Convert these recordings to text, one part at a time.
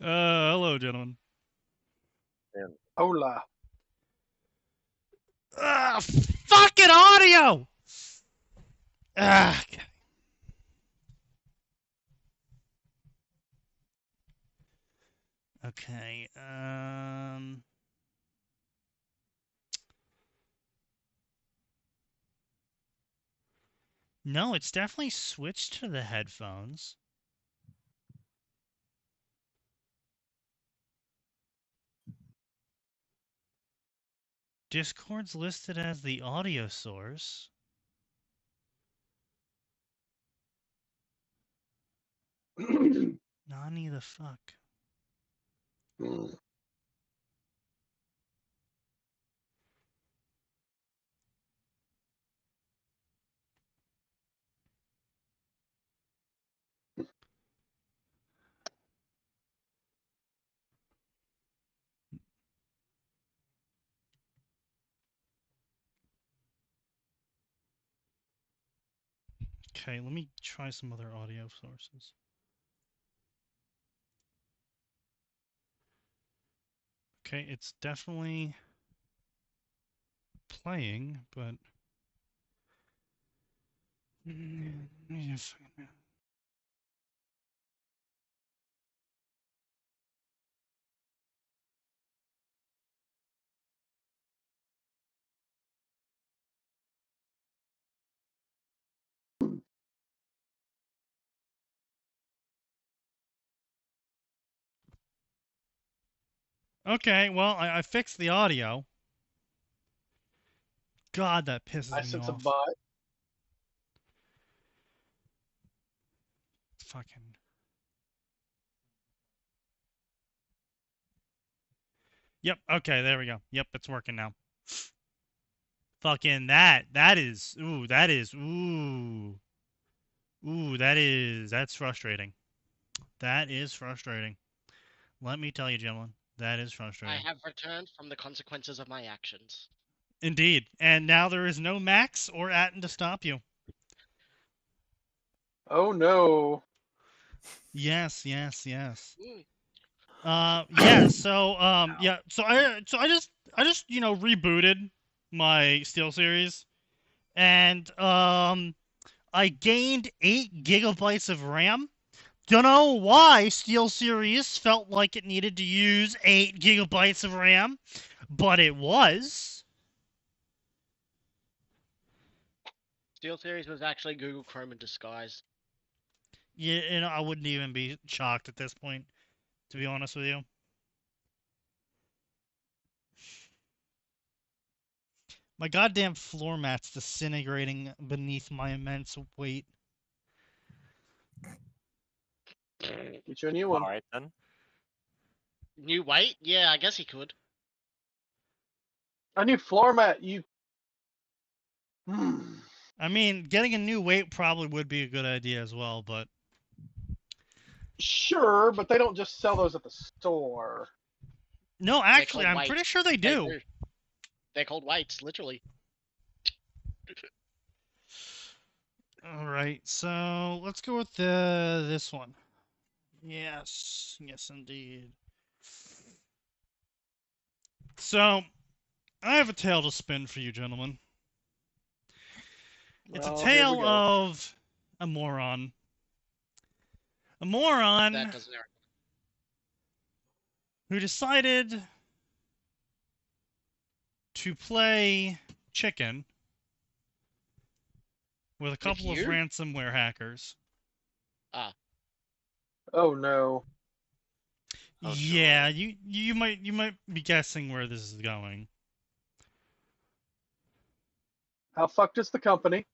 Hello, gentlemen. Hola. Fucking audio! Ah, okay, no, it's definitely switched to the headphones. Discord's listed as the audio source. Nani the fuck? Okay, let me try some other audio sources. Okay, it's definitely playing, but... Okay, well, I fixed the audio. God, that pisses I me sense a off. bot. Fucking... Yep, okay, there we go. Yep, it's working now. Fucking that is, ooh, that's frustrating. That is frustrating. Let me tell you, gentlemen, that is I frustrating. have returned from the consequences of my actions. Indeed. And now there is no Max or Atin to stop you. Oh no. Yes. Yeah, so I just, rebooted my Steel series and I gained 8 gigabytes of RAM. Don't know why Steel Series felt like it needed to use 8 gigabytes of RAM, but it was. Steel Series was actually Google Chrome in disguise. Yeah, I wouldn't even be shocked at this point, to be honest with you. My goddamn floor mat's disintegrating beneath my immense weight. Get you a new one. All right then. New weight? Yeah, I guess he could. A new floor mat. You. I mean, getting a new weight probably would be a good idea as well, but Sure, but they don't just sell those at the store. no, They're actually, called I'm weights. pretty sure they do. They're called weights, literally. All right, so let's go with this one. Yes, indeed. So, I have a tale to spin for you, gentlemen. It's a Well, here we tale go. of a moron. A moron That doesn't hurt. who decided to play chicken with a couple of you? ransomware hackers. Ah, Oh no. Oh, Yeah, joy. you might be guessing where this is going. How fucked is the company?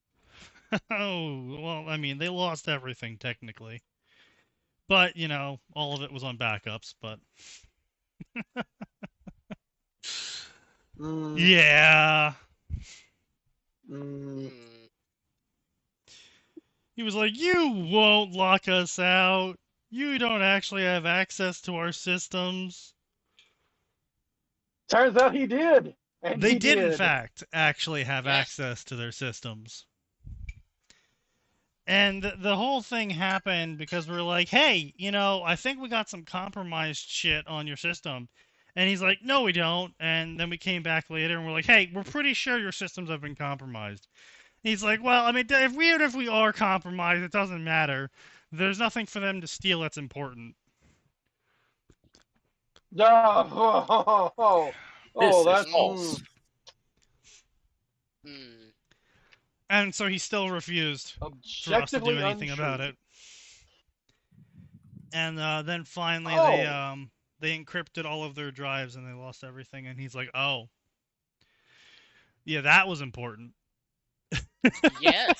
Oh, well, I mean, they lost everything technically. But, all of it was on backups, but Mm, yeah. mm. He was like, "You won't lock us out. You don't actually have access to our systems." Turns out he did. And They he did, in did. fact, actually have yes. access to their systems. And the whole thing happened because we're like, hey, I think we got some compromised shit on your system. And he's like, no, we don't. And then we came back later and we're like, hey, we're pretty sure your systems have been compromised. He's like, well, I mean, even if we are compromised, it doesn't matter. There's nothing for them to steal that's important. Oh, This that's is false. And so he still refused for us to do objectively anything untrue. about it. And then finally they encrypted all of their drives and they lost everything. And he's like, oh, yeah, that was important. Yeah.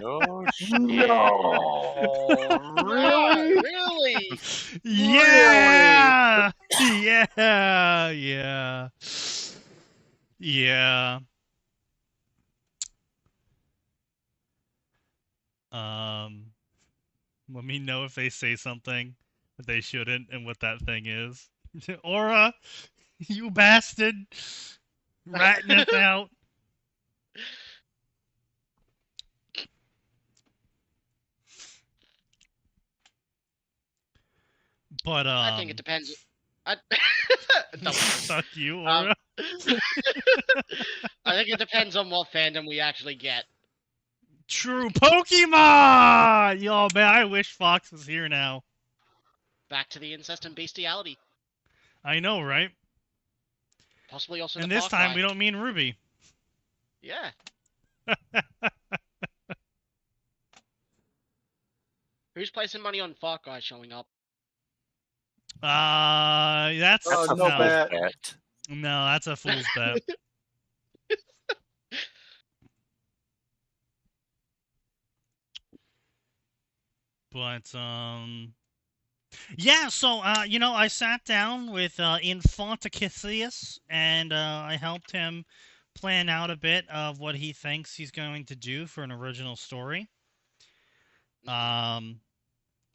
No shit. No, really? Really? Yeah! Yeah! Yeah. Let me know if they say something that they shouldn't and what that thing is. Aura, you bastard! Ratting us out. But I think it depends. Suck you, Aura. I think it depends on what fandom we actually get. True Pokemon! Yo, man, I wish Fox was here now. Back to the incest and bestiality. I know, right? Possibly also And the this Far time Cry. we don't mean Ruby. Yeah. Who's placing money on Far Cry showing up? That's Oh, That's a no fool's bet. bet. No, that's a fool's bet. But yeah. So I sat down with Infanticisius and I helped him plan out a bit of what he thinks he's going to do for an original story.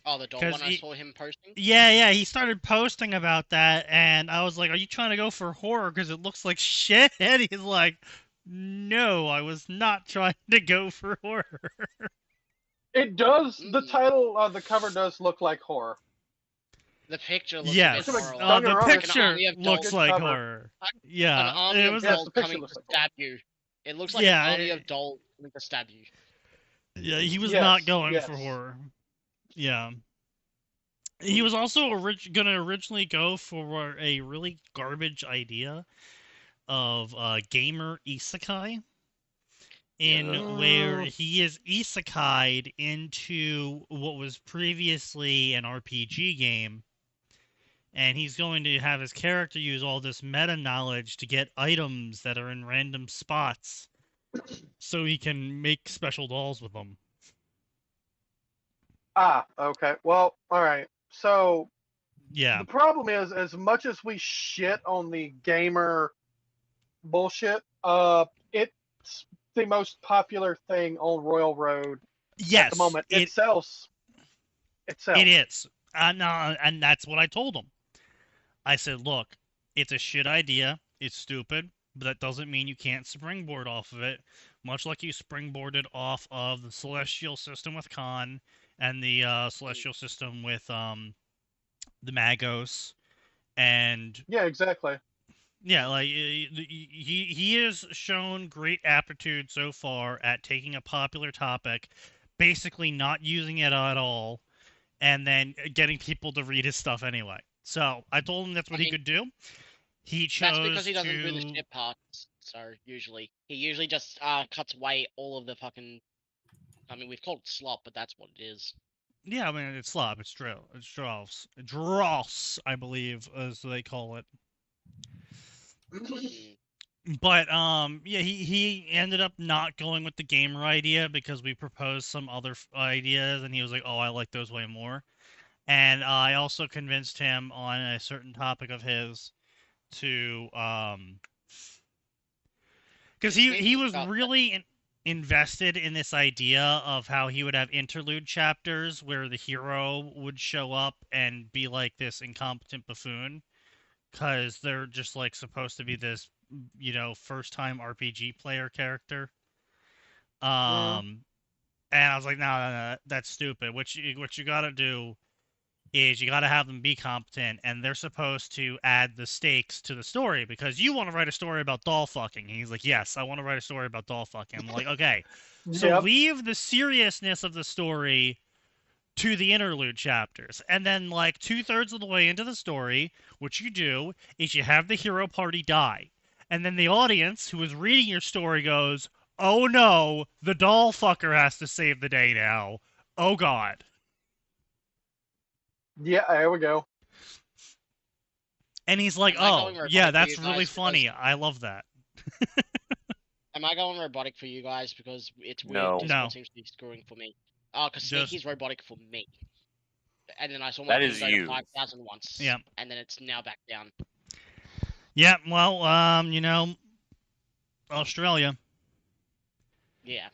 Oh, the doll one I saw him posting? Yeah, he started posting about that, and I was like, are you trying to go for horror because it looks like shit? And he's like, no, I was not trying to go for horror. It does. The title of the cover does look like horror. The picture looks Yes, a bit horror. Don't get the me wrong, picture Like an looks good like cover. horror. An Yeah, army it of was. Yes, dolls the picture coming looks to like horror. stab you. It looks like Yeah, an army of dolls coming to stab you. Yeah, he was Yes, not going yes. for horror. Yeah. He was also gonna originally go for a really garbage idea of gamer isekai, where he is isekai'd into what was previously an RPG game, and he's going to have his character use all this meta knowledge to get items that are in random spots, so he can make special dolls with them. Ah, okay. Well, all right. So Yeah. the problem is, as much as we shit on the gamer bullshit, it's the most popular thing on Royal Road Yes. at the moment. It sells. It sells. It is. No, and that's what I told him. I said, look, it's a shit idea. It's stupid, but that doesn't mean you can't springboard off of it. Much like you springboarded off of the Celestial system with Khan and the Celestial system with the Magos. And yeah, exactly. yeah, like he has shown great aptitude so far at taking a popular topic, basically not using it at all, and then getting people to read his stuff anyway. So I told him that's what he could do. He chose That's because he doesn't do the shit parts. So usually he just cuts away all of the fucking. I mean, we've called it slop, but that's what it is. Yeah, I mean it's slop. It's drill. It's dross, I believe, as they call it. But yeah, he ended up not going with the gamer idea because we proposed some other ideas, and he was like, "Oh, I like those way more." And I also convinced him on a certain topic of his to because he was really invested in this idea of how he would have interlude chapters where the hero would show up and be like this incompetent buffoon, because they're just like supposed to be this, first time RPG player character. And I was like, no, that's stupid. What you gotta do is you gotta have them be competent, and they're supposed to add the stakes to the story because you want to write a story about doll fucking. And he's like, yes, I want to write a story about doll fucking. I'm like, okay, so Yep. leave the seriousness of the story to the interlude chapters, and then like 2/3 of the way into the story, what you do is you have the hero party die, and then the audience who is reading your story goes, oh no, the doll fucker has to save the day now. Oh god. Yeah, there we go. And he's like, Am I oh, going robotic yeah, for that's you really guys funny. because- I love that. Am I going robotic for you guys because it's weird? No. Discord No. seems to be screwing for me. Oh, because Just- Sneaky's robotic for me. And then I saw my That ping is go you. to 5,000 once. Yeah. And then it's now back down. Yeah, well, Australia. Yeah.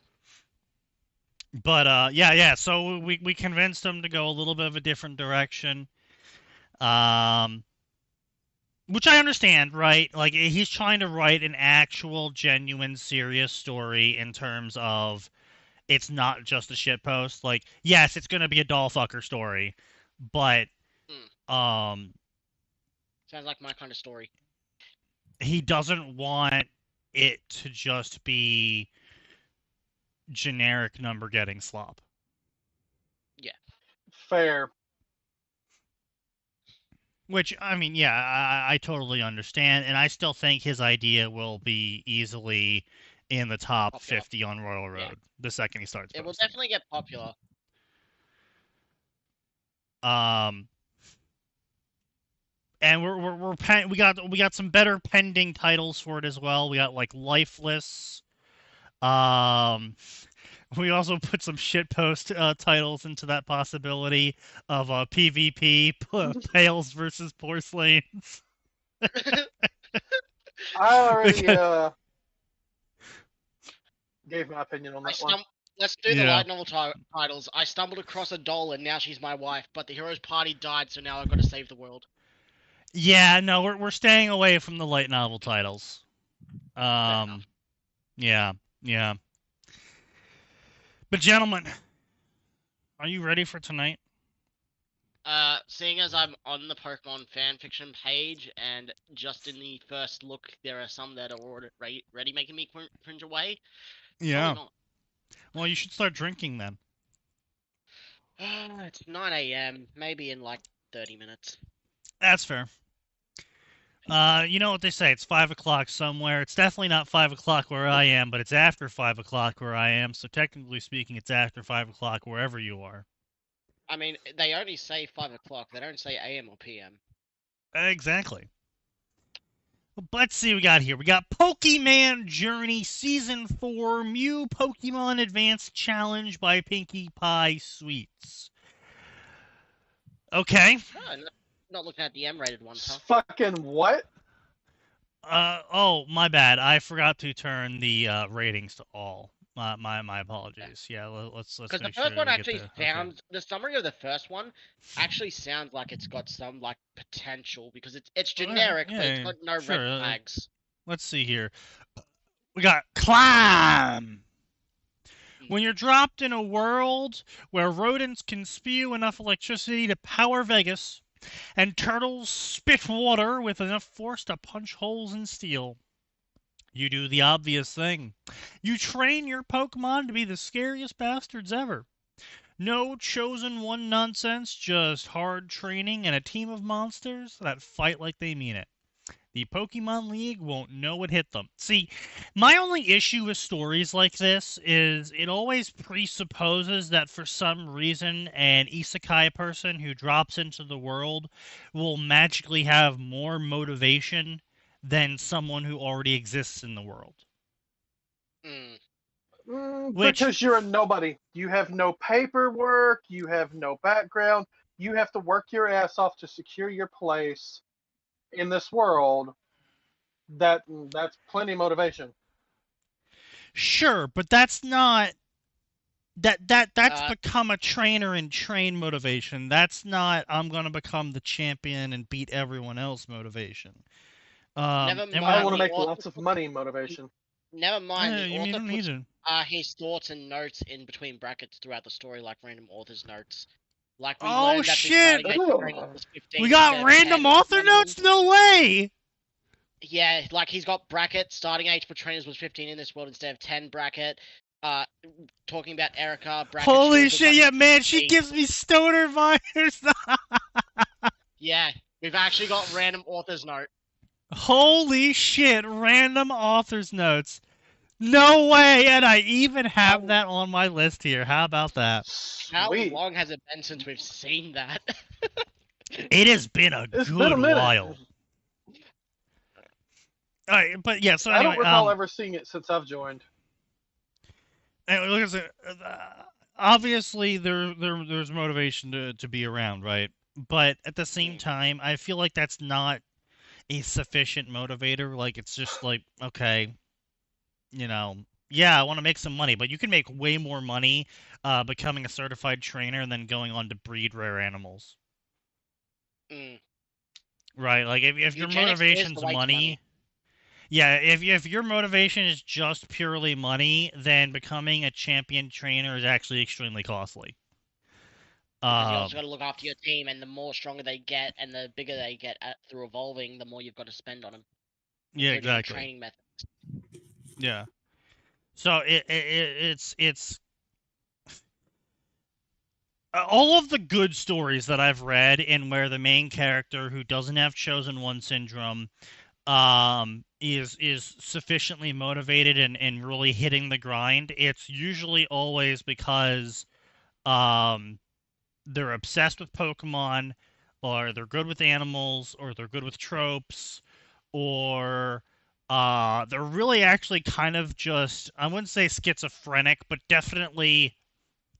But yeah, so we convinced him to go a little bit of a different direction. Which I understand, right? Like, he's trying to write an actual, genuine, serious story in terms of it's not just a shitpost. Like, yes, it's gonna be a doll fucker story, but Sounds like my kind of story. he doesn't want it to just be generic number getting slop. Fair. Which, I mean, yeah, I totally understand, and I still think his idea will be easily in the top Popular. 50 on Royal Road Yeah. the second he starts It will posting. definitely get popular. And we got some better pending titles for it as well. We got like Lifeless. We also put some shitpost titles into that possibility of PvP Pails versus Porcelains. I already gave my opinion on that one. Let's do the Yeah. light novel titles. I stumbled across a doll and now she's my wife, but the hero's party died, so now I've got to save the world. Yeah, no, we're staying away from the light novel titles. enough. Yeah. But gentlemen, are you ready for tonight? Seeing as I'm on the Pokemon fanfiction page, and just in the first look, there are some that are already making me cringe away. Yeah. Probably Well, you should start drinking then. not. It's 9 a.m. Maybe in like 30 minutes. That's fair. You know what they say, it's 5 o'clock somewhere. It's definitely not 5 o'clock where I am, but it's after 5 o'clock where I am, so technically speaking, it's after 5 o'clock wherever you are. I mean, they only say 5 o'clock. They don't say AM or PM. Exactly. Well, let's see what we got here. We got Pokemon Journey Season 4 Mew Pokemon Advanced Challenge by Pinkie Pie Sweets. Okay. Oh, not looking at the M-rated ones, huh? Fucking what? Oh, my bad. I forgot to turn the ratings to all. My apologies. Yeah, let's Because the make sure first one we get actually the- sounds. Okay. The summary of the first one actually sounds like it's got some like potential because it's generic, but it's got no sure, red flags. Let's see here. We got Climb. When you're dropped in a world where rodents can spew enough electricity to power Vegas, and turtles spit water with enough force to punch holes in steel, you do the obvious thing. You train your Pokemon to be the scariest bastards ever. No chosen one nonsense, just hard training and a team of monsters that fight like they mean it. The Pokemon League won't know what hit them. See, my only issue with stories like this is it always presupposes that for some reason an isekai person who drops into the world will magically have more motivation than someone who already exists in the world. Because you're a nobody. You have no paperwork. You have no background. You have to work your ass off to secure your place in this world. That's plenty of motivation. Sure, but that's not that's become a trainer and train motivation. That's not I'm gonna become the champion and beat everyone else motivation. Never and mind. I want to the make lots of money motivation. Never mind. you don't need to. his thoughts and notes in between brackets throughout the story, like random author's notes. Like we Oh, learned that the shit! starting age of training Ugh. was 15 We instead got of random 10 author in one. notes? No way! Yeah, like he's got brackets. Starting age for trainers was 15 in this world instead of 10 bracket. Talking about Erica bracket. Holy she shit! was Yeah, man, she 8. gives me stoner vibes. Yeah, we've actually got random author's note. Holy shit! Random author's notes. No way! And I even have How- that on my list here. How about that? How Sweet. long has it been since we've seen that? It has been a It's good been a minute. while. All right, but yeah. So I anyway, don't recall ever seeing it since I've joined. anyway, look at obviously there's motivation to be around, right? But at the same time, I feel like that's not a sufficient motivator. Like it's just like, okay, yeah, I want to make some money, but you can make way more money becoming a certified trainer and then going on to breed rare animals. Mm. Right? Like if your Eugenics is motivation's the way to money. yeah, if your motivation is just purely money, then becoming a champion trainer is actually extremely costly. Because you also got to look after your team, and the more stronger they get, and the bigger they get through evolving, the more you've got to spend on them. Yeah, including exactly. Training methods. Yeah. So it's all of the good stories that I've read in where the main character who doesn't have chosen one syndrome is sufficiently motivated and really hitting the grind. It's usually always because they're obsessed with Pokemon, or they're good with animals, or they're good with tropes, or they're really actually kind of just, I wouldn't say schizophrenic, but definitely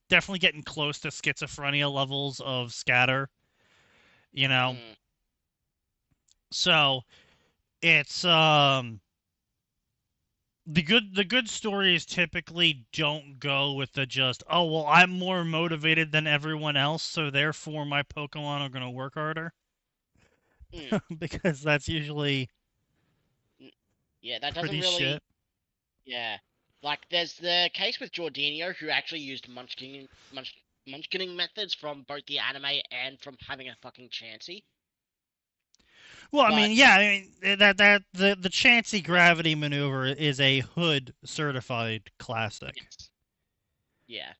getting close to schizophrenia levels of scatter, Mm. So it's the good stories typically don't go with the just, oh well, I'm more motivated than everyone else, so therefore my Pokemon are gonna work harder. Mm. Because that's usually Yeah, that doesn't pretty really. shit. Yeah, like there's the case with Jordinio, who actually used munchkining methods from both the anime and from having a fucking Chansey. Well, I But- mean, yeah, I mean that the Chansey gravity maneuver is a Hood certified classic. Yes. Yeah.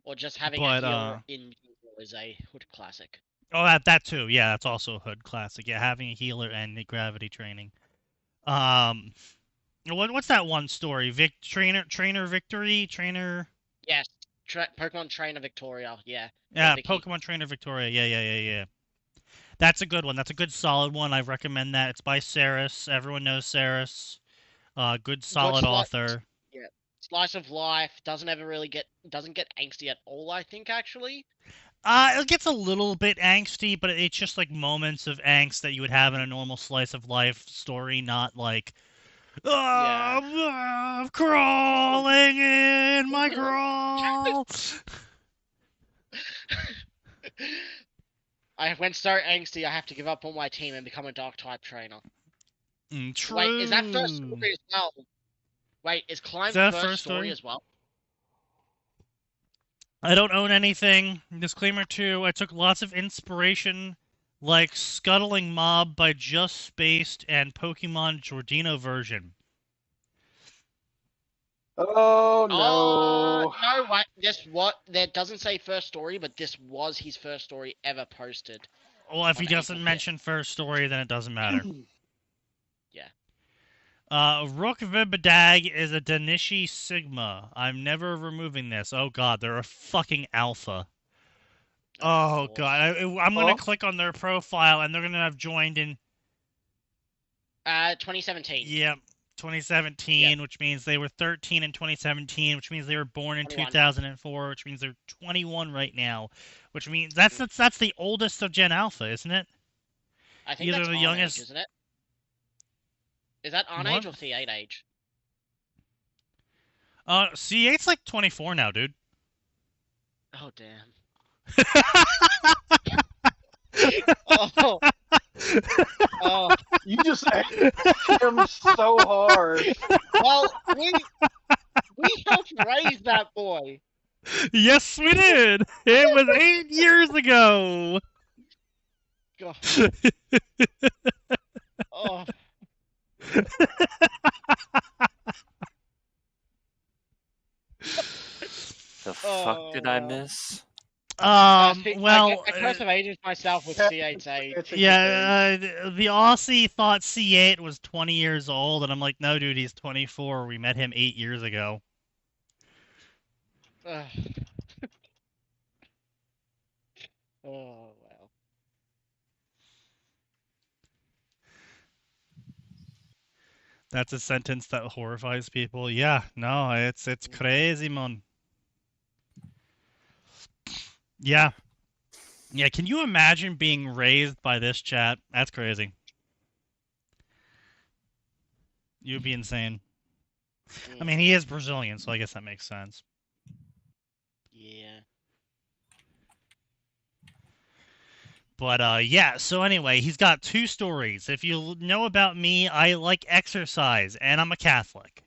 Or just having But, a healer in is a Hood classic. Oh, that too. Yeah, that's also a Hood classic. Yeah, having a healer and the gravity training. What's that one story? Trainer Victory? Trainer... Yes, Pokemon Trainer Victoria, yeah. Yeah, Vicky. Pokemon Trainer Victoria. Yeah. That's a good one. That's a good solid one. I recommend that. It's by Saris. Everyone knows Saris. Good solid author. Yeah. Slice of life, doesn't get angsty at all, I think, actually. It gets a little bit angsty, but it's just like moments of angst that you would have in a normal slice of life story, not like, I'm crawling in my crawl. I went so angsty I have to give up on my team and become a dark type trainer. True. Wait, is that first story as well? Wait, is Climb first story as well? I don't own anything. Disclaimer 2, I took lots of inspiration, like Scuttling Mob by Just Spaced and Pokemon Giordino version. Oh no! No, wait. That doesn't say first story, but this was his first story ever posted. Well, if he On doesn't April mention first story, then it doesn't matter. Yeah. Rook Vibadag is a Danishi Sigma. I'm never removing this. Oh god, they're a fucking alpha. Oh god, I'm gonna click on their profile and they're gonna have joined in 2017. Yep, 2017, Yep. which means they were 13 in 2017, which means they were born in 21. 2004, which means they're 21 right now, which means that's the oldest of Gen Alpha, isn't it? I think Either that's the Arn youngest- age, isn't it? Is that Arn What? age or C8 age? C8's like 24 now, dude. Oh damn. Oh. Oh, You just ate him so hard. well, we helped raise that boy. Yes, we did. It was 8 years ago. God. Oh, The fuck did I miss? Well, I curse of ages myself with Yeah, CH8. it's a good thing. yeah, the Aussie thought C8 was 20 years old, and I'm like, no, dude, he's 24. We met him 8 years ago. Ugh. Oh, well. That's a sentence that horrifies people. Yeah, no, it's crazy, man. Yeah. Yeah, can you imagine being raised by this chat? That's crazy. You'd be insane. I mean, he is Brazilian, so I guess that makes sense. Yeah. But, yeah, so anyway, he's got 2 stories. If you know about me, I like exercise, and I'm a Catholic.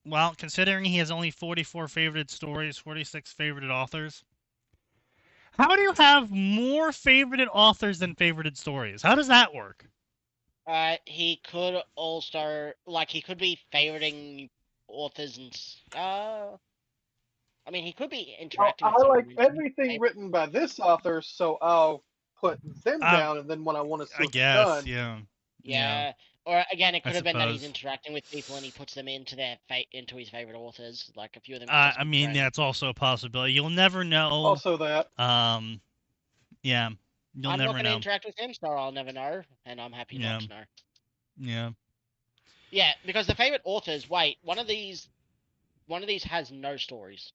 Well, considering he has only 44 favorited stories, 46 favorited authors. How do you have more favorited authors than favorited stories? How does that work? He could also, like, he could be favoriting authors and, I mean, he could be Well, interacting I with like someone. everything written by this author, so I'll put them down, and then when I want to see I what's guess, done, yeah. Yeah. Or again, it I could have been that he's suppose. interacting with people and he puts them into into his favorite authors. Like a few of them. I mean, that's also a possibility. You'll never know. also that. Yeah, you'll I'm not never going to know. interact with him, so I'll never know, and I'm happy Yeah. not to know. Yeah. Yeah, because the favorite authors. Wait, one of these has no stories.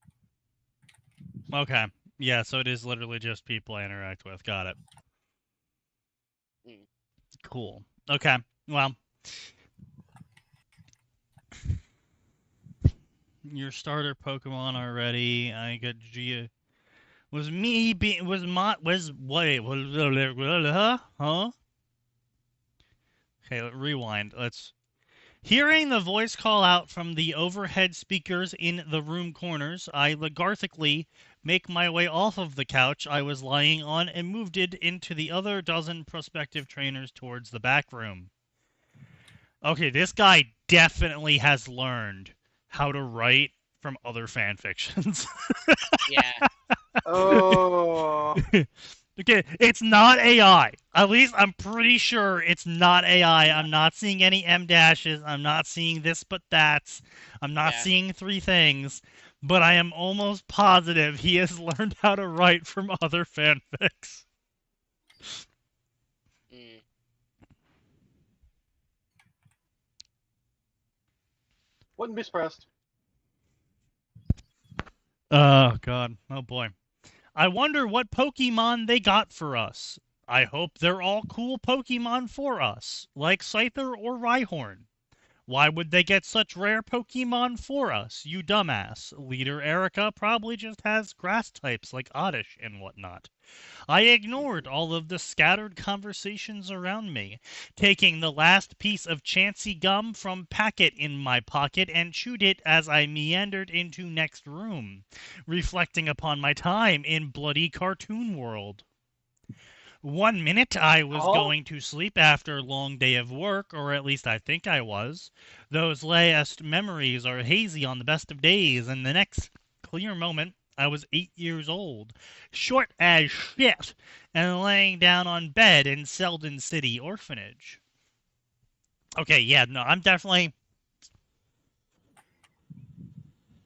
Okay. Yeah, so it is literally just people I interact with. Got it. Mm. Cool. Okay. Well, your starter Pokemon already. I got Gia. Was me being was wait huh? Okay, rewind. Let's. Hearing the voice call out from the overhead speakers in the room corners, I lethargically make my way off of the couch I was lying on and moved it into the other dozen prospective trainers towards the back room. Okay, this guy definitely has learned how to write from other fan fictions. Yeah. Oh, Okay, it's not AI. At least I'm pretty sure it's not AI. I'm not seeing any M dashes. I'm not seeing this but that's. I'm not Yeah. seeing 3 things. But I am almost positive he has learned how to write from other fanfics. Mm. wouldn't be surprised. Oh, God. Oh, boy. I wonder what Pokemon they got for us. I hope they're all cool Pokemon for us, like Scyther or Rhyhorn. Why would they get such rare Pokemon for us, you dumbass? Leader Erica probably just has grass types like Oddish and whatnot. I ignored all of the scattered conversations around me, taking the last piece of Chancy gum from packet in my pocket and chewed it as I meandered into next room, reflecting upon my time in bloody cartoon world. 1 minute I was going to sleep after a long day of work, or at least I think I was. Those last memories are hazy on the best of days, and the next clear moment I was 8 years old, short as shit, and laying down on bed in Selden City Orphanage. Okay, yeah, no, I'm definitely...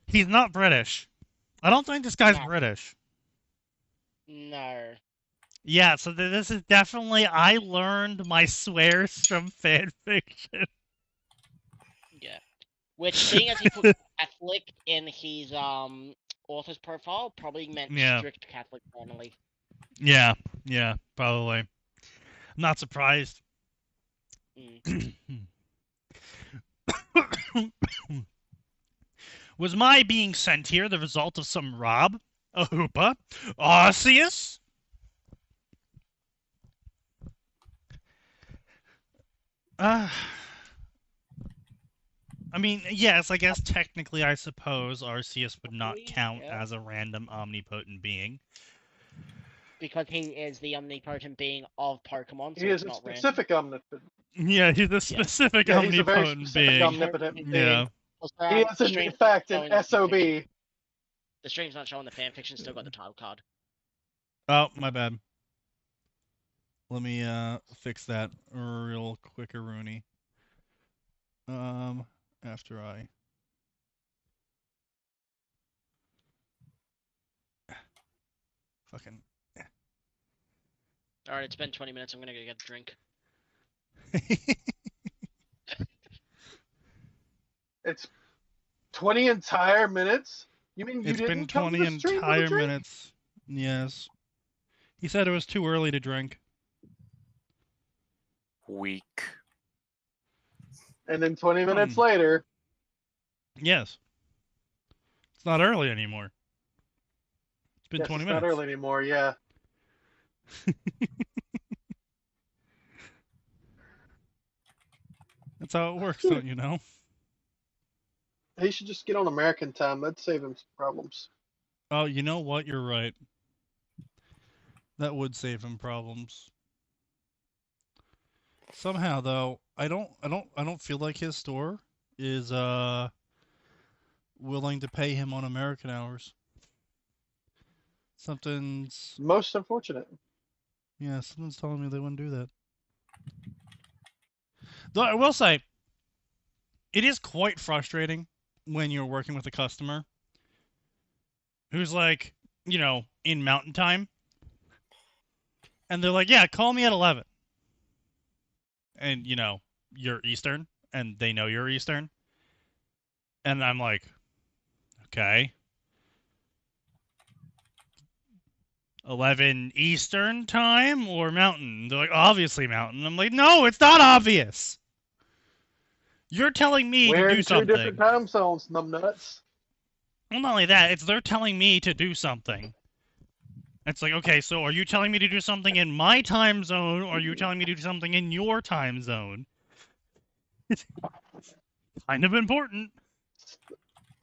He's not British. I don't think this guy's British. No. Yeah, so this is definitely... I learned my swears from fanfiction. Yeah. Which, seeing as he put Catholic in his author's profile, probably meant strict Catholic family. Yeah, probably. I'm not surprised. Mm. Was my being sent here the result of some rob, a hoopa, Arceus? I mean, yes, I guess technically, I suppose Arceus would not count Yeah. as a random omnipotent being. Because he is the omnipotent being of Pokemon, so He it's is a not random. specific omnipotent. Yeah, he's a specific Yeah, he's a very omnipotent specific being. omnipotent being. Yeah. He is, in fact, an SOB. The stream's not showing the fanfiction, still got the title card. Oh, my bad. Let me fix that real quick, Rooney. After I fucking Alright, it's been 20 minutes, I'm gonna go get a drink. It's 20 entire minutes? You mean you It's didn't been come to 20 the stream with a entire drink? minutes. Yes. He said it was too early to drink. Weak. And then 20 minutes later... Yes. It's not early anymore. It's been yes, 20 it's minutes. not early anymore, yeah. That's how it works, don't you know? He should just get on American time. That'd save him some problems. Oh, you know what? You're right. That would save him problems. Somehow, though, I don't feel like his store is willing to pay him on American hours. Something's Most unfortunate. Yeah, something's telling me they wouldn't do that. Though I will say, it is quite frustrating when you're working with a customer who's like, you know, in mountain time. And they're like, yeah, call me at 11. And, you know, you're Eastern, and they know you're Eastern. And I'm like, okay. 11 Eastern time or Mountain? They're like, obviously Mountain. I'm like, no, it's not obvious. You're telling me We're to do in something. 2 different time zones, numbnuts. Well, not only that, they're telling me to do something. It's like, okay, so are you telling me to do something in my time zone, or are you telling me to do something in your time zone? It's kind of important.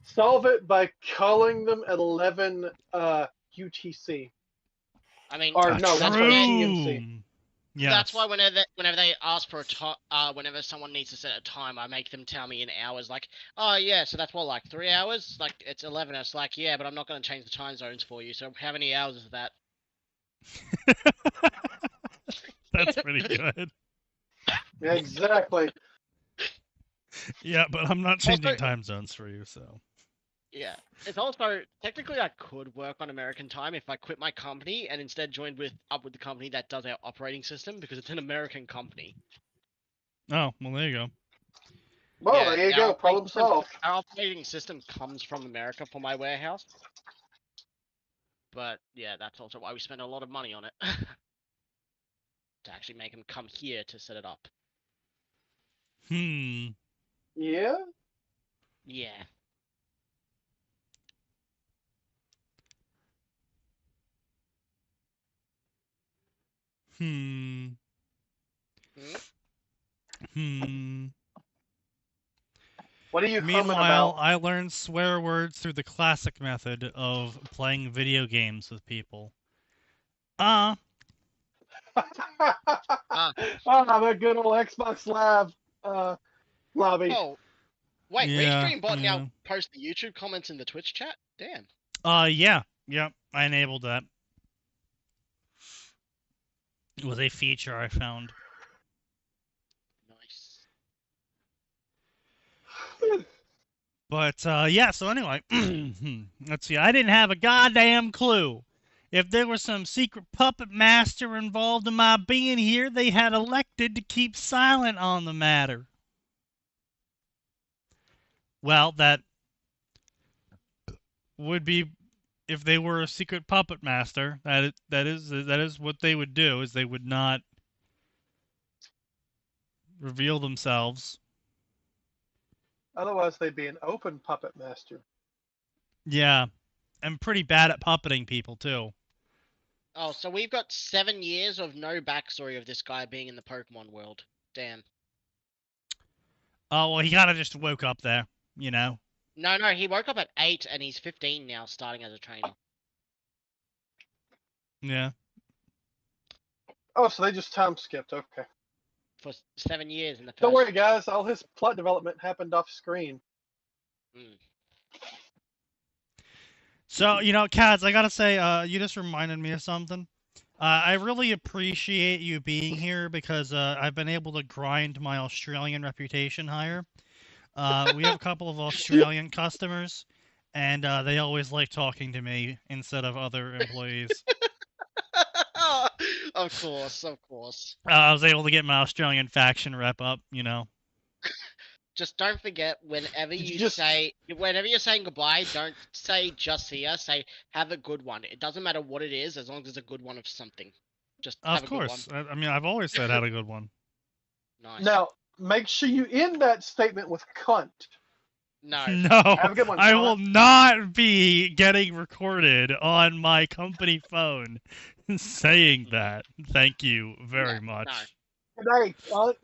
Solve it by calling them at 11 UTC. I mean, Or no, that's true. why GMC. Yes. That's why whenever they ask for whenever someone needs to set a time, I make them tell me in hours. Like, oh yeah, so that's what, like 3 hours? Like it's 11. It's like, yeah, but I'm not going to change the time zones for you. So how many hours is that? That's pretty good. Exactly. Yeah, but I'm not changing Also- time zones for you, so. Yeah, it's also technically I could work on American time if I quit my company and instead joined up with the company that does our operating system because it's an American company. Oh, well, there you go. Well, Yeah, there you our go. operating Problem system- solved. Our operating system comes from America for my warehouse. But yeah, that's also why we spend a lot of money on it. To actually make them come here to set it up. Yeah? Yeah. Hmm. What are you humming Meanwhile, about? I learned swear words through the classic method of playing video games with people. Oh, that good old Xbox Live lobby. Oh, wait, Yeah, Restream bot yeah. now post the YouTube comments in the Twitch chat? Damn. Yeah. Yep, I enabled that. It was a feature I found. Nice. But, yeah, so anyway, let's see, I didn't have a goddamn clue. If there was some secret puppet master involved in my being here, they had elected to keep silent on the matter. Well, that would be, if they were a secret puppet master, that is what they would do, is they would not reveal themselves. Otherwise, they'd be an open puppet master. Yeah, I'm pretty bad at puppeting people, too. Oh, so we've got 7 years of no backstory of this guy being in the Pokemon world. Damn. Oh, well, he kind of just woke up there, you know? No, he woke up at 8 and he's 15 now, starting as a trainer. Yeah. Oh, so they just time skipped. Okay. For 7 years in the first. Don't worry, guys. All his plot development happened off screen. Mm. So, you know, Kaz, I gotta say, you just reminded me of something. I really appreciate you being here because I've been able to grind my Australian reputation higher. We have a couple of Australian customers, and they always like talking to me instead of other employees. Of course. I was able to get my Australian faction rep up, you know. Just don't forget, whenever you're saying goodbye, don't say just see ya. Say have a good one. It doesn't matter what it is, as long as it's a good one of something. Just have Of a good course. one. I mean, I've always said had a good one. Nice. Now, make sure you end that statement with cunt. No. No, Have a good one, I cunt. will not be getting recorded on my company phone saying that. Thank you very much. Good day, cunt.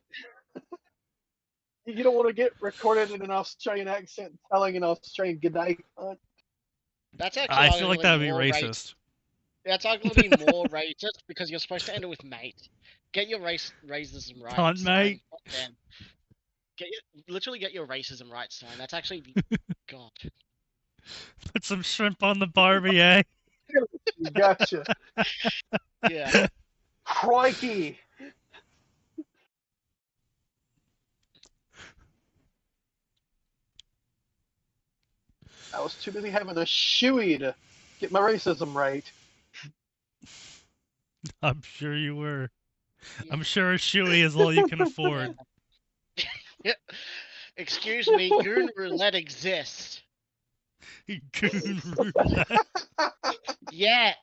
You don't want to get recorded in an Australian accent telling an Australian good day, cunt. That's actually. I feel like that would be more racist. That's arguably more racist because you're supposed to end it with mate. Get your racism right. Cunt, mate. Literally get your racism right, son. That's actually God. Put some shrimp on the Barbie, eh? Gotcha. Yeah. Crikey. I was too busy having a shoey to get my racism right. I'm sure you were. I'm sure a shoey is all you can afford. Excuse me, Goon Roulette exists. Goon roulette. Yeah,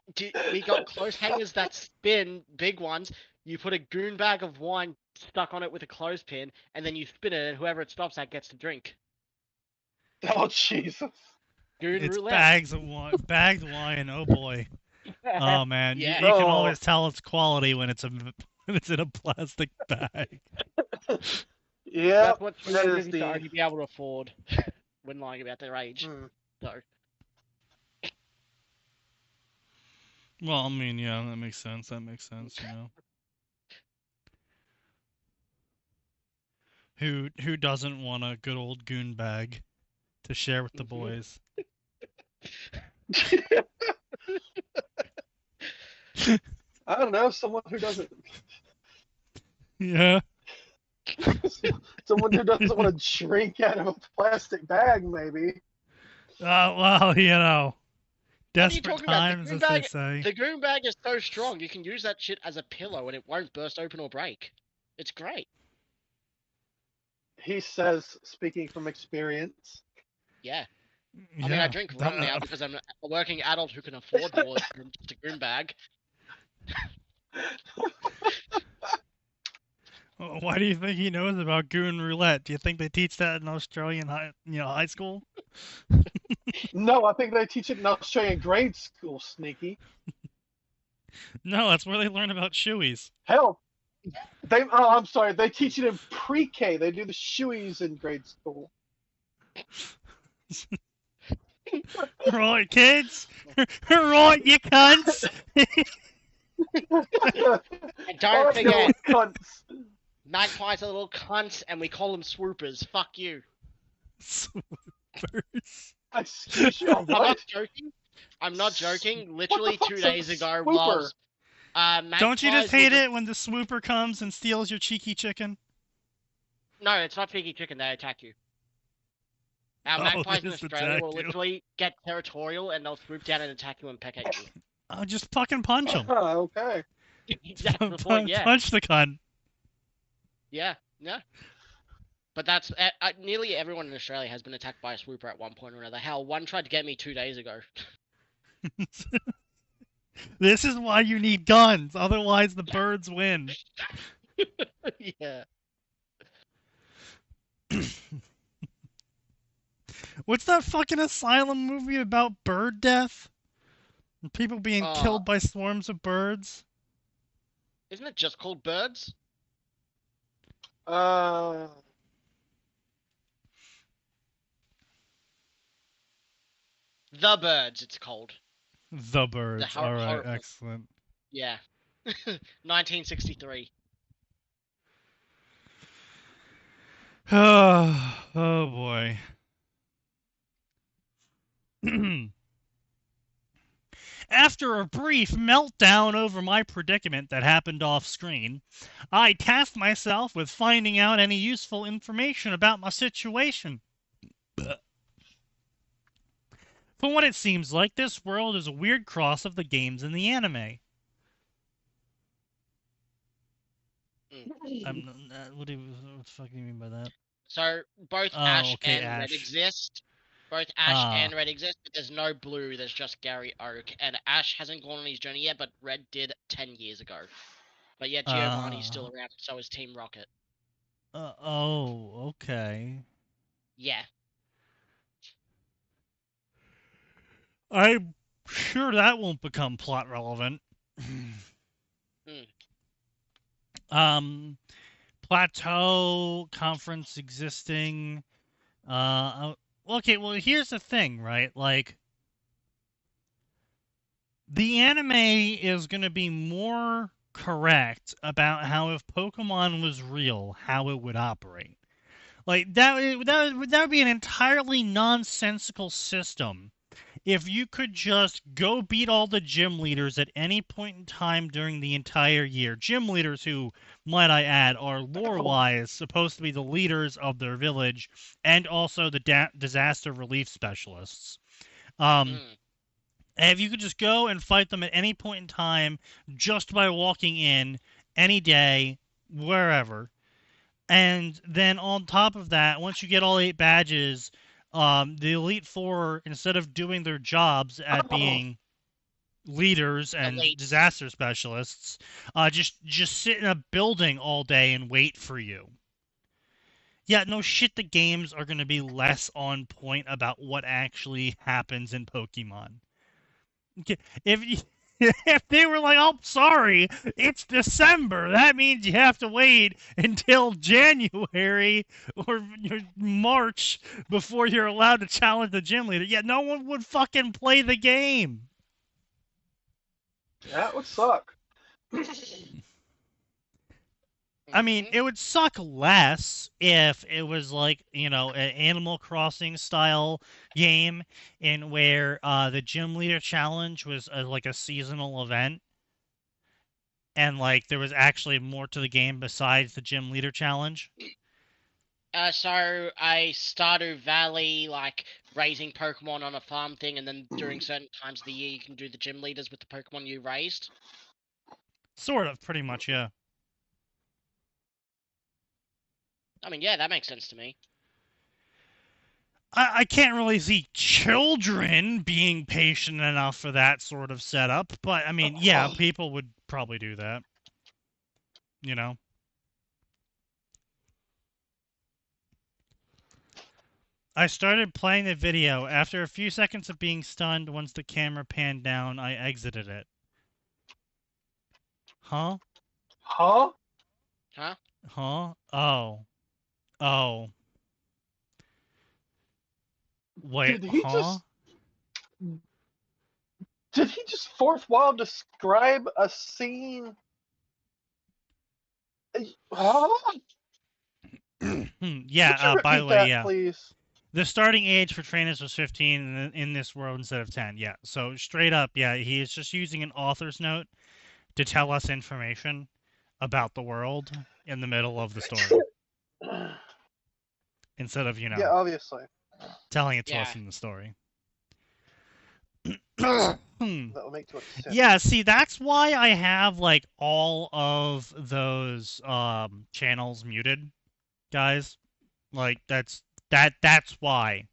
we got clothes hangers that spin, big ones. You put a goon bag of wine stuck on it with a clothespin, and then you spin it, and whoever it stops at gets to drink. Oh, Jesus. Goon It's roulette. bags of wine. Bagged wine. Oh boy. Oh man. Yeah. You can always tell its quality when it's in a plastic bag. Yeah, That's what that is to the. only be able to afford when lying about their age. So. Well, I mean, yeah, that makes sense. You know. Who doesn't want a good old goon bag to share with the boys? I don't know, someone who doesn't. Yeah. Someone who doesn't want to drink out of a plastic bag, maybe. Well, you know, desperate talking about? times, as they say. The goon bag is so strong, you can use that shit as a pillow and it won't burst open or break. It's great. He says, speaking from experience. Yeah. Yeah, I mean, I drink rum now because I'm a working adult who can afford more than just a goon bag. Why do you think he knows about goon roulette? Do you think they teach that in Australian high school? No, I think they teach it in Australian grade school, Sneaky. No, that's where they learn about shoeys. Hell, I'm sorry, they teach it in pre-K. They do the shoeys in grade school. Right, kids? Right, you cunts? And don't forget, Cunts. magpies are little cunts and we call them swoopers. Fuck you. Swoopers. Excuse you, I'm not joking. Literally 2 days ago, swooper? Don't you just hate it when the swooper comes and steals your cheeky chicken? No, it's not cheeky chicken. They attack you. Our magpies in Australia will literally get territorial and they'll swoop down and attack you and peck at you. Oh, just fucking punch them. Oh, okay. That's the point, yeah. Punch the cunt. Yeah. But that's nearly everyone in Australia has been attacked by a swooper at one point or another. Hell, one tried to get me 2 days ago. This is why you need guns. Otherwise, the birds win. Yeah. What's that fucking asylum movie about bird death? And people being killed by swarms of birds? Isn't it just called Birds? The Birds, it's called. The Birds. All right, horror film. excellent. Yeah. 1963. Oh boy. After a brief meltdown over my predicament that happened off screen, I tasked myself with finding out any useful information about my situation. From what it seems like, this world is a weird cross of the games and the anime. What the fuck do you mean by that? So both Oh, Ash okay, and Red Ash. exist. Both Ash and Red exist, but there's no Blue, there's just Gary Oak. And Ash hasn't gone on his journey yet, but Red did 10 years ago. But yet Giovanni's still around, so is Team Rocket. Oh, okay. Yeah. I'm sure that won't become plot relevant. Plateau conference existing. Okay, well, here's the thing, right? Like, the anime is going to be more correct about how if Pokemon was real, how it would operate. Like, that would be an entirely nonsensical system if you could just go beat all the gym leaders at any point in time during the entire year. Gym leaders who, might I add, are lore-wise supposed to be the leaders of their village and also the disaster relief specialists. And if you could just go and fight them at any point in time just by walking in any day, wherever. And then on top of that, once you get all 8 badges, the Elite Four, instead of doing their jobs at being leaders and disaster specialists, just sit in a building all day and wait for you. Yeah, no shit, the games are going to be less on point about what actually happens in Pokemon. If they were like, oh, sorry, it's December, that means you have to wait until January or March before you're allowed to challenge the gym leader. Yeah, no one would fucking play the game. That would suck. I mean, it would suck less if it was like, an Animal Crossing style game in where the gym leader challenge was like a seasonal event. And like there was actually more to the game besides the gym leader challenge. So a Stardew Valley, like raising Pokemon on a farm thing, and then during certain times of the year you can do the gym leaders with the Pokemon you raised? Sort of, pretty much, yeah. I mean, yeah, that makes sense to me. I can't really see children being patient enough for that sort of setup, but I mean, yeah, people would probably do that. You know? I started playing the video. After a few seconds of being stunned, once the camera panned down, I exited it. Huh? Huh? Huh? Huh? Oh. Oh. Wait, Did he huh? Did he just fourth wall describe a scene? Huh? Yeah, by the way, that, yeah. please? The starting age for trainers was 15 in this world instead of 10. Yeah, so straight up, yeah, he is just using an author's note to tell us information about the world in the middle of the story. Instead of, Yeah, obviously. telling it to us in the story. That will make too much sense. Yeah, see, that's why I have, like, all of those channels muted, guys. Like, that's why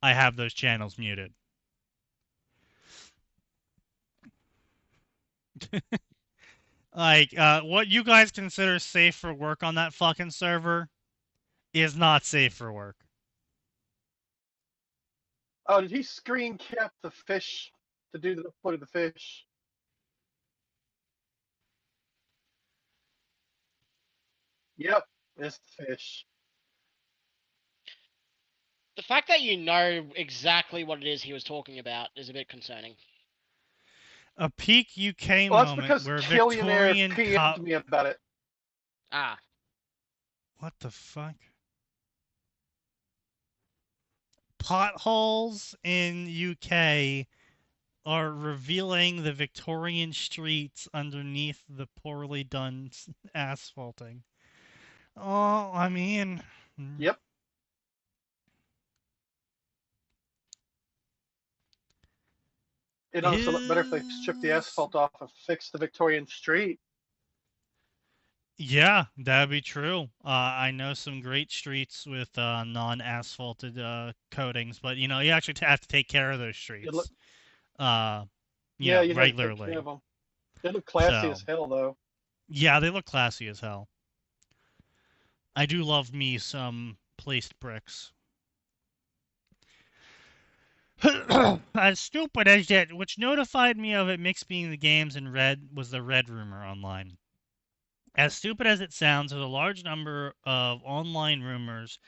I have those channels muted. Like, what you guys consider safe for work on that fucking server is not safe for work. Oh, did he screen cap the fish to do the foot of the fish? Yep, it's the fish. The fact that you know exactly what it is he was talking about is a bit concerning. A peak UK Well, that's moment because where Killionaire Victorian PM'd me about it. Ah. What the fuck? Potholes in UK are revealing the Victorian streets underneath the poorly done asphalting. Oh, I mean... Yep. It'd honestly look better if they stripped the asphalt off and fixed the Victorian street. Yeah, that'd be true. I know some great streets with non-asphalted coatings, but you actually have to take care of those streets. Look, yeah, you have to take regularly. care of them. They look classy as hell, though. Yeah, they look classy as hell. I do love me some placed bricks. As stupid as that, which notified me of it mixing the games in red was the red rumor online. As stupid as it sounds, there's a large number of online rumors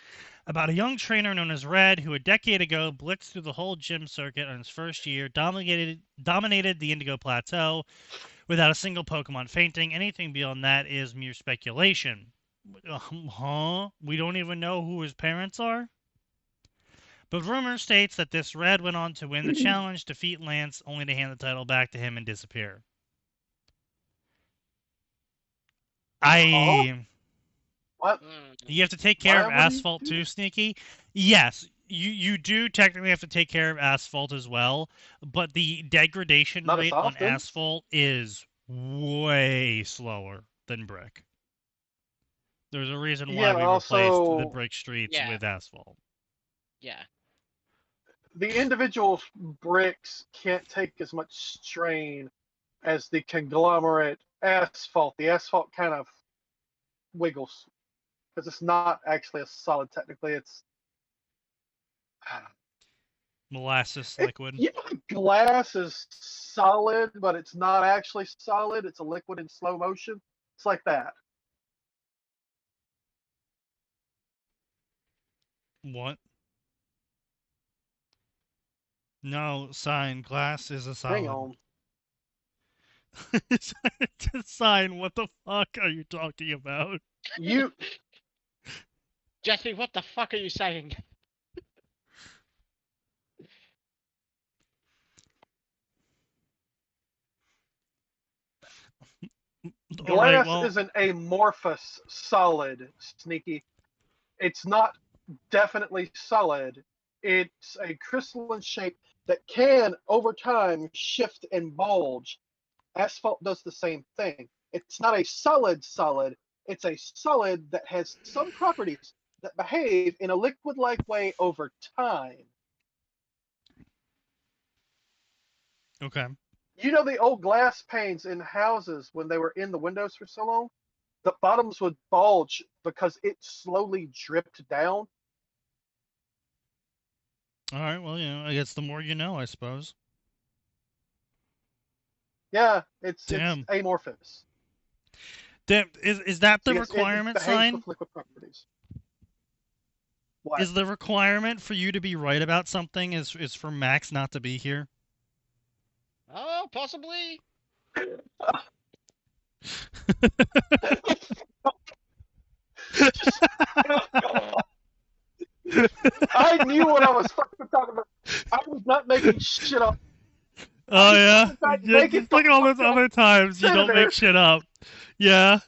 about a young trainer known as Red who a decade ago blitzed through the whole gym circuit on his first year, dominated the Indigo Plateau without a single Pokemon fainting. Anything beyond that is mere speculation. Huh? We don't even know who his parents are? But rumor states that this Red went on to win the challenge, defeat Lance, only to hand the title back to him and disappear. What? You have to take care of asphalt too, Sneaky? Yes, you do technically have to take care of asphalt as well, but the degradation rate on asphalt is way slower than brick. There's a reason why we replaced the brick streets with asphalt. Yeah. The individual bricks can't take as much strain as the conglomerate asphalt. The asphalt kind of wiggles because it's not actually a solid. Technically, it's molasses liquid. Yeah, glass is solid, but it's not actually solid. It's a liquid in slow motion. It's like that. What? No, sign. Glass is a solid. Hang on. Sign, what the fuck are you talking about? Jesse, what the fuck are you saying? Glass is an amorphous solid, Sneaky. It's not definitely solid. It's a crystalline shape that can, over time, shift and bulge. Asphalt does the same thing. It's not a solid. It's a solid that has some properties that behave in a liquid-like way over time. Okay. You know the old glass panes in houses when they were in the windows for so long? The bottoms would bulge because it slowly dripped down. All right, well, I guess the more you know, I suppose. Yeah, it's amorphous. Damn, is that the requirement, Sign? With liquid properties. What? Is the requirement for you to be right about something is for Max not to be here? Oh, possibly. I knew what I was fucking talking about. I was not making shit up. Oh, yeah? Just like all those other times, you don't make shit up. Yeah?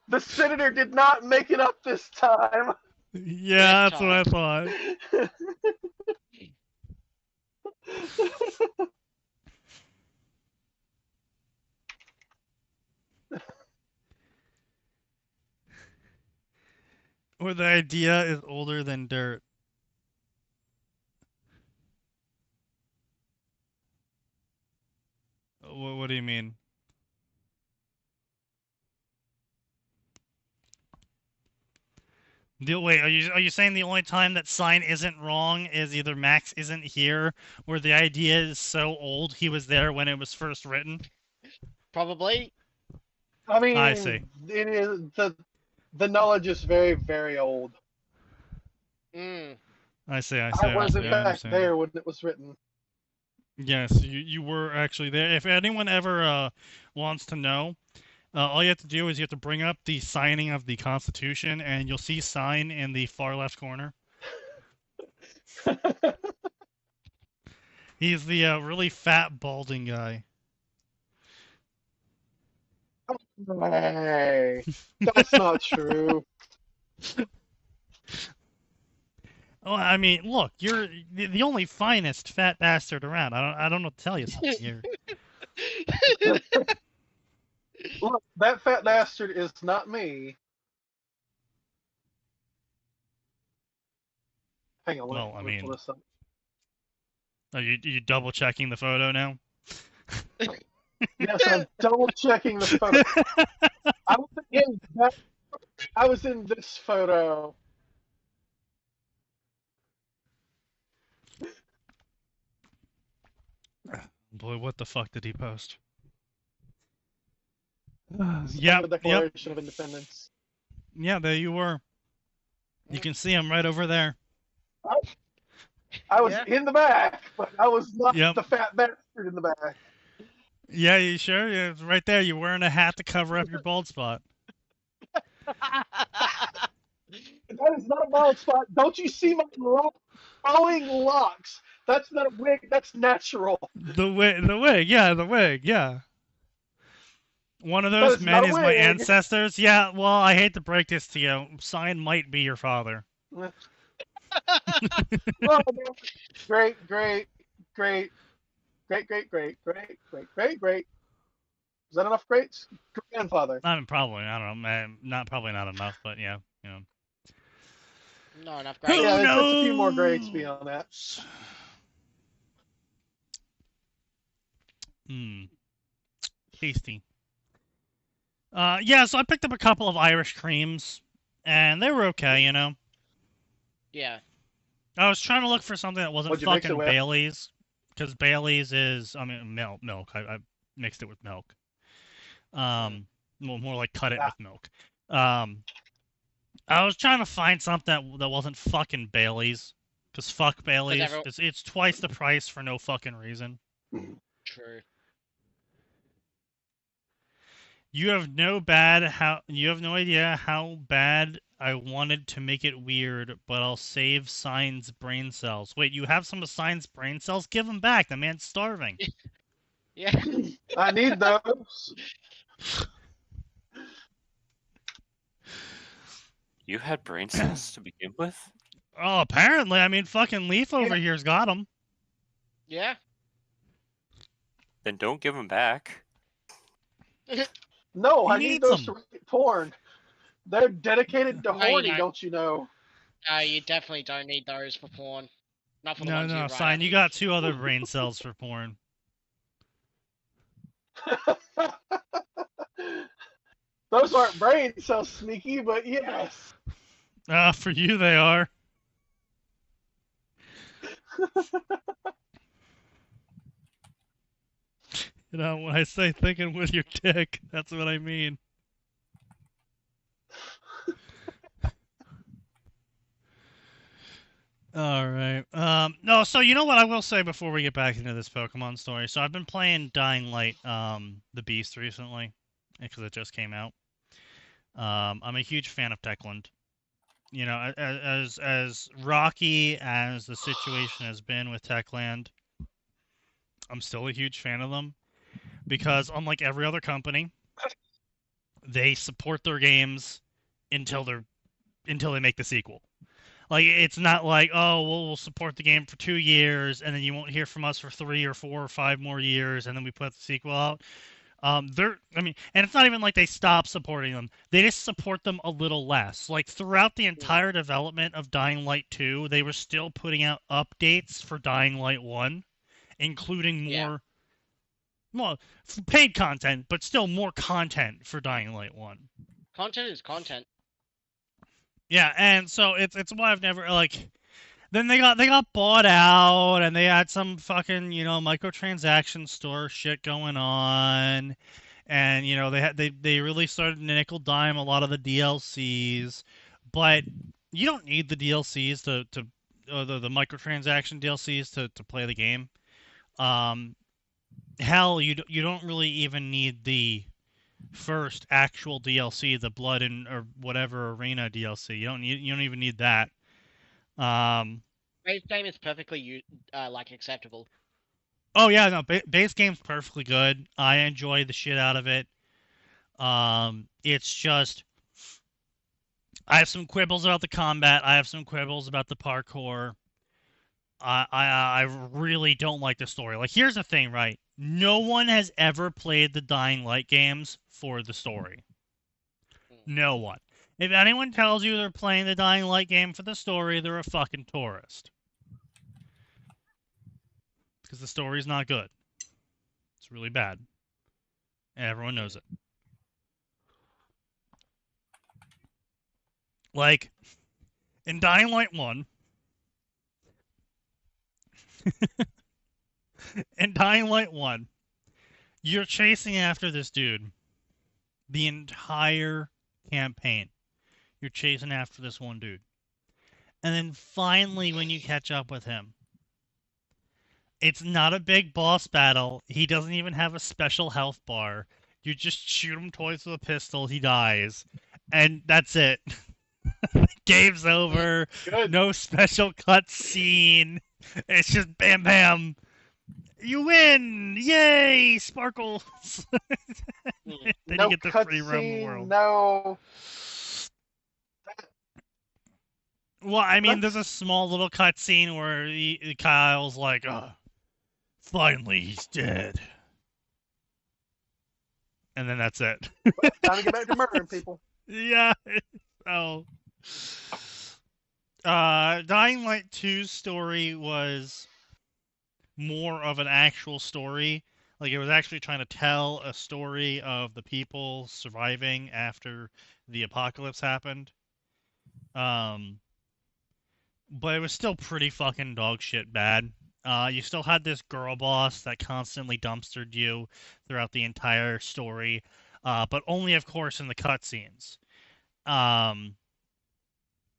The senator did not make it up this time. Yeah, that's what I thought. Or the idea is older than dirt. What do you mean? Wait, are you saying the only time that Sign isn't wrong is either Max isn't here, or the idea is so old he was there when it was first written? Probably. I mean, I see. It is the knowledge is very, very old. Mm. I see. I was in fact understand. there when it was written. Yes, you were actually there. If anyone ever wants to know, all you have to do is you have to bring up the signing of the Constitution, and you'll see sign in the far left corner. He's the really fat, balding guy. Hey, that's not true. Oh, I mean, look, you're the only finest fat bastard around. I don't know what to tell you something. You're... Look, that fat bastard is not me. Hang on, Well, I let me mean, pull this up. are you double checking the photo now? Yes, I'm double checking the photo. I was in this photo. Boy, what the fuck did he post? The Declaration of Independence. Yeah, there you were. You can see him right over there. I was in the back, but I was not Yep. the fat bastard in the back. Yeah, you sure? Yeah, it's right there. You're wearing a hat to cover up your bald spot. That is not a bald spot. Don't you see my flowing locks? That's not a wig. That's natural. The wig, yeah. One of That those is men not a is my wig. ancestors. Yeah, well, I hate to break this to you. Sign might be your father. Oh, great. Is that enough greats? Grandfather. I mean, probably. I don't know, man. Probably not enough, but yeah, you know. Not enough great. Yeah, there's a few more greats beyond that. Tasty. Yeah, so I picked up a couple of Irish creams, and they were okay, you know. Yeah. I was trying to look for something that wasn't What'd you mix fucking it with? Bailey's, because Bailey's is, I mean, milk. I mixed it with milk. More like cut it with milk. I was trying to find something that wasn't fucking Bailey's, because fuck Bailey's. It's twice the price for no fucking reason. True. You have no idea how bad I wanted to make it weird, but I'll save Sign's brain cells. Wait, you have some of Sign's brain cells? Give them back. The man's starving. Yeah. I need those. You had brain cells to begin with? Oh, apparently. I mean, fucking Leaf over here's got them. Yeah. Then don't give them back. No, He I need needs those them. to rate porn. They're dedicated to No, you horny, don't. don't you know? You definitely don't need those for porn. Not for the No, ones you write Sign. up. You got 2 other brain cells for porn. Those aren't brain cells, Sneaky, but yes. For you they are. You know, when I say thinking with your dick, that's what I mean. Alright. No, so you know what I will say before we get back into this Pokemon story? So I've been playing Dying Light, the Beast recently, because it just came out. I'm a huge fan of Techland. You know, as rocky as the situation has been with Techland, I'm still a huge fan of them. Because unlike every other company, they support their games until they make the sequel. Like, it's not like, oh, we'll support the game for 2 years, and then you won't hear from us for 3 or 4 or 5 more years, and then we put the sequel out. And it's not even like they stop supporting them. They just support them a little less. Like, throughout the entire development of Dying Light 2, they were still putting out updates for Dying Light 1, including more, well, paid content, but still more content for Dying Light 1. Content is content. Yeah, and so it's why I've never, like, then they got bought out, and they had some fucking, you know, microtransaction store shit going on, and, you know, they really started to nickel dime a lot of the DLCs, but you don't need the DLCs to the microtransaction DLCs to play the game. Hell, you don't really even need the first actual DLC, the Blood and or whatever Arena DLC. You don't even need that. Base game is perfectly like acceptable. Oh yeah, no, base game's perfectly good. I enjoy the shit out of it. It's just I have some quibbles about the combat. I have some quibbles about the parkour. I really don't like the story. Like, here's the thing, right? No one has ever played the Dying Light games for the story. No one. If anyone tells you they're playing the Dying Light game for the story, they're a fucking tourist. Because the story's not good. It's really bad. And everyone knows it. Like, in Dying Light 1, in Dying Light 1, you're chasing after this dude the entire campaign. You're chasing after this one dude. And then finally, when you catch up with him, it's not a big boss battle. He doesn't even have a special health bar. You just shoot him twice with a pistol, he dies. And that's it. Game's over. Good. No special cutscene. It's just bam bam. You win! Yay! Sparkles! Then No you get the free roam the cutscene, world. no. Well, I mean, there's a small little cutscene where Kyle's like, finally he's dead. And then that's it. Time to get back to murdering people. Yeah. So, Dying Light 2's story was more of an actual story. Like, it was actually trying to tell a story of the people surviving after the apocalypse happened. But it was still pretty fucking dog shit bad. You still had this girl boss that constantly dumpstered you throughout the entire story, but only, of course, in the cutscenes.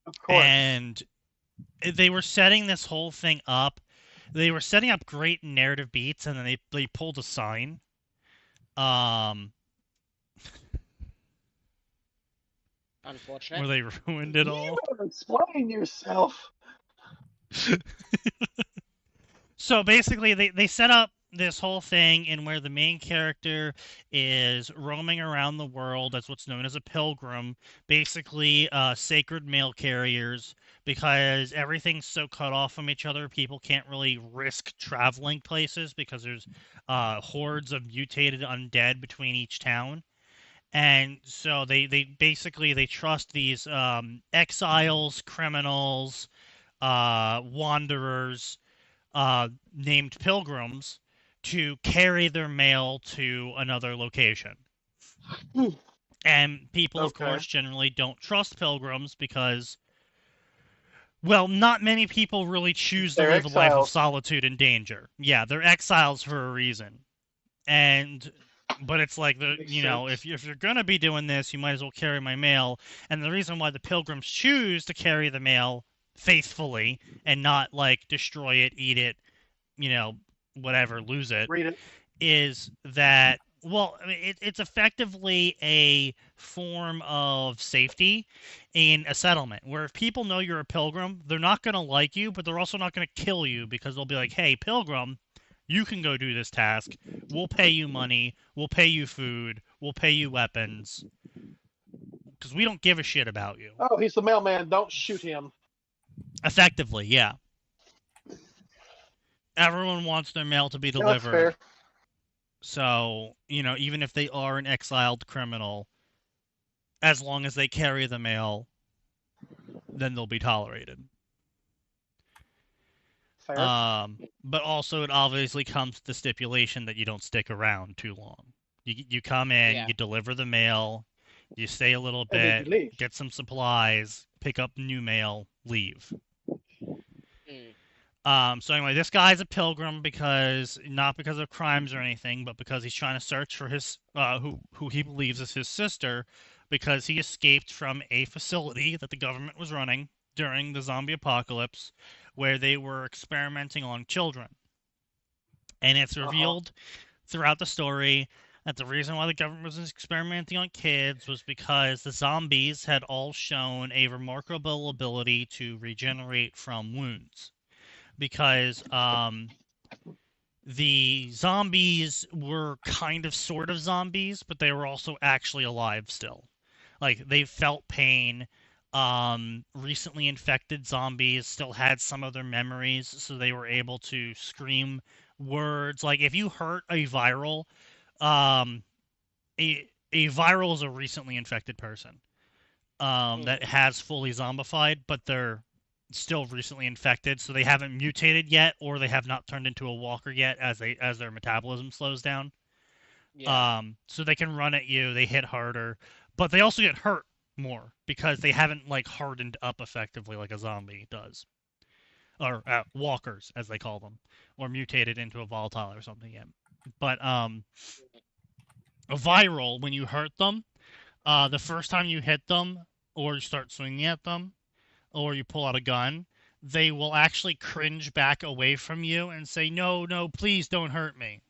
Of course. And they were setting this whole thing up. They were setting up great narrative beats, and then they pulled a sign. Unfortunate. Where they ruined it all. You better explain yourself. So basically, they set up this whole thing in where the main character is roaming around the world as what's known as a pilgrim, basically sacred mail carriers, because everything's so cut off from each other, people can't really risk traveling places because there's hordes of mutated undead between each town. And so they basically they trust these exiles, criminals, wanderers, named pilgrims to carry their mail to another location. And people, of course, generally don't trust pilgrims because, well, not many people really choose to live a life of solitude and danger. Yeah, they're exiles for a reason. But it's like, if you're going to be doing this, you might as well carry my mail. And the reason why the pilgrims choose to carry the mail faithfully and not, like, destroy it, eat it, whatever, lose it, Read it. is that, well, it's effectively a form of safety in a settlement, where if people know you're a pilgrim, they're not going to like you, but they're also not going to kill you, because they'll be like, hey, pilgrim, you can go do this task. We'll pay you money. We'll pay you food. We'll pay you weapons. Because we don't give a shit about you. Oh, he's the mailman. Don't shoot him. Effectively, yeah. Everyone wants their mail to be delivered. That's fair. So, even if they are an exiled criminal, as long as they carry the mail, then they'll be tolerated. Fair. But also it obviously comes with the stipulation that you don't stick around too long. You come in, you deliver the mail, you stay a little bit, get some supplies, pick up new mail, leave. So anyway, this guy's a pilgrim not because of crimes or anything, but because he's trying to search for his who he believes is his sister, because he escaped from a facility that the government was running, during the zombie apocalypse where they were experimenting on children. And it's revealed throughout the story that the reason why the government was experimenting on kids was because the zombies had all shown a remarkable ability to regenerate from wounds. Because the zombies were kind of sort of zombies, but they were also actually alive still. Like, they felt pain. Recently infected zombies still had some of their memories, so they were able to scream words. Like, if you hurt a viral, um, a viral is a recently infected person that has fully zombified, but they're still recently infected, so they haven't mutated yet, or they have not turned into a walker yet as their metabolism slows down. Yeah. So they can run at you, they hit harder, but they also get hurt more because they haven't like hardened up effectively like a zombie does, or walkers as they call them, or mutated into a volatile or something yet. But a viral, when you hurt them, the first time you hit them or you start swinging at them, or you pull out a gun, they will actually cringe back away from you and say, "No, no, please don't hurt me."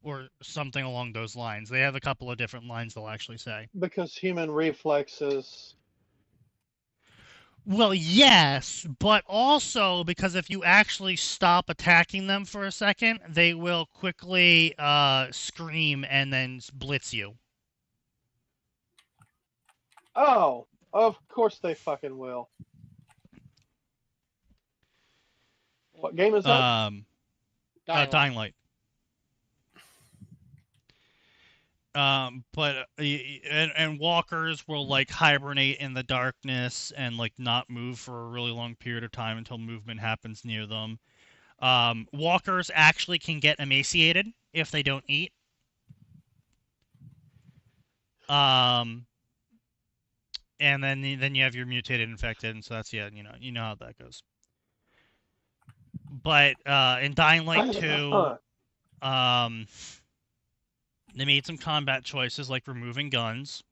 Or something along those lines. They have a couple of different lines they'll actually say. Because human reflexes. Well, yes, but also because if you actually stop attacking them for a second, they will quickly scream and then blitz you. Oh, of course they fucking will. What game is that? Dying Light. But and walkers will like hibernate in the darkness and like not move for a really long period of time until movement happens near them. Walkers actually can get emaciated if they don't eat. And then you have your mutated infected, and so that's you know how that goes. But in Dying Light 2, they made some combat choices like removing guns.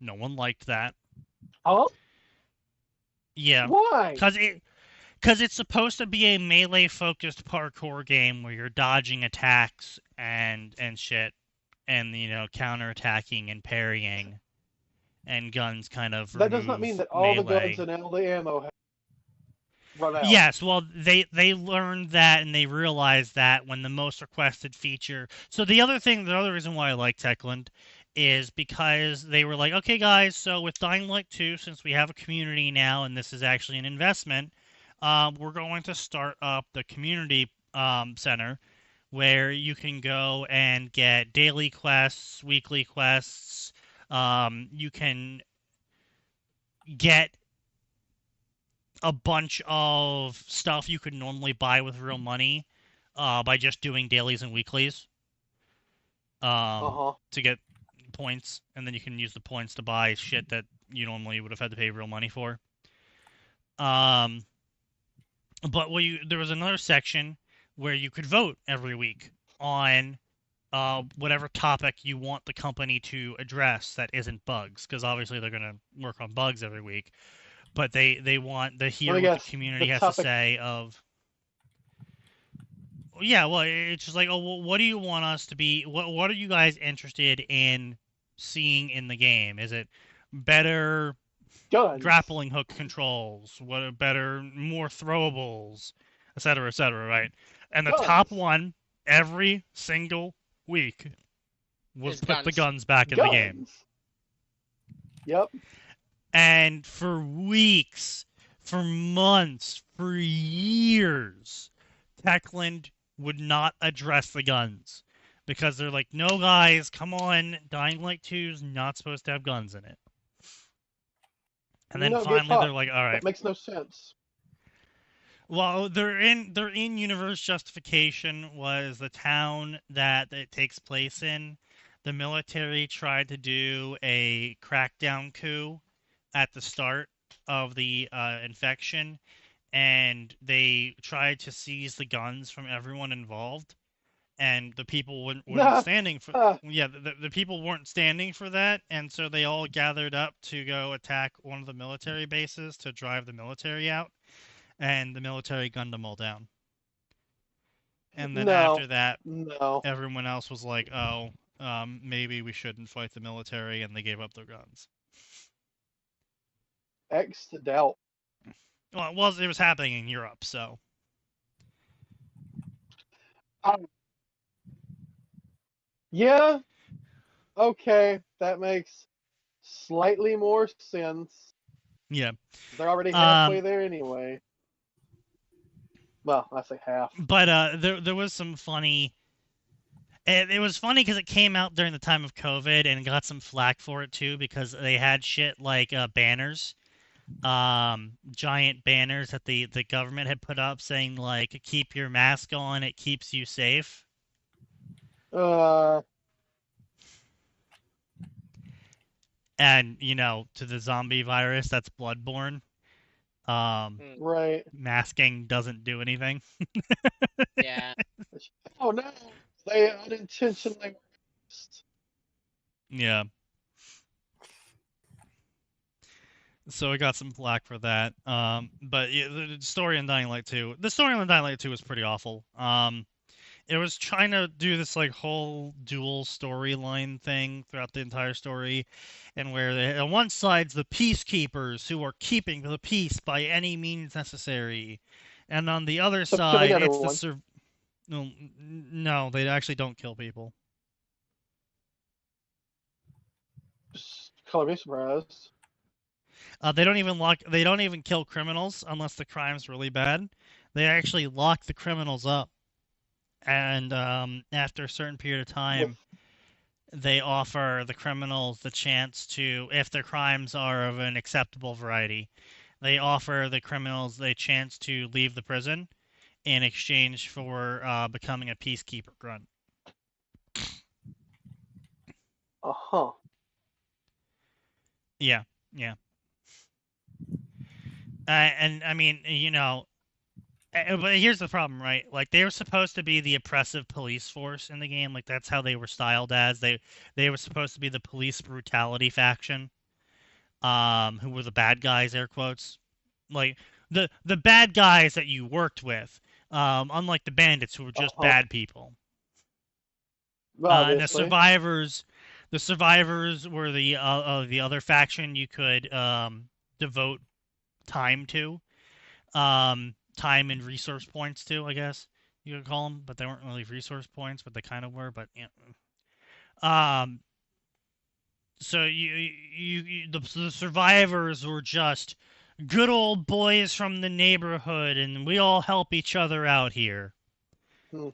No one liked that. Oh? Yeah. Why? Because it's supposed to be a melee-focused parkour game where you're dodging attacks and shit, and counterattacking and parrying, and guns kind of That does not mean that all the guns and all the ammo have run out. Yes, well, they learned that and they realized that when the most requested feature. So the other reason why I like Techland is because they were like, okay, guys, so with Dying Light 2, since we have a community now and this is actually an investment, we're going to start up the community center where you can go and get daily quests, weekly quests. You can get a bunch of stuff you could normally buy with real money by just doing dailies and weeklies to get points, and then you can use the points to buy shit that you normally would have had to pay real money for. But there was another section where you could vote every week on whatever topic you want the company to address that isn't bugs, because obviously they're going to work on bugs every week. But they want to hear what the community has to say of... Yeah, well, it's just like, oh, well, what do you want us to be... What are you guys interested in seeing in the game? Is it better guns, grappling hook controls? What are better, more throwables, etc., right? And the top one, every single week, was put the guns back in the game. Yep. And for weeks, for months, for years, Techland would not address the guns. Because they're like, no, guys, come on, Dying Light 2's not supposed to have guns in it. And then finally they're like, all right. That makes no sense. Well, their in-universe justification was the town that it takes place in. The military tried to do a crackdown coup at the start of the infection, and they tried to seize the guns from everyone involved, and the people weren't Nah. standing for. Yeah, the people weren't standing for that, and so they all gathered up to go attack one of the military bases to drive the military out, and the military gunned them all down. And then after that, No. everyone else was like, "Oh, maybe we shouldn't fight the military," and they gave up their guns. X to doubt. Well, it was happening in Europe, so. Yeah. Okay, that makes slightly more sense. Yeah. They're already halfway there anyway. Well, I say half. But there was some funny. It was funny because it came out during the time of COVID and got some flack for it too because they had shit like banners, giant banners that the government had put up saying like "Keep your mask on, it keeps you safe." And to the zombie virus that's bloodborne. Right. Masking doesn't do anything. Yeah. Oh no, they unintentionally. Yeah. So I got some flack for that. But yeah, the story in Dying Light 2. The story in Dying Light 2 was pretty awful. It was trying to do this like whole dual storyline thing throughout the entire story, and where on one side's the peacekeepers who are keeping the peace by any means necessary, and on the other side it's the no, they actually don't kill people. Just color me surprised. They don't even kill criminals unless the crime's really bad. They actually lock the criminals up. And after a certain period of time, they offer the criminals the chance to, if their crimes are of an acceptable variety, they offer the criminals the chance to leave the prison in exchange for becoming a peacekeeper grunt. Uh-huh. Yeah. And I mean, but here's the problem, right? Like they were supposed to be the oppressive police force in the game. Like that's how they were styled as. They were supposed to be the police brutality faction, who were the bad guys, air quotes. Like the bad guys that you worked with, unlike the bandits who were just bad people. And the survivors were the other faction you could devote time to. Time and resource points too, I guess you could call them, but they weren't really resource points, but they kind of were. But so the survivors were just good old boys from the neighborhood, and we all help each other out here. But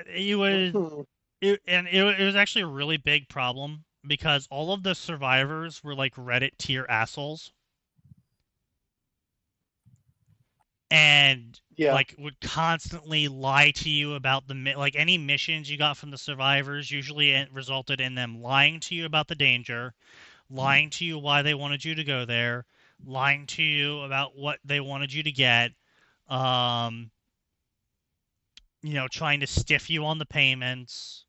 it was actually a really big problem because all of the survivors were like Reddit tier assholes. And like would constantly lie to you about like any missions you got from the survivors usually resulted in them lying to you about the danger, lying to you why they wanted you to go there, lying to you about what they wanted you to get, trying to stiff you on the payments.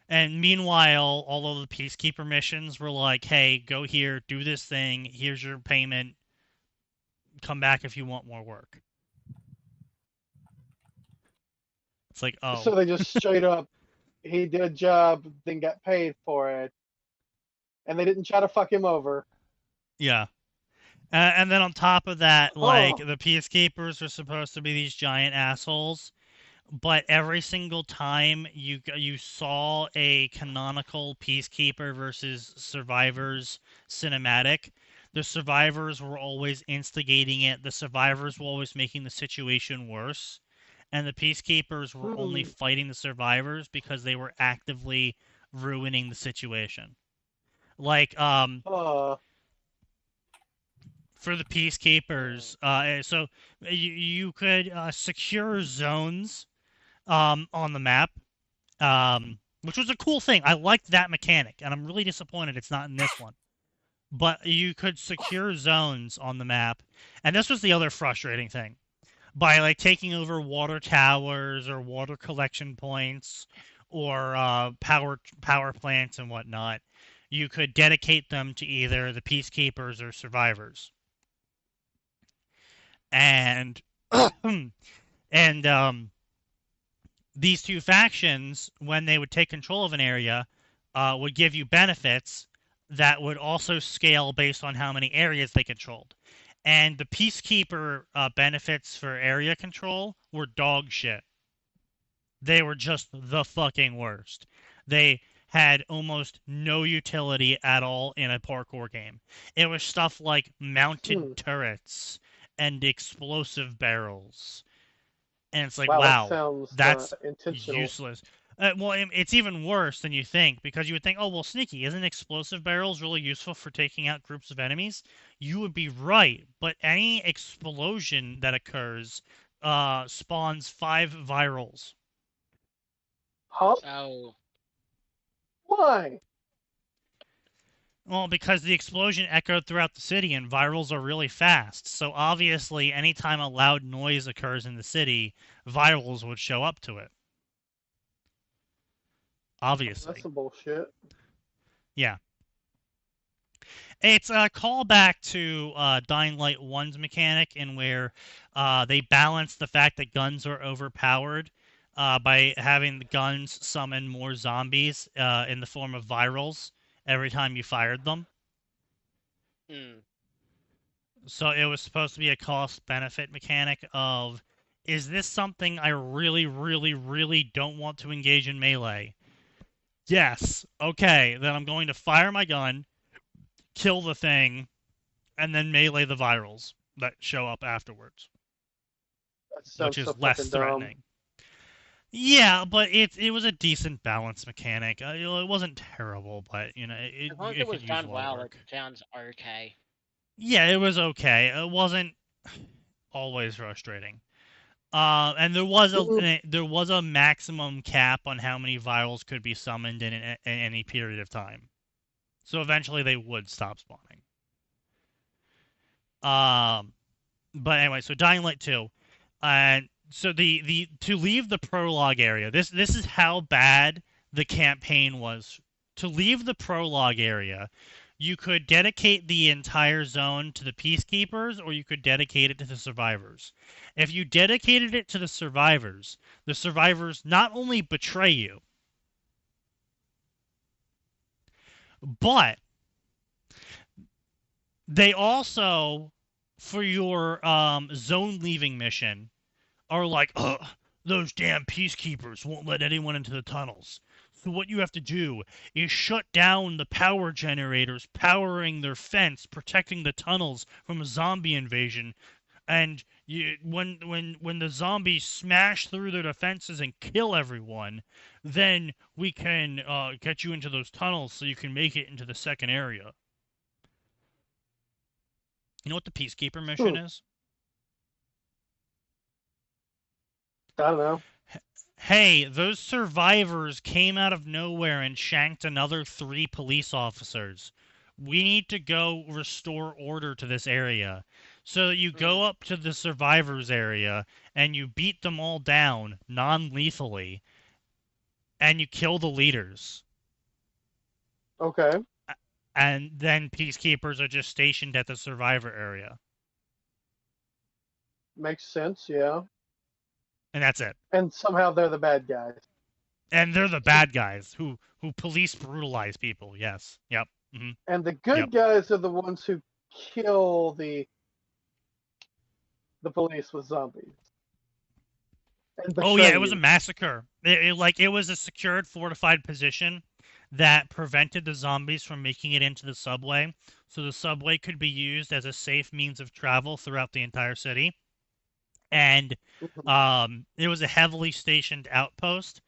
And meanwhile, all of the peacekeeper missions were like, hey, go here, do this thing, here's your payment. Come back if you want more work. It's like, oh. So they just straight up, he did a job, then got paid for it, and they didn't try to fuck him over. Yeah. And then on top of that, like, the peacekeepers are supposed to be these giant assholes, but every single time you saw a canonical peacekeeper versus survivors cinematic, the survivors were always instigating it. The survivors were always making the situation worse. And the peacekeepers were only fighting the survivors because they were actively ruining the situation. Like, for the peacekeepers, so you could secure zones on the map, which was a cool thing. I liked that mechanic, and I'm really disappointed it's not in this one. But you could secure zones on the map, and this was the other frustrating thing. by like taking over water towers or water collection points or power plants and whatnot. You could dedicate them to either the peacekeepers or survivors. And and these two factions, when they would take control of an area, would give you benefits that would also scale based on how many areas they controlled. And the peacekeeper benefits for area control were dog shit. They were just the fucking worst. They had almost no utility at all in a parkour game. It was stuff like mounted turrets and explosive barrels. And it's like, Wow, that wow, sounds that's intentional. useless. Well, it's even worse than you think, because you would think, oh, well, Sneaky, isn't explosive barrels really useful for taking out groups of enemies? You would be right, but any explosion that occurs spawns 5 virals. Huh? Oh. Why? Well, because the explosion echoed throughout the city and virals are really fast. So obviously, anytime a loud noise occurs in the city, virals would show up to it. Obviously. That's some bullshit. Yeah. It's a callback to Dying Light 1's mechanic, in where they balance the fact that guns are overpowered by having the guns summon more zombies in the form of virals every time you fired them. So it was supposed to be a cost-benefit mechanic of, is this something I really, really, really don't want to engage in melee? Yes. Okay, then I'm going to fire my gun, kill the thing, and then melee the virals that show up afterwards. Which is less threatening. Yeah, but it was a decent balance mechanic. It wasn't terrible, but as long as it was done well, it sounds okay. Yeah, it was okay. It wasn't always frustrating. And there was a maximum cap on how many virals could be summoned in any period of time. So eventually they would stop spawning. But anyway, so Dying Light 2, and so the to leave the prologue area. This is how bad the campaign was. To leave the prologue area, you could dedicate the entire zone to the peacekeepers, or you could dedicate it to the survivors. If you dedicated it to the survivors not only betray you, but they also, for your zone leaving mission, are like, those damn peacekeepers won't let anyone into the tunnels. So what you have to do is shut down the power generators powering their fence, protecting the tunnels from a zombie invasion. And when the zombies smash through their defenses and kill everyone, then we can get you into those tunnels so you can make it into the second area. You know what the Peacekeeper mission is? I don't know. Hey, those survivors came out of nowhere and shanked another 3 police officers. We need to go restore order to this area. So you go up to the survivors area and you beat them all down non-lethally, and you kill the leaders. Okay. And then peacekeepers are just stationed at the survivor area. Makes sense, yeah. And that's it. And somehow they're the bad guys. And they're the bad guys who police brutalize people. Yes. Yep. Mm-hmm. And the good guys are the ones who kill the police with zombies. Oh yeah, it was a massacre. It was a secured, fortified position that prevented the zombies from making it into the subway. So the subway could be used as a safe means of travel throughout the entire city. And it was a heavily stationed outpost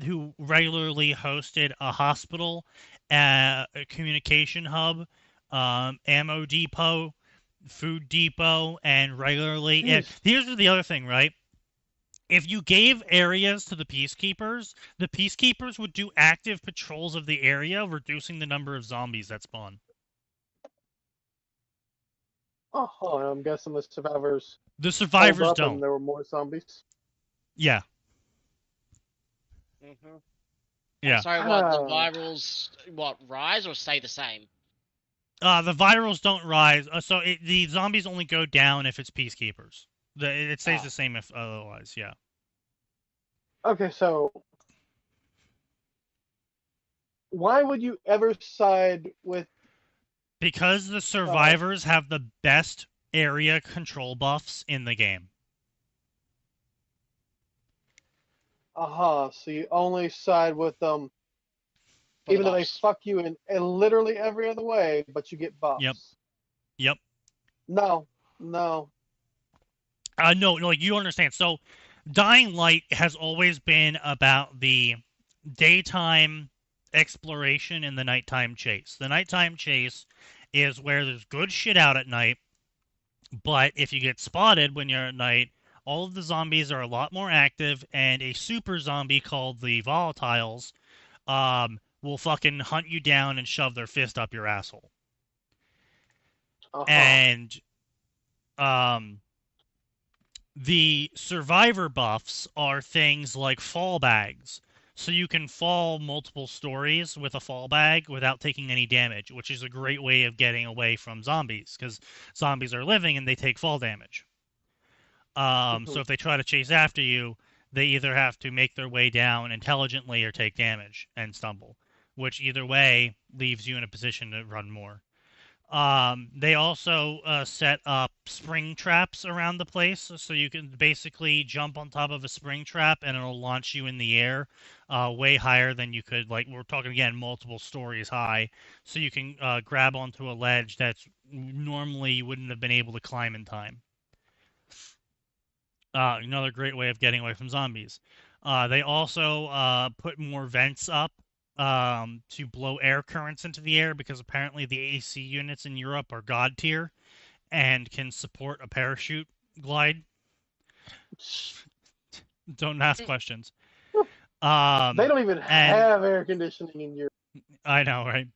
who regularly hosted a hospital, a communication hub, ammo depot, food depot, and regularly... And here's the other thing, right? If you gave areas to the peacekeepers would do active patrols of the area, reducing the number of zombies that spawn. Oh, I'm guessing the survivors The pulled survivors up don't. and there were more zombies. Yeah, Hmm. And yeah. so what? The virals rise or stay the same? The virals don't rise. The zombies only go down if it's peacekeepers. It stays Oh. the same if otherwise. Yeah. Okay, so why would you ever side with? Because the survivors have the best area control buffs in the game. So you only side with them, For the even though they buffs. fuck you in literally every other way, but you get Yep. buffs. Yep. No. No, like you understand. So, Dying Light has always been about the daytime exploration and the nighttime chase. The nighttime chase is where there's good shit out at night, but if you get spotted when you're at night, all of the zombies are a lot more active, and a super zombie called the Volatiles will fucking hunt you down and shove their fist up your asshole. And the survivor buffs are things like fall bags. So you can fall multiple stories with a fall bag without taking any damage, which is a great way of getting away from zombies, because zombies are living and they take fall damage. So if they try to chase after you, they either have to make their way down intelligently or take damage and stumble, which either way leaves you in a position to run more. They also set up spring traps around the place, so you can basically jump on top of a spring trap and it'll launch you in the air way higher than you could. Like, we're talking again, multiple stories high, so you can grab onto a ledge that's normally you wouldn't have been able to climb in time. Another great way of getting away from zombies. They also put more vents up to blow air currents into the air, because apparently the AC units in Europe are god tier and can support a parachute glide. Don't ask questions. They don't even have air conditioning in Europe. I know, right?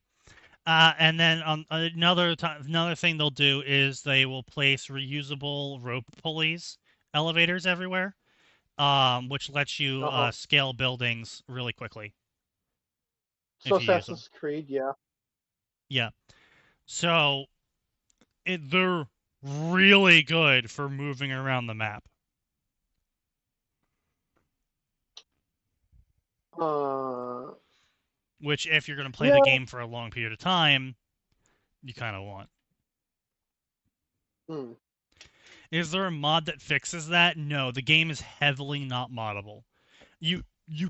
And then another thing they'll do is they will place reusable rope pulleys, elevators everywhere, which lets you scale buildings really quickly. So Assassin's Creed, yeah. Yeah. So they're really good for moving around the map. Which, if you're going to play the game for a long period of time, you kind of want. Is there a mod that fixes that? No, the game is heavily not moddable. You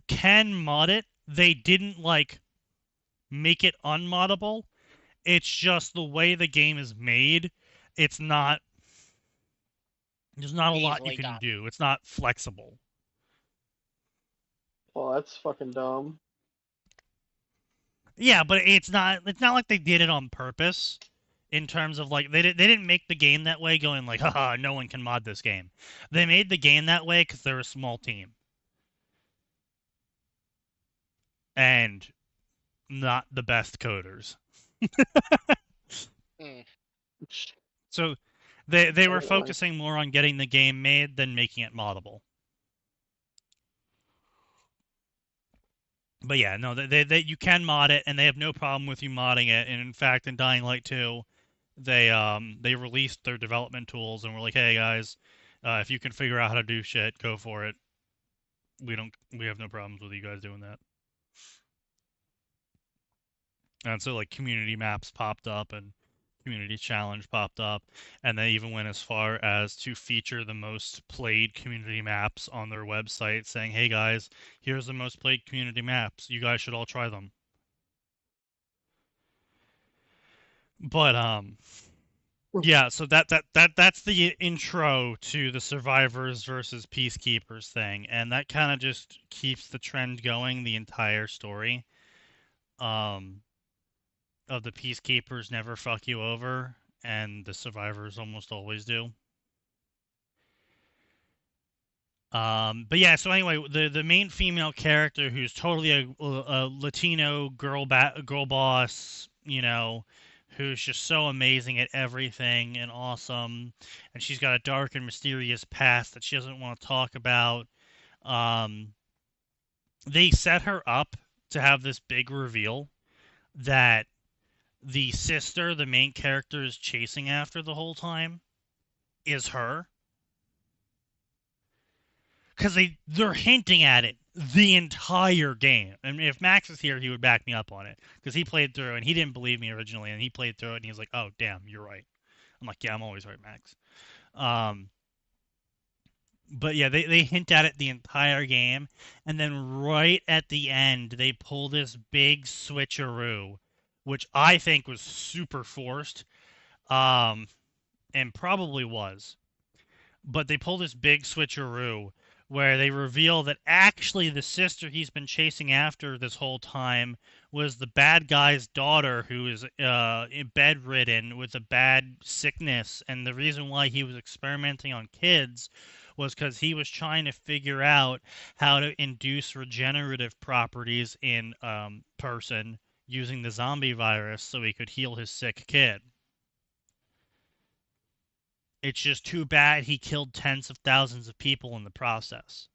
can mod it. They didn't make it unmoddable. It's just the way the game is made. It's not. There's not a lot you can do. It's not flexible. Well, that's fucking dumb. Yeah, but it's not like they did it on purpose. In terms of they didn't make the game that way, going like, haha, no one can mod this game. They made the game that way because they're a small team. And not the best coders. So they were focusing more on getting the game made than making it moddable. But yeah, no, they you can mod it, and they have no problem with you modding it. And in fact, in Dying Light 2, they released their development tools and were like, hey guys, if you can figure out how to do shit, go for it. We have no problems with you guys doing that. And so community maps popped up and community challenge popped up, and they even went as far as to feature the most played community maps on their website, saying, hey guys, here's the most played community maps, you guys should all try them. But yeah, so that's the intro to the survivors versus peacekeepers thing, and that kind of just keeps the trend going the entire story. Of the peacekeepers never fuck you over, and the survivors almost always do. But yeah, so anyway, the main female character, who's totally a Latino girl boss, who's just so amazing at everything and awesome, and she's got a dark and mysterious past that she doesn't want to talk about. Um, they set her up to have this big reveal that the sister, the main character, is chasing after the whole time, is her. Because they're hinting at it the entire game. I mean, if Max was here, he would back me up on it. Because he played through, and he didn't believe me originally, and he played through it, and he was like, oh, damn, you're right. I'm like, yeah, I'm always right, Max. But yeah, they hint at it the entire game, and then right at the end, they pull this big switcheroo, which I think was super forced, and probably was. But they pull this big switcheroo where they reveal that actually the sister he's been chasing after this whole time was the bad guy's daughter, who is bedridden with a bad sickness, and the reason why he was experimenting on kids was because he was trying to figure out how to induce regenerative properties in person using the zombie virus so he could heal his sick kid. It's just too bad he killed tens of thousands of people in the process.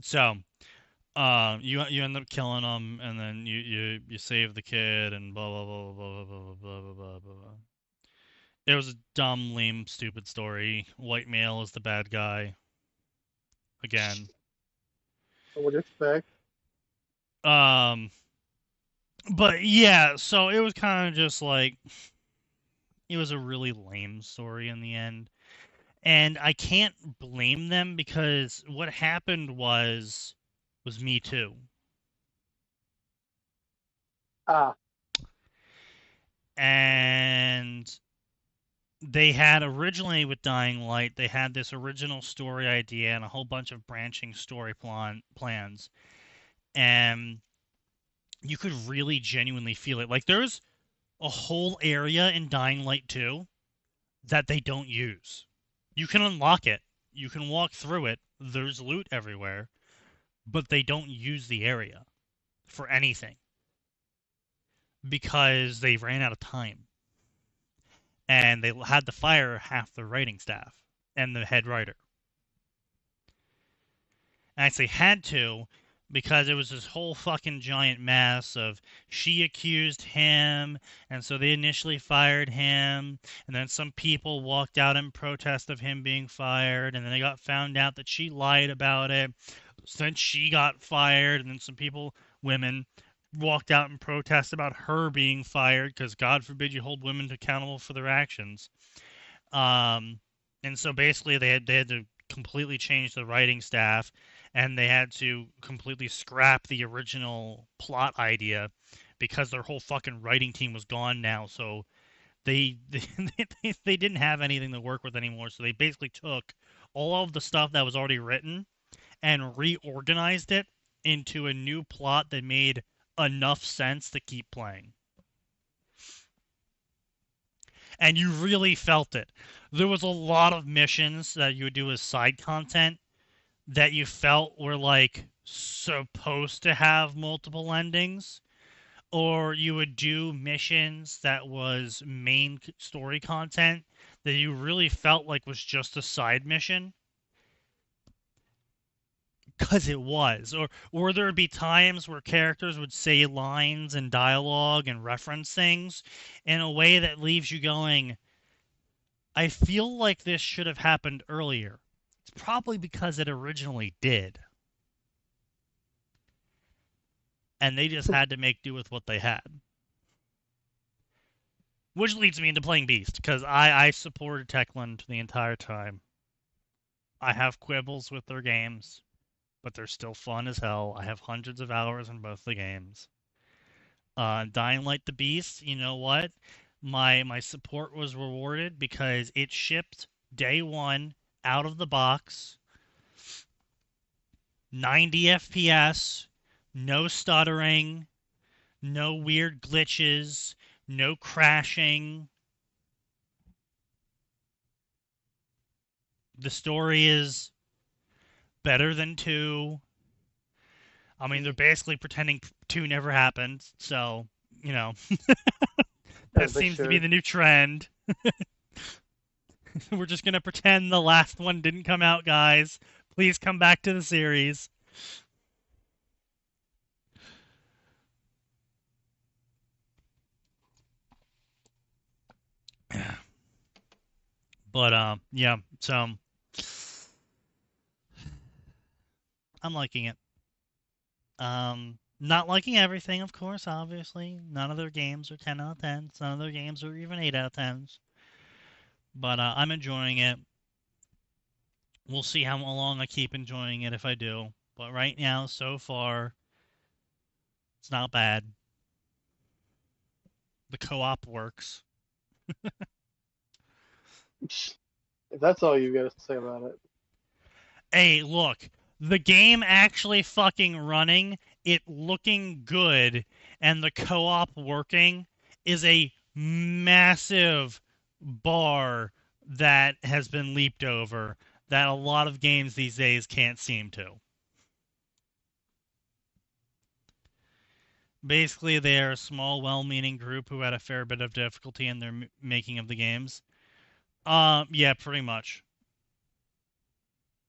So, you end up killing him, and then you save the kid, and blah blah blah blah blah blah blah blah blah. It was a dumb, lame, stupid story. White male is the bad guy. Again. I would expect. But yeah, so it was kind of just like, it was a really lame story in the end. And I can't blame them because what happened was Me Too. And they had originally with Dying Light, they had this original story idea and a whole bunch of branching story plans. And you could really genuinely feel it. Like, there's a whole area in Dying Light 2 that they don't use. You can unlock it. You can walk through it. There's loot everywhere. But they don't use the area for anything. Because they ran out of time. And they had to fire half the writing staff and the head writer. And I say had to because it was this whole fucking giant mess of she accused him, and so they initially fired him, and then some people walked out in protest of him being fired, and then they got found out that she lied about it, so then she got fired, and then some people, women, walked out in protest about her being fired, because God forbid you hold women accountable for their actions. And so basically they had to completely change the writing staff, and they had to completely scrap the original plot idea because their whole fucking writing team was gone now. So they didn't have anything to work with anymore. So they basically took all of the stuff that was already written and reorganized it into a new plot that made enough sense to keep playing. And you really felt it. There was a lot of missions that you would do as side content that you felt were like supposed to have multiple endings, or you would do missions that was main story content that you really felt like was just a side mission, because it was. Or there would be times where characters would say lines and dialogue and reference things in a way that leaves you going, I feel like this should have happened earlier. It's probably because it originally did. And they just had to make do with what they had. Which leads me into playing Beast, because I supported Techland the entire time. I have quibbles with their games, but they're still fun as hell. I have hundreds of hours in both the games. Dying Light the Beast, you know what? My support was rewarded because it shipped day one out of the box, 90 FPS, no stuttering, no weird glitches, no crashing. The story is better than 2. I mean, they're basically pretending 2 never happened, so, you know, that As they seems to be should. the new trend. We're just gonna pretend the last one didn't come out, guys. Please come back to the series. But yeah, so I'm liking it. Not liking everything, of course, obviously. None of their games are 10 out of 10s. None of their games are even 8 out of 10s. But I'm enjoying it. We'll see how long I keep enjoying it if I do. But right now, so far, it's not bad. The co-op works. If that's all you got to say about it. Hey, look, the game actually fucking running, it looking good, and the co-op working is a massive bar that has been leaped over that a lot of games these days can't seem to. Basically, they're a small, well-meaning group who had a fair bit of difficulty in their making of the games. Yeah, pretty much.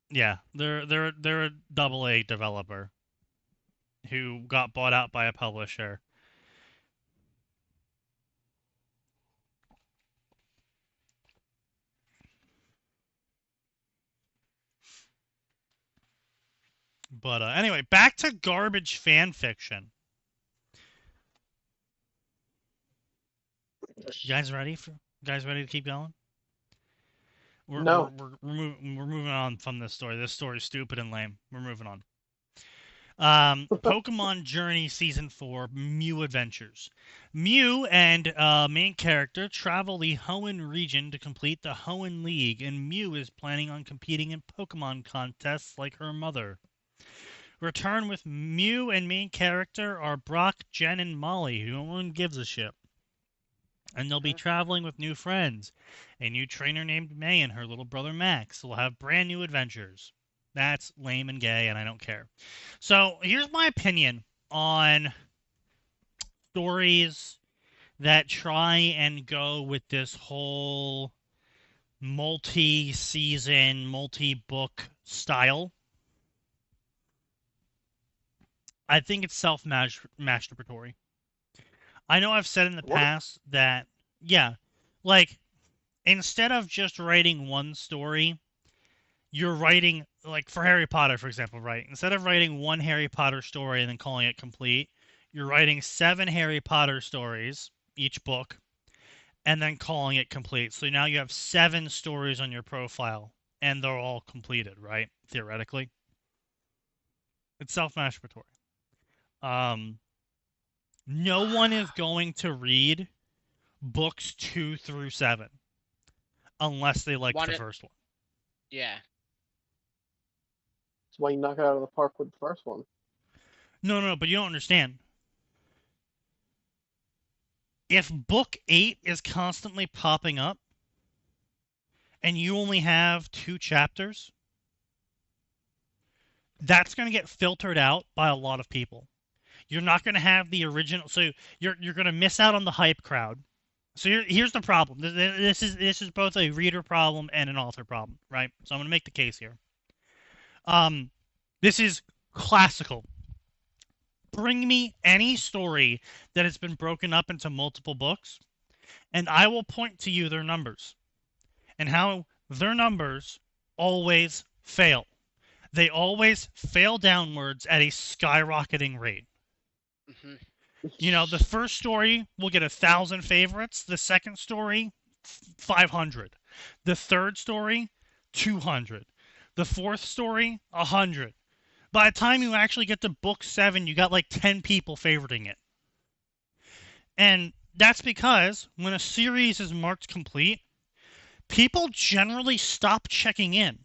Yeah, they're a AA developer who got bought out by a publisher. But anyway, back to garbage fan fiction. You guys ready to keep going? No. We're moving on from this story. This story's stupid and lame. We're moving on. Pokemon Journey Season 4 Mew Adventures. Mew and main character travel the Hoenn region to complete the Hoenn League, and Mew is planning on competing in Pokemon contests like her mother. Return with Mew and main character are Brock, Jen, and Molly, who no one gives a shit. And they'll be traveling with new friends. A new trainer named May and her little brother Max will have brand new adventures. That's lame and gay, and I don't care. So here's my opinion on stories that try and go with this whole multi-season, multi-book style. I think it's self-masturbatory. I know I've said in the past that, yeah, like, instead of just writing one story, you're writing, like, for Harry Potter, for example, right? Instead of writing one Harry Potter story and then calling it complete, you're writing 7 Harry Potter stories, each book, and then calling it complete. So now you have 7 stories on your profile, and they're all completed, right? Theoretically. It's self-masturbatory. No one is going to read books 2 through 7 unless they like the first one. Yeah. That's why you knock it out of the park with the first one. No, but you don't understand. If book 8 is constantly popping up and you only have 2 chapters, that's going to get filtered out by a lot of people. You're not going to have the original, so you're going to miss out on the hype crowd. So here's the problem. This is both a reader problem and an author problem, right? So I'm going to make the case here. This is classical. Bring me any story that has been broken up into multiple books, and I will point to you their numbers and how their numbers always fail. They always fail downwards at a skyrocketing rate. Mm-hmm. You know, the first story will get 1,000 favorites. The second story, 500. The third story, 200. The fourth story, 100. By the time you actually get to book 7, you got like 10 people favoriting it. And that's because when a series is marked complete, people generally stop checking in.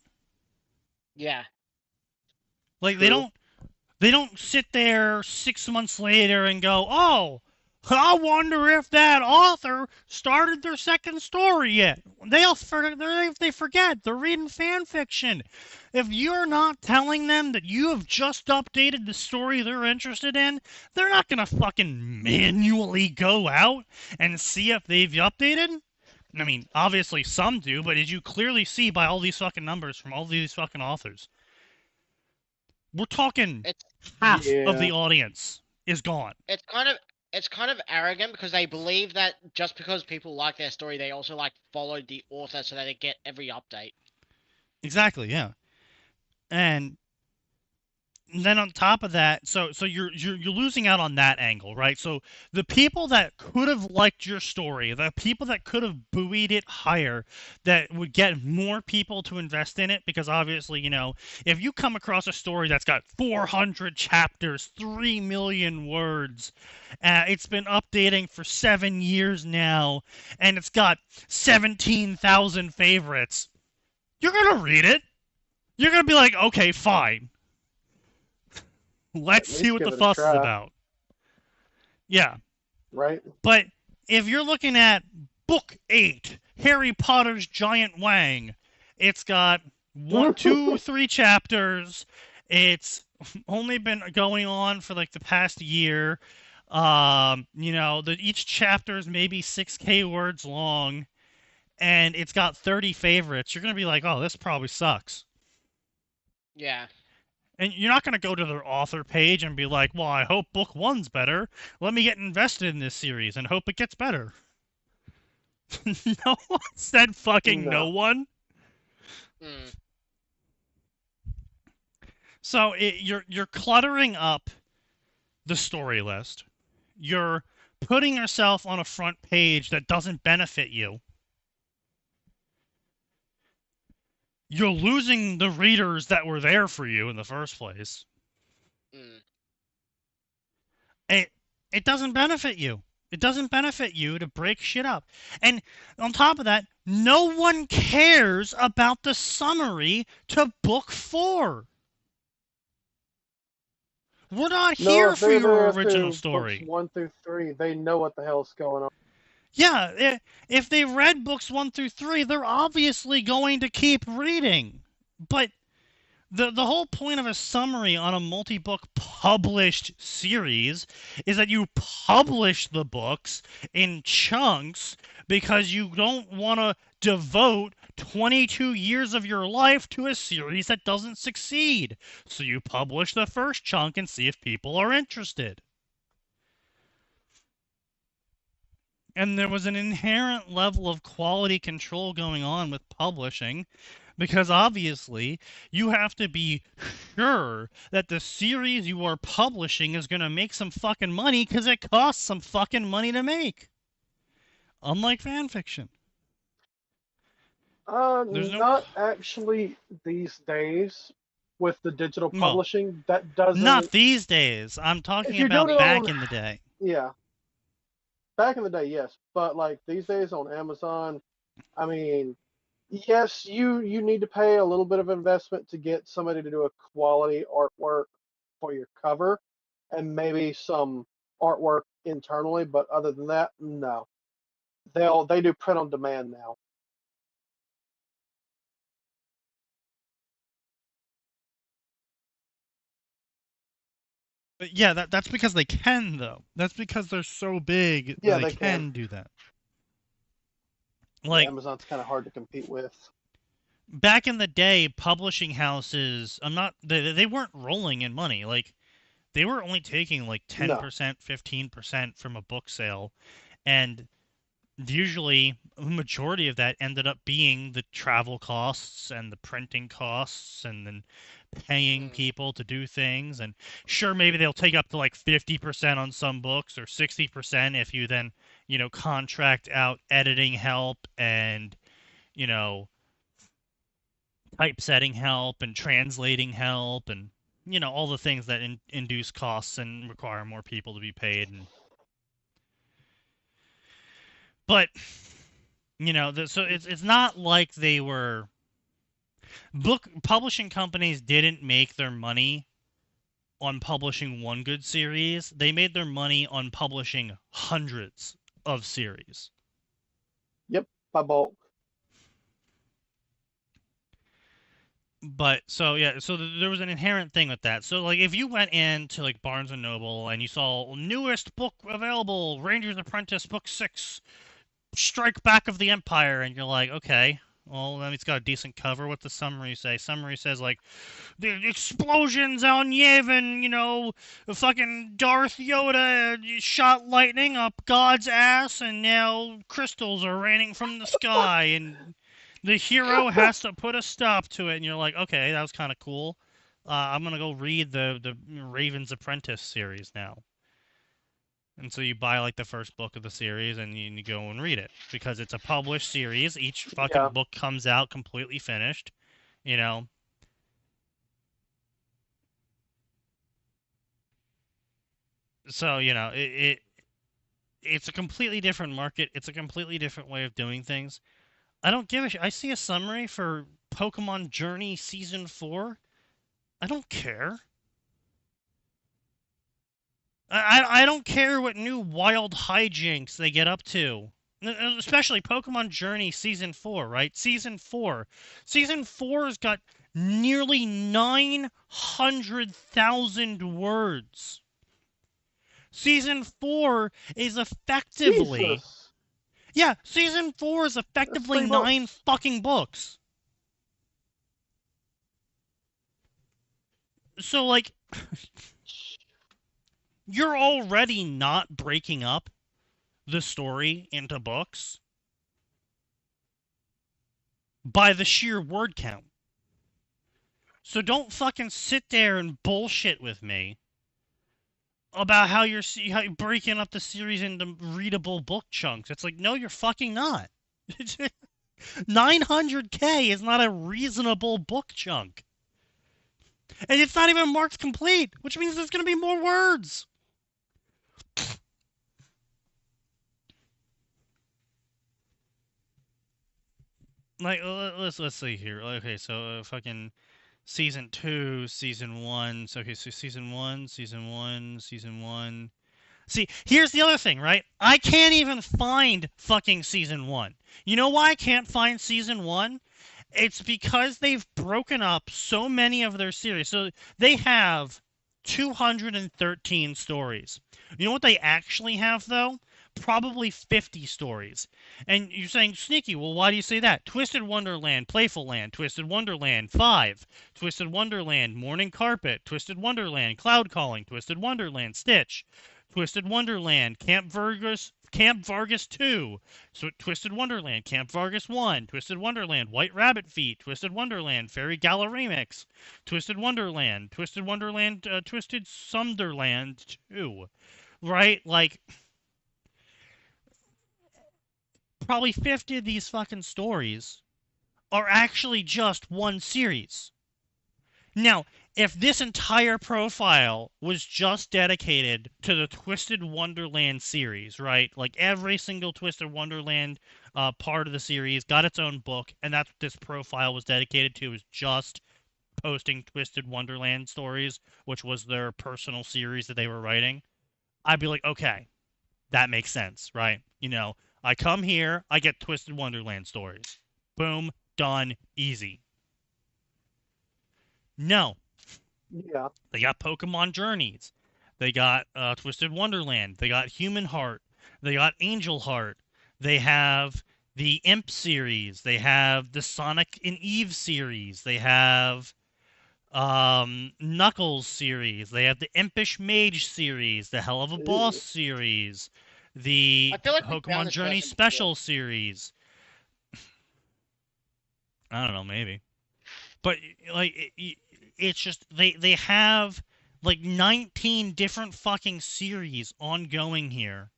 Yeah. Like, they don't sit there 6 months later and go, oh, I wonder if that author started their second story yet. They forget. They're reading fan fiction. If you're not telling them that you have just updated the story they're interested in, they're not going to fucking manually go out and see if they've updated. I mean, obviously some do, but as you clearly see by all these fucking numbers from all these fucking authors, we're talking It's half of Yeah. the audience is gone. it's kind of arrogant because they believe that just because people like their story, they also like followed the author so that they get every update. Exactly, yeah. And then on top of that, so you're losing out on that angle, right? So the people that could have liked your story, the people that could have buoyed it higher, that would get more people to invest in it, because obviously, you know, if you come across a story that's got 400 chapters, 3 million words, it's been updating for 7 years now, and it's got 17,000 favorites, you're gonna read it. You're gonna be like, okay, fine. Let's At see least what give the it a fuss is try. about. Yeah, Right? but if you're looking at Book 8, Harry Potter's Giant Wang, it's got 1, 2, 3 chapters. It's only been going on for like the past year. You know, each chapter is maybe 6K words long, and it's got 30 favorites. You're gonna be like, oh, this probably sucks. Yeah. And you're not going to go to their author page and be like, well, I hope book 1's better. Let me get invested in this series and hope it gets better. No one said fucking no No. one. Mm. So you're cluttering up the story list. You're putting yourself on a front page that doesn't benefit you. You're losing the readers that were there for you in the first place. Mm. It doesn't benefit you. It doesn't benefit you to break shit up. And on top of that, no one cares about the summary to book 4. We're not No, here if for they're your there original through story. books 1 through 3, they know what the hell's going on. Yeah, if they read books 1 through 3, they're obviously going to keep reading. But the whole point of a summary on a multi-book published series is that you publish the books in chunks because you don't want to devote 22 years of your life to a series that doesn't succeed. So you publish the first chunk and see if people are interested. And there was an inherent level of quality control going on with publishing, because obviously you have to be sure that the series you are publishing is going to make some fucking money, because it costs some fucking money to make. Unlike fanfiction. There's no- Not actually these days with the digital Well, publishing. That doesn't. Not these days. I'm talking you're about doing it back on- in the day. Yeah. Back in the day, yes, but like these days on Amazon, I mean, yes, you need to pay a little bit of investment to get somebody to do a quality artwork for your cover, and maybe some artwork internally. But other than that, no. They do print on demand now. But yeah, that's because they can, though. That's because they're so big Yeah, they they can can. do that. Yeah, Like, Amazon's kind of hard to compete with. back in the day, publishing houses, they weren't rolling in money. Like, they were only taking like 10%, 15% from a book sale, and usually a majority of that ended up being the travel costs and the printing costs and then paying people to do things. And sure, maybe they'll take up to like 50% on some books, or 60% if you then, you know, contract out editing help and, you know, typesetting help and translating help and, you know, all the things that induce costs and require more people to be paid. But, you know, so it's not like they were... Book publishing companies didn't make their money on publishing one good series. They made their money on publishing hundreds of series. Yep, by bulk. But so yeah, so there was an inherent thing with that. So like, if you went into like Barnes and Noble and you saw newest book available, Ranger's Apprentice Book 6, Strike Back of the Empire, and you're like, okay, well, then it's got a decent cover. What's the summary say? Summary says like, the explosions on Yavin, you know, fucking Darth Yoda shot lightning up God's ass, and now crystals are raining from the sky, and the hero has to put a stop to it. And you're like, okay, that was kind of cool. I'm gonna go read the Raven's Apprentice series now. And so you buy like the first book of the series and you go and read it because it's a published series. Each fucking book comes out completely finished, you know. So, you know, it's a completely different market. It's a completely different way of doing things. I don't give a shit. I see a summary for Pokemon Journey Season 4. I don't care. I don't care what new wild hijinks they get up to. Especially Pokemon Journey Season 4, right? Season 4. Season 4's got nearly 900,000 words. Season 4 is effectively... Jesus. Yeah, Season 4 is effectively 9 fucking books. So, like... You're already not breaking up the story into books by the sheer word count. So don't fucking sit there and bullshit with me about how you're breaking up the series into readable book chunks. It's like, no, you're fucking not. 900K is not a reasonable book chunk. And it's not even marked complete, which means there's going to be more words. Like, let's see here. Okay, so fucking season 2, season 1. So, okay, so season 1. See, here's the other thing, right? I can't even find fucking season 1. You know why I can't find season 1? It's because they've broken up so many of their series. So they have 213 stories. You know what they actually have, though? Probably 50 stories. And you're saying, Sneaky, well, why do you say that? Twisted Wonderland, Playful Land, Twisted Wonderland 5, Twisted Wonderland, Morning Carpet, Twisted Wonderland, Cloud Calling, Twisted Wonderland, Stitch, Twisted Wonderland, Camp Vargas 2, so Twisted Wonderland, Camp Vargas 1, Twisted Wonderland, White Rabbit Feet, Twisted Wonderland, Fairy Gala Remix, Twisted Wonderland, Twisted Sunderland 2, right? Like, probably 50 of these fucking stories are actually just one series. Now, if this entire profile was just dedicated to the Twisted Wonderland series, right? Like every single Twisted Wonderland part of the series got its own book, and that's what this profile was dedicated to, is just posting Twisted Wonderland stories, which was their personal series that they were writing, I'd be like, okay, that makes sense, right? You know, I come here, I get Twisted Wonderland stories. Boom, done, easy. No. Yeah. They got Pokemon Journeys. They got Twisted Wonderland. They got Human Heart. They got Angel Heart. They have the Imp series. They have the Sonic and Eve series. They have Knuckles series. They have the Impish Mage series. The Hell of a Boss series. The I feel like Pokemon Journey Special series. I don't know, maybe. But, like, it's just, they have, like, 19 different fucking series ongoing here.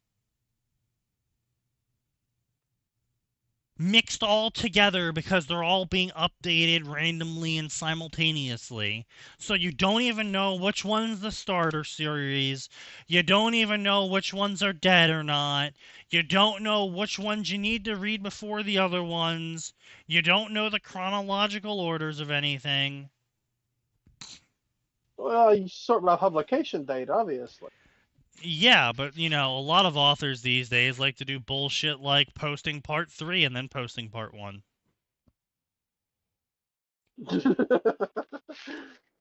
Mixed all together because they're all being updated randomly and simultaneously. So you don't even know which one's the starter series. You don't even know which ones are dead or not. You don't know which ones you need to read before the other ones. You don't know the chronological orders of anything. Well, you sort by publication date, obviously. Yeah, but a lot of authors these days like to do bullshit like posting part 3 and then posting part 1.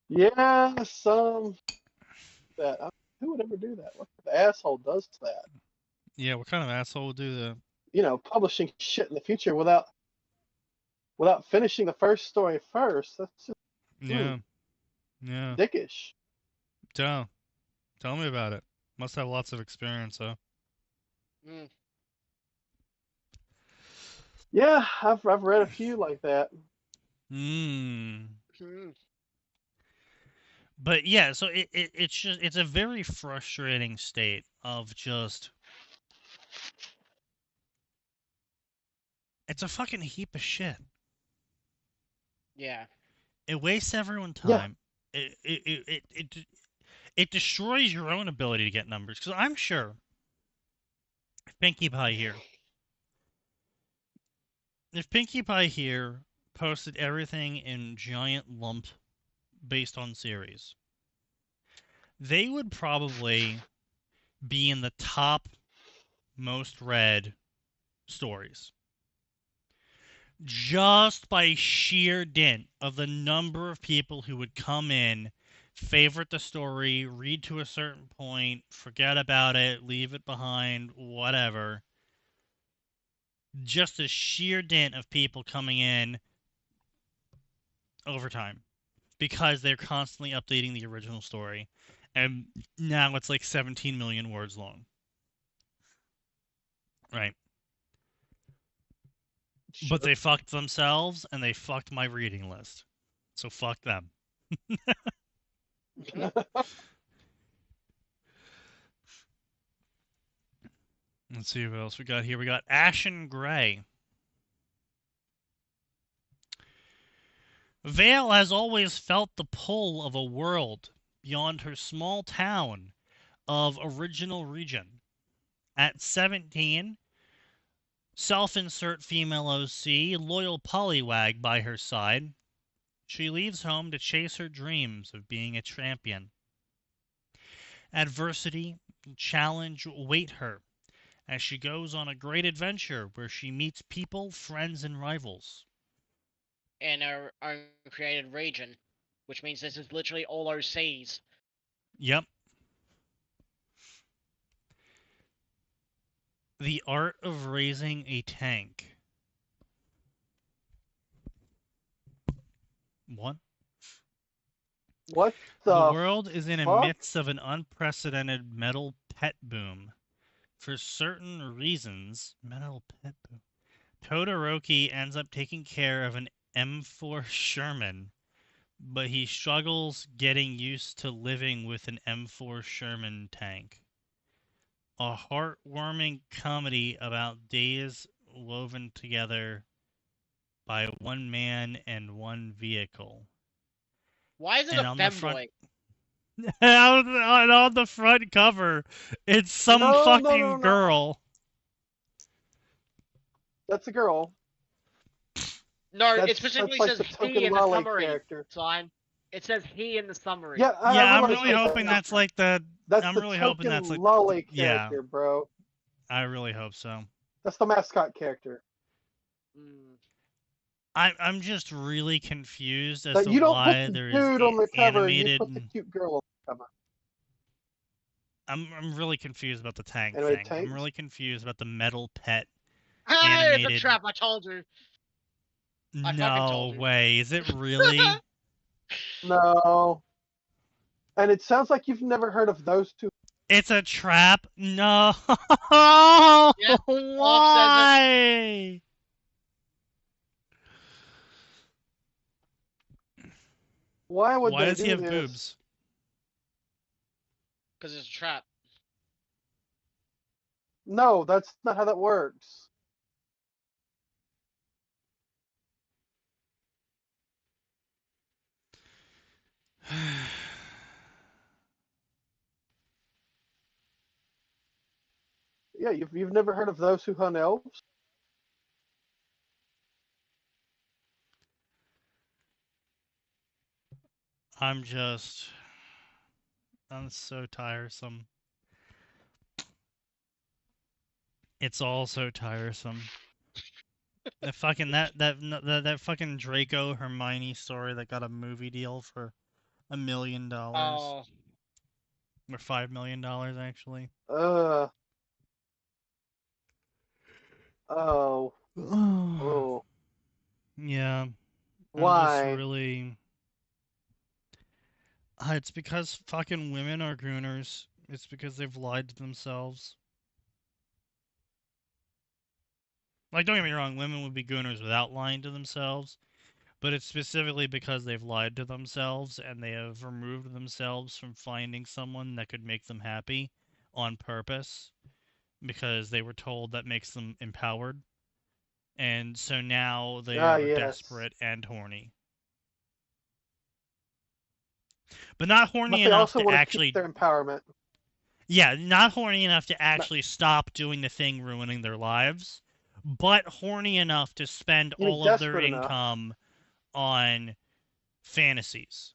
Yeah, some that who would ever do that? What kind of asshole does that? Yeah, what kind of asshole would do that? Publishing shit in the future without finishing the first story first. That's just Yeah, yeah. dickish. Tell me about it. Must have lots of experience, though. Mm. Yeah, I've read a few like that. Hmm. Mm. But yeah, so it's a very frustrating state of just it's a fucking heap of shit. Yeah. It wastes everyone's Yeah. time. It destroys your own ability to get numbers. Because I'm sure if Pinkie Pie here posted everything in giant lump based on series, they would probably be in the top most read stories. Just by sheer dint of the number of people who would come in, favorite the story, read to a certain point, forget about it, leave it behind, whatever. Just a sheer dint of people coming in over time because they're constantly updating the original story. And now it's like 17 million words long. Right. Sure. But they fucked themselves and they fucked my reading list. So fuck them. Let's see what else we got here. We got Ashen Gray. Vale has always felt the pull of a world beyond her small town of original region. At 17, self-insert female OC, loyal pollywag by her side, she leaves home to chase her dreams of being a champion. Adversity and challenge wait her as she goes on a great adventure where she meets people, friends, and rivals. In our own created region, which means this is literally all OCs. Yep. The art of raising a tank. What? What The the world is in the fuck? midst of an unprecedented metal pet boom. For certain reasons, metal pet boom. Todoroki ends up taking care of an M4 Sherman, but he struggles getting used to living with an M4 Sherman tank. A heartwarming comedy about days woven together by one man and one vehicle. Why is it And a on the front, femboy? and on the front cover, it's some No, fucking no. girl. That's a girl. No, it That's specifically like says the he token in the lolly summary. character. Sign. It says he in the summary. Yeah, I Yeah, I'm realize really that's hoping not- that's like the. That's I'm the really token hoping that's like. lolly Yeah. character, bro. I really hope so. That's the mascot character. Mm. I'm just really confused as But to you don't why put the there is dude on the cover. animated. You put the cute girl on the cover. I'm really confused about the tank Animated thing. tanks? I'm really confused about the metal pet. Hey, it's a Animated. trap! I told you. I fucking No told you. way. Is it really? No. And it sounds like you've never heard of those two. It's a trap? No. Yep, Why? Why would Why they does do he have this? boobs? Because it's a trap. No, that's not how that works. Yeah, you've never heard of those who hunt elves? I'm just. That's so tiresome. It's all so tiresome. The fucking that fucking Draco Hermione story that got a movie deal for $1 million Oh, or $5 million actually. Oh. Oh. Yeah, I'm just Why? really. It's because fucking women are gooners. It's because they've lied to themselves. Like, don't get me wrong, women would be gooners without lying to themselves, but it's specifically because they've lied to themselves and they have removed themselves from finding someone that could make them happy on purpose because they were told that makes them empowered. And so now they Ah, are yes. desperate and horny. But not horny But they enough also to want to keep actually. their empowerment. Yeah, not horny enough to Not, actually stop doing the thing ruining their lives, but horny enough to spend you mean all of their desperate enough? income on fantasies.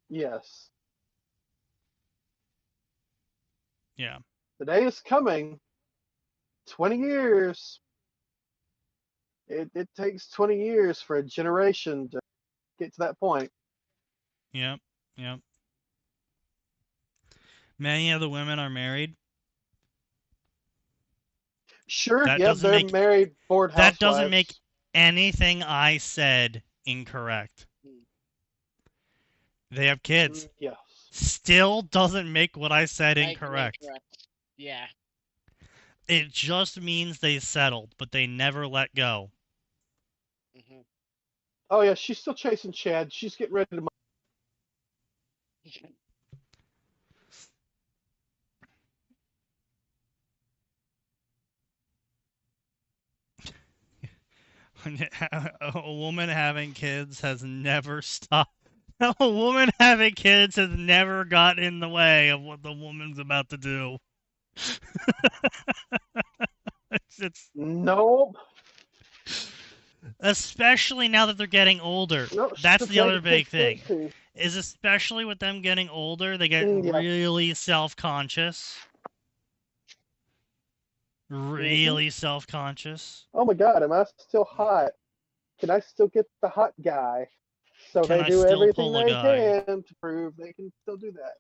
Yes. Yeah. The day is coming. 20 years. It takes 20 years for a generation to get to that point. Yep. Yep. Many of the women are married. Sure, That yeah, doesn't they're make married bored that doesn't make housewives. anything I said incorrect. They have kids. Yes. Still doesn't make what I said make them incorrect. incorrect. Yeah. It just means they settled, but they never let go. Hmm. Oh yeah, she's still chasing Chad. She's getting ready to. A woman having kids has never stopped. A woman having kids has never got in the way of what the woman's about to do. It's Nope. especially now that they're getting older. No, That's she's the other making big kids thing. too. Is especially with them getting older, they get Yeah. really self-conscious. Really self-conscious. Oh my God, am I still hot? Can I still get the hot guy? So Can they I do still everything pull a they guy? can to prove they can still do that.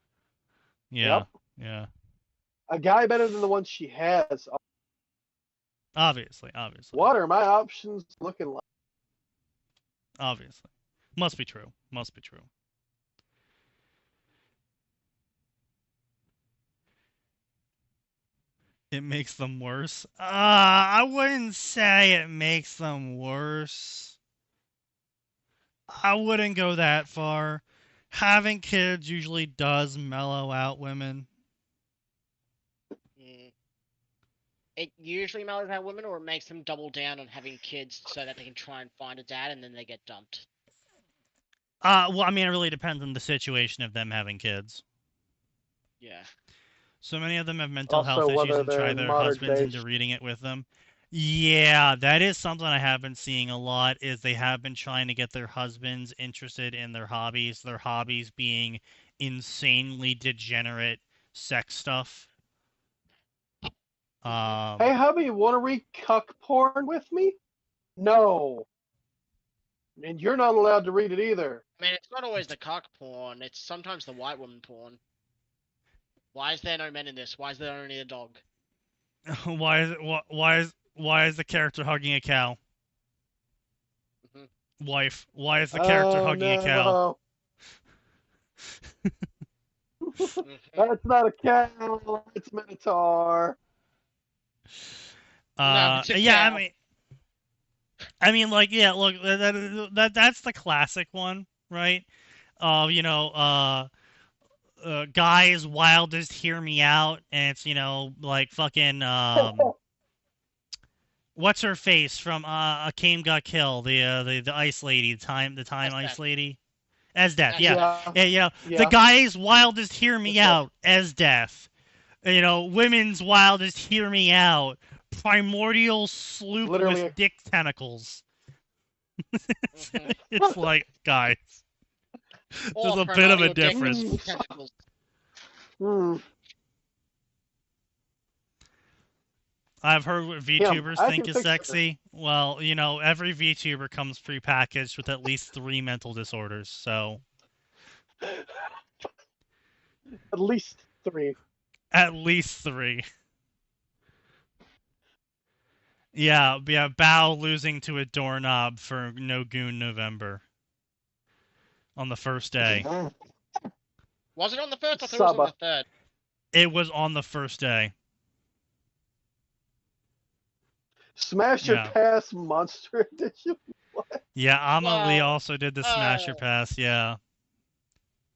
Yeah. Yep. Yeah. A guy better than the one she has. Obviously. What are my options looking like? Obviously. Must be true. Must be true. It makes them worse. I wouldn't say it makes them worse. I wouldn't go that far. Having kids usually does mellow out women. Mm. It usually mellows out women, or it makes them double down on having kids so that they can try and find a dad, and then they get dumped. Well, I mean, it really depends on the situation of them having kids. Yeah. So many of them have mental Also, health issues whether and they're try in their modern husbands day. into reading it with them. Yeah, that is something I have been seeing a lot, is they have been trying to get their husbands interested in their hobbies being insanely degenerate sex stuff. Hey, hubby, want to read cuck porn with me? No. And you're not allowed to read it either. I mean, it's not always the cock porn. It's sometimes the white woman porn. Why is there no men in this? Why is there only a dog? why is the character hugging a cow? Mhm. Wife, why is the character Oh hugging a cow? no. Mhm. That's not a cow. It's a minotaur. No, it's a Yeah, cow. like, yeah, look, that's the classic one, right? Guys wildest hear me out, and it's, like fucking what's her face from A Came Got Killed, the ice lady, the time That's ice that. lady, as death, That's yeah. that. Yeah. Yeah, the Yeah. guys wildest hear me That's death. out, as death. Women's wildest hear me out, primordial sloop Literally. with dick tentacles. Mhm. It's like, guys. There's Or a bit of a pronodial dick with difference. tentacles. I've heard what VTubers I think can is fix her. sexy. Well, you know, every VTuber comes prepackaged with at least 3 mental disorders, so At least 3. at least 3. Yeah, Bao losing to a doorknob for No Goon November on the first day. Was it on the first? I thought it was on Saba. the third. It was on the first day. Smash Your Yeah. Pass Monster Edition. Yeah, Amelie Well, also did the Smasher Pass, yeah.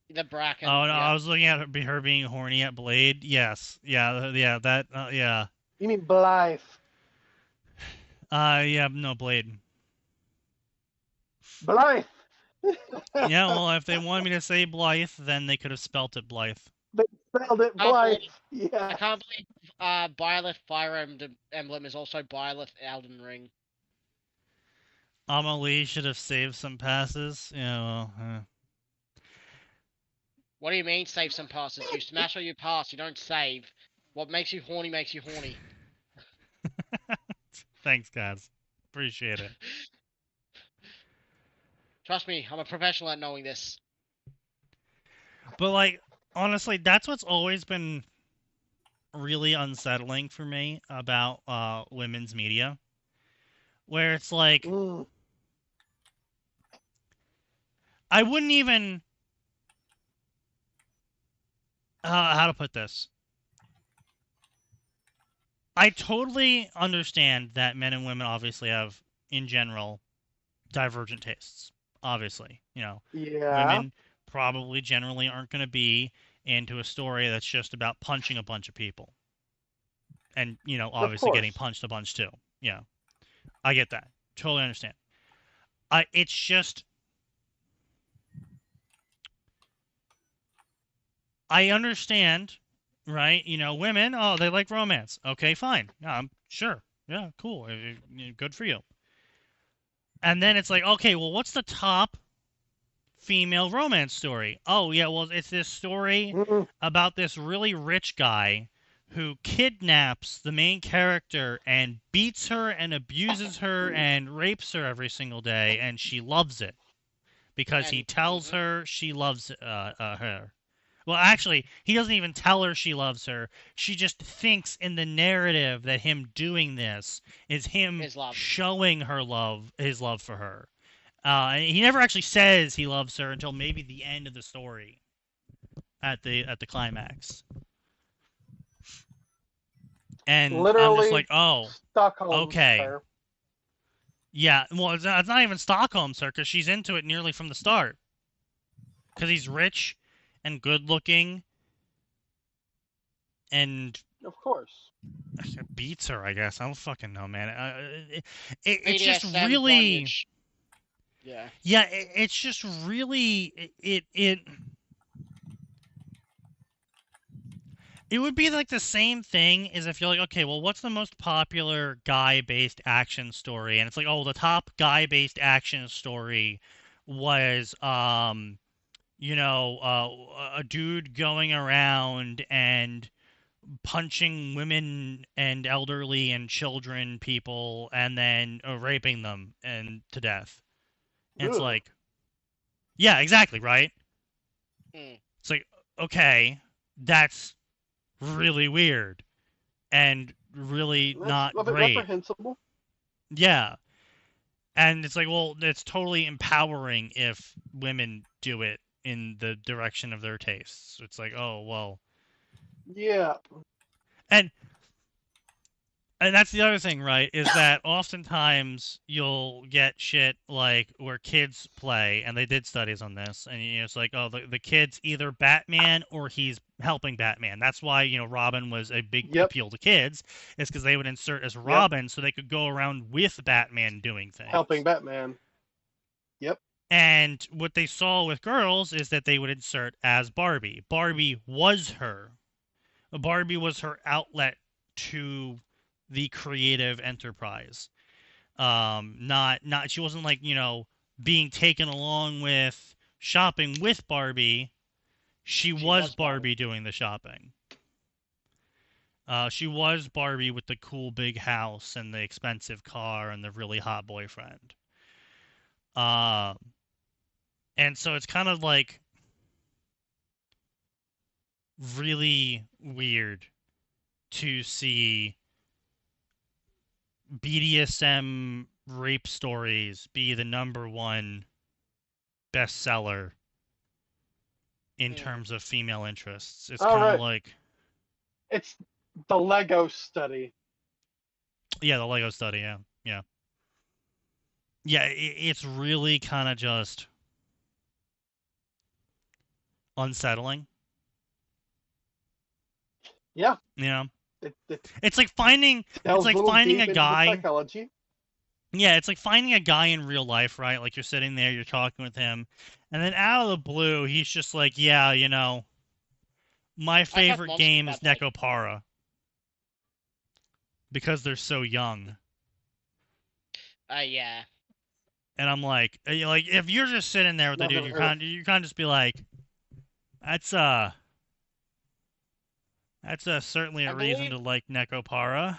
The bracket. Oh, no, yeah. I was looking at her being horny at Blade. Yes. Yeah, that, yeah. You mean Blythe? Yeah, no, Blade. Blythe! Yeah, well, if they wanted me to say Blythe, then they could have spelt it Blythe. They spelled it Blythe. Yeah. I can't believe Byleth Fire Emblem is also Byleth Elden Ring. Amelie should have saved some passes. Yeah, well, What do you mean save some passes? You smash or you pass, you don't save. What makes you horny makes you horny. Thanks, guys. Appreciate it. Trust me, I'm a professional at knowing this. But, like, honestly, that's what's always been really unsettling for me about women's media. Where it's like, I wouldn't even... how to put this? I totally understand that men and women obviously have, in general, divergent tastes. Obviously, you know, women probably generally aren't going to be into a story that's just about punching a bunch of people. And, you know, obviously getting punched a bunch too. Yeah. I get that. Totally understand. It's just... I understand, right? You know, women, oh, they like romance. Okay, fine. Yeah, I'm sure. Yeah, cool. Good for you. And then it's like, okay, well, what's the top female romance story? Oh, yeah, well, it's this story about this really rich guy who kidnaps the main character and beats her and abuses her and rapes her every single day, and she loves it because he tells her she loves her. Well, actually, he doesn't even tell her she loves her. She just thinks in the narrative that him doing this is him showing her his love for her. And he never actually says he loves her until maybe the end of the story, at the climax. And literally, I'm just like, oh, Stockholm, okay. sir. Yeah, well, it's not even Stockholm, sir, because she's into it nearly from the start. Because he's rich and good-looking, and of course beats her. I guess I don't fucking know, man. It's just BDSM really, bondage. yeah. It's just really it would be like the same thing as if you're like, okay, well, what's the most popular guy-based action story? And it's like, oh, the top guy-based action story was you know, a dude going around and punching women and elderly and children people and then raping them and to death. And it's like, yeah, exactly, right? It's like, okay, that's really weird and really not great. Reprehensible. Yeah. And it's like, well, it's totally empowering if women do it in the direction of their tastes. It's like, oh, well. Yeah. And that's the other thing, right, is that oftentimes you'll get shit like where kids play, and they did studies on this, and you know, it's like, oh, the kid's either Batman or he's helping Batman. That's why, you know, Robin was a big appeal to kids, is because they would insert as Robin so they could go around with Batman doing things. Helping Batman. Yep. And what they saw with girls is that they would insert as Barbie. Barbie was her. Barbie was her outlet to the creative enterprise. Not she wasn't like, you know, being taken along with shopping with Barbie, she was Barbie doing the shopping. She was Barbie with the cool big house and the expensive car and the really hot boyfriend. And so it's kind of like really weird to see BDSM rape stories be the #1 bestseller in terms of female interests. It's kind of like... It's the Lego study. Yeah, the Lego study, yeah. Yeah, it's really kind of just unsettling. Yeah. You know? It's like finding a guy... Yeah, it's like finding a guy in real life, right? Like, you're sitting there, you're talking with him, and then out of the blue, he's just like, yeah, you know, my favorite game is Necopara. Because they're so young. Yeah. And I'm like, if you're just sitting there with the dude, you kind of just be like, that's certainly a reason to like Necopara.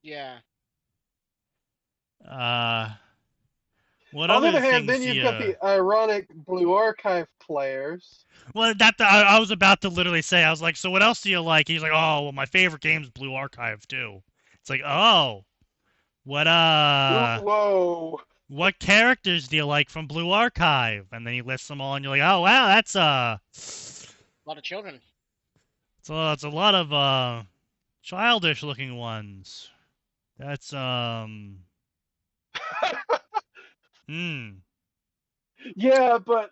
Yeah. What On the other other hand, things then you've got the ironic Blue Archive players. Well, I was about to literally say, I was like, so what else do you like? He's like, oh, well, my favorite game's Blue Archive too. It's like, oh, what whoa. What characters do you like from Blue Archive? And then he lists them all, and you're like, oh wow, that's a lot of children. So it's a lot of childish looking ones. That's Yeah, but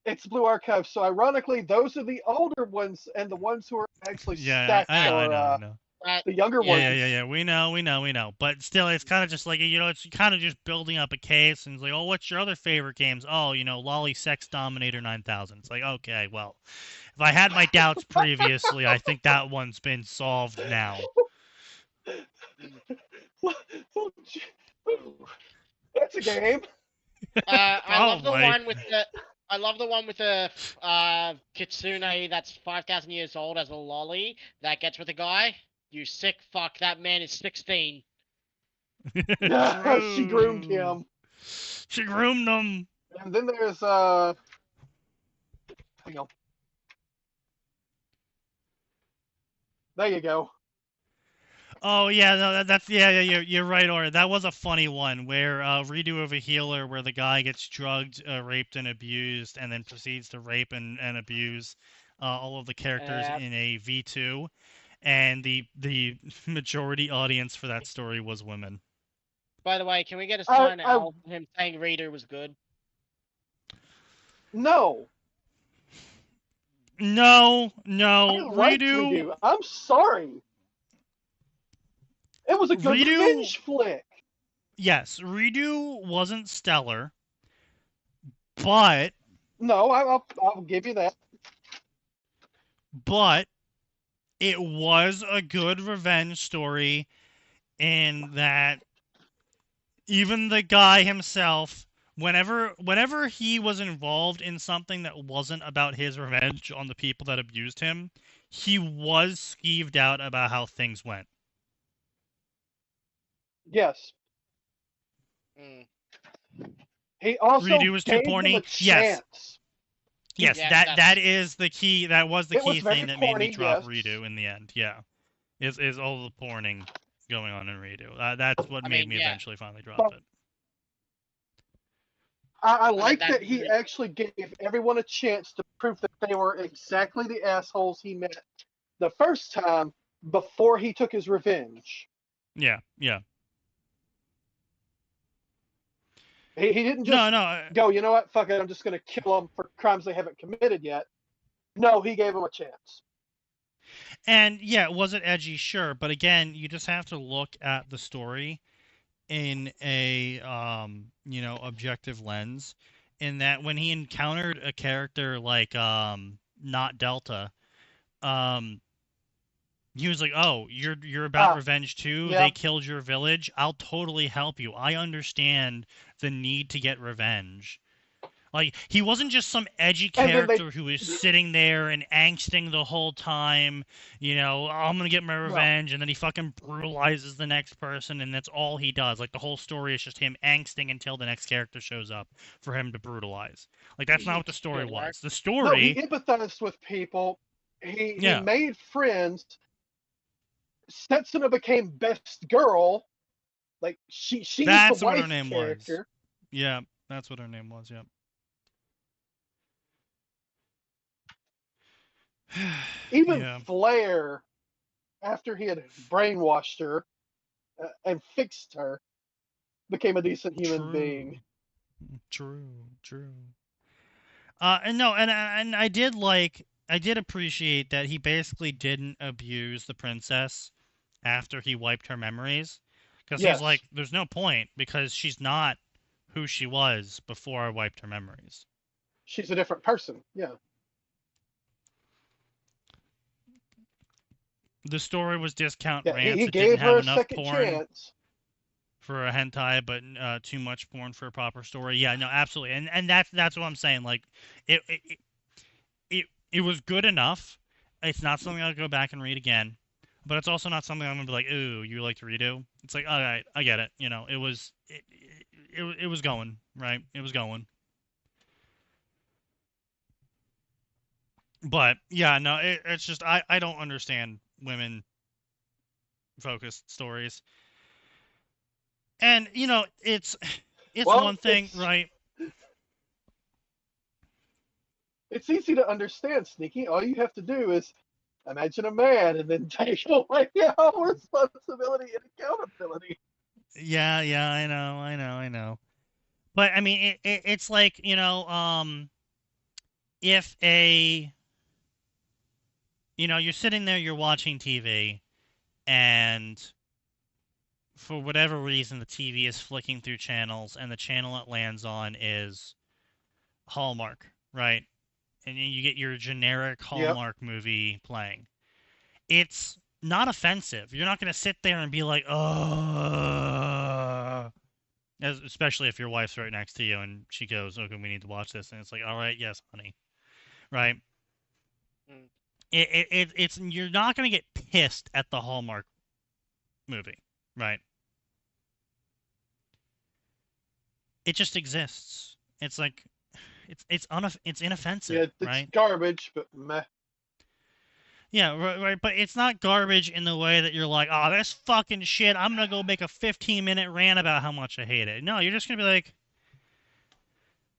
it's Blue Archive, so ironically, those are the older ones, and the ones who are actually stacked I know. The younger ones. Yeah. We know. But still, it's kind of just like, you know, it's kind of just building up a case, and it's like, oh, what's your other favorite games? Oh, you know, Lolly Sex Dominator 9000. It's like, okay, well, if I had my doubts previously, I think that one's been solved now. That's a game. I love the one with the kitsune that's 5,000 years old as a lolly that gets with a guy. You sick fuck! That man is 16. She groomed him. She groomed him. And then there's hang on. There you go. Oh yeah, no, that's you're right, Or. That was a funny one where Redo of a Healer, where the guy gets drugged, raped, and abused, and then proceeds to rape and abuse all of the characters in a V2, and the majority audience for that story was women. By the way, can we get a sign out of him saying Redo was good? No. Redo. I'm sorry. It was a good cringe flick. Yes, Redo wasn't stellar, but... No, I'll give you that. But it was a good revenge story in that even the guy himself, whenever he was involved in something that wasn't about his revenge on the people that abused him, he was skeeved out about how things went. Yes. He also Redo was too porny. Yes. Yes, yeah, that is the key. That was the key thing that made me drop yes. Redo in the end. Yeah, is all the porning going on in Redo. That's what made me eventually finally drop it. I like that he actually gave everyone a chance to prove that they were exactly the assholes he met the first time before he took his revenge. Yeah. He didn't just go, you know what, fuck it, I'm just going to kill them for crimes they haven't committed yet. No, he gave them a chance. And, yeah, was it edgy? Sure. But, again, you just have to look at the story in a, objective lens. In that when he encountered a character like Not Delta, he was like, oh, you're about revenge too? Yeah. They killed your village? I'll totally help you. I understand the need to get revenge. Like, he wasn't just some edgy And then character who was sitting there and angsting the whole time, you know, "Oh, I'm gonna get my revenge," and then he fucking brutalizes the next person, and that's all he does. Like, the whole story is just him angsting until the next character shows up for him to brutalize. Like, that's not what the story Good work. was. The no, story... he empathized with people. He Yeah. made friends. Setsuna became best girl. Like she's That's the what her wife name was. character. Yeah, that's what her name was, yep. Even Yeah. Flair, after he had brainwashed her and fixed her, became a decent human being. True. And no, and I did appreciate that he basically didn't abuse the princess after he wiped her memories, because he's Yes. like, there's no point because she's not who she was before I wiped her memories. She's a different person. Yeah. The story was discount Yeah. rants. He It didn't gave have her a enough second porn chance. for a hentai, but too much porn for a proper story. Yeah, no, absolutely, and that's what I'm saying. Like, it it it was good enough. It's not something I'll go back and read again, but it's also not something I'm gonna be like, ooh, you like to redo. It's like, all right, I get it. You know, it was going right. It was going. But yeah, no, it's just I don't understand women focused stories. And you know, it's Well, one thing, right? It's easy to understand, Sneaky. All you have to do is imagine a man and then take away all responsibility and accountability. Yeah, I know. But I mean, it's like, you know, if you're sitting there, you're watching TV, and for whatever reason, the TV is flicking through channels, and the channel it lands on is Hallmark, right? And you get your generic Yep. Hallmark movie playing. It's not offensive. You're not going to sit there and be like, oh, especially if your wife's right next to you and she goes, okay, we need to watch this. And it's like, all right, yes, honey. Right? Mm. It's you're not going to get pissed at the Hallmark movie. Right? It just exists. It's like, it's inoffensive, Yeah, it's right? garbage, but meh. Yeah, right, but it's not garbage in the way that you're like, oh, this fucking shit, I'm gonna go make a 15-minute rant about how much I hate it. No, you're just gonna be like,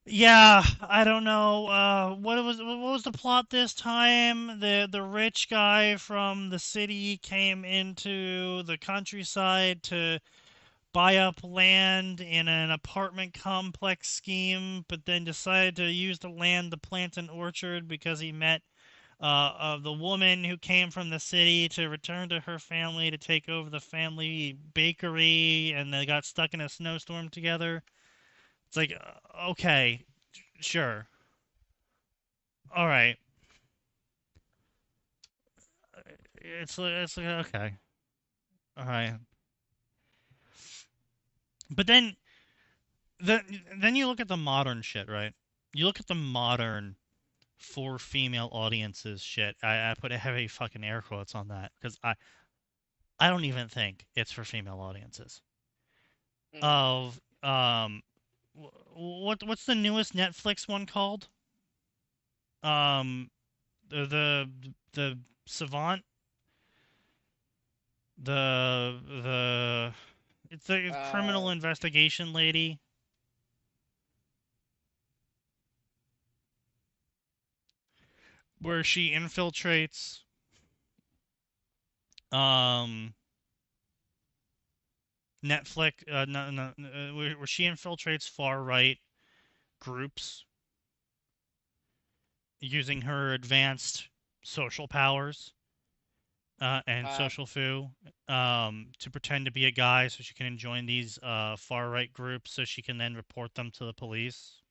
yeah, I don't know, what was the plot this time? The rich guy from the city came into the countryside to buy up land in an apartment complex scheme, but then decided to use the land to plant an orchard because he met of the woman who came from the city to return to her family to take over the family bakery, and they got stuck in a snowstorm together. It's like, okay, sure. All right. It's like, okay. All right. But then you look at the modern shit, right? You look at the modern for female audiences shit. I put a heavy fucking air quotes on that because I don't even think it's for female audiences. Mm. Of what's the newest Netflix one called? Um, the Savant, the it's the criminal investigation lady. Where she infiltrates um Netflix, no, where she infiltrates far right groups using her advanced social powers and social foo to pretend to be a guy so she can join these far right groups so she can then report them to the police.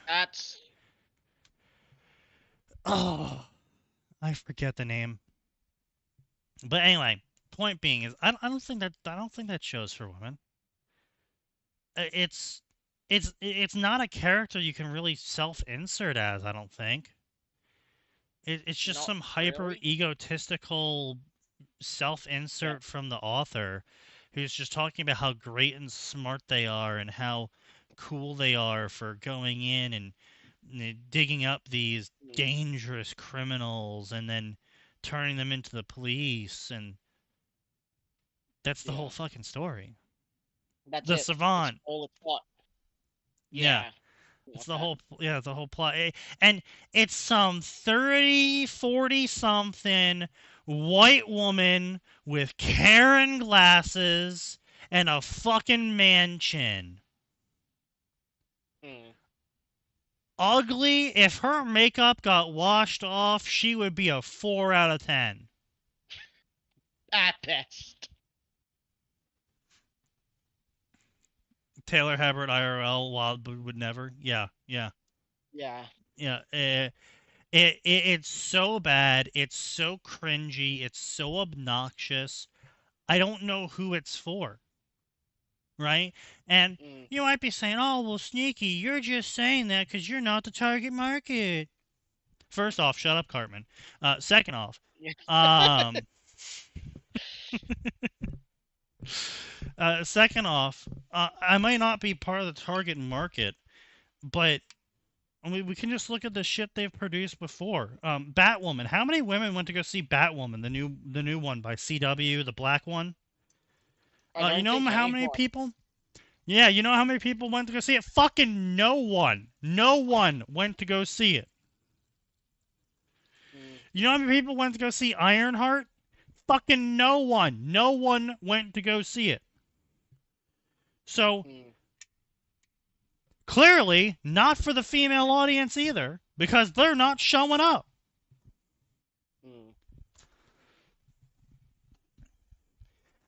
That's I forget the name. But anyway, point being is I don't think that show's for women. It's it's not a character you can really self-insert as, I don't think. It's just Not some hyper really. egotistical self-insert from the author who's just talking about how great and smart they are and how cool they are for going in and digging up these Mm, dangerous criminals and then turning them into the police, and that's the yeah. whole fucking story. That's The it. That's savant. all it's got. Yeah. Yeah. It's Like the that. whole the whole plot. And it's some 30, 40 something white woman with Karen glasses and a fucking man chin. Mm. Ugly. If her makeup got washed off, she would be a 4 out of 10. At best. Taylor Hebert IRL, Wild would never. Yeah, yeah, Yeah. yeah. It's so bad. It's so cringy. It's so obnoxious. I don't know who it's for, right? And Mm. you might be saying, "Oh, well, Sneaky, you're just saying that because you're not the target market." First off, shut up, Cartman. Second off, Yeah. um, I might not be part of the target market, but I mean, we can just look at the shit they've produced before. Batwoman. How many women went to go see Batwoman, the new one by CW, the black one? I You don't know think how many anyone. people? Yeah, you know how many people went to go see it? Fucking no one. No one went to go see it. Mm. You know how many people went to go see Ironheart? Fucking no one. No one went to go see it. So, Mm. clearly, not for the female audience either, because they're not showing up. Mm.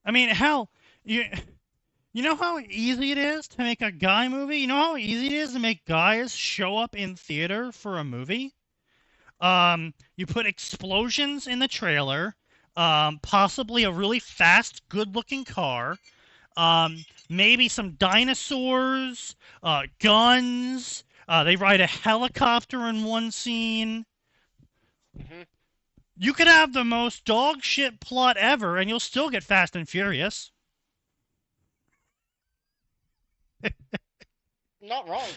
I mean, hell, you know how easy it is to make a guy movie? You know how easy it is to make guys show up in theater for a movie? You put explosions in the trailer, possibly a really fast, good-looking car, maybe some dinosaurs, guns. They ride a helicopter in one scene. Mhm. You could have the most dog shit plot ever, and you'll still get Fast and Furious. Not wrong.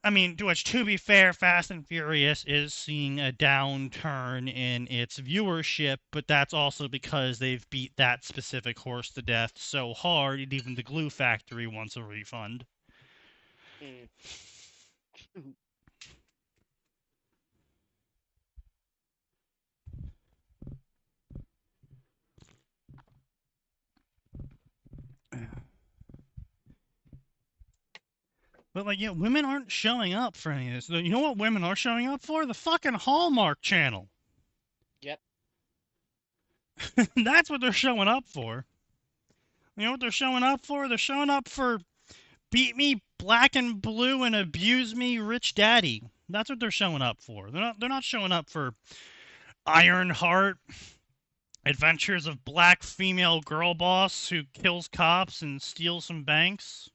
I mean, to be fair, Fast and Furious is seeing a downturn in its viewership, but that's also because they've beat that specific horse to death so hard, even the glue factory wants a refund. Mm. But, like, yeah, women aren't showing up for any of this. You know what women are showing up for? The fucking Hallmark Channel. Yep. That's what they're showing up for. You know what they're showing up for? They're showing up for beat me black and blue and abuse me rich daddy. That's what they're showing up for. They're not showing up for Ironheart, Adventures of Black Female Girl Boss who kills cops and steals some banks.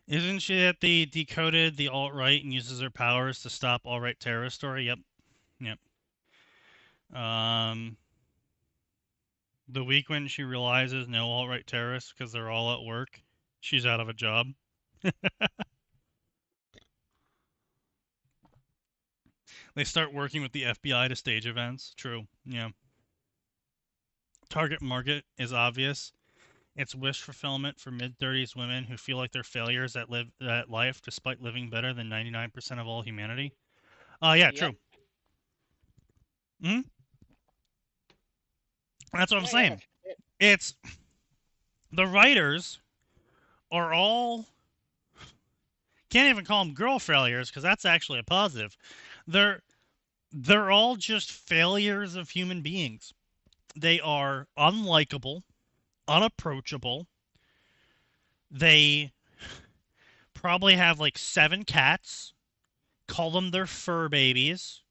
Isn't she that they decoded the alt-right and uses her powers to stop alt-right terrorist story? Yep. Yep. The week when she realizes no alt-right terrorists because they're all at work, she's out of a job. They start working with the FBI to stage events. True. Yeah. Target market is obvious. It's wish fulfillment for mid-30s women who feel like they're failures at life despite living better than 99% of all humanity. Yeah, Yep. true. Hmm. That's what I'm Yeah, saying. yeah. It's the writers are all can't even call them girl failures because that's actually a positive. They're all just failures of human beings. They are unlikable, unapproachable. They probably have like 7 cats call them their fur babies.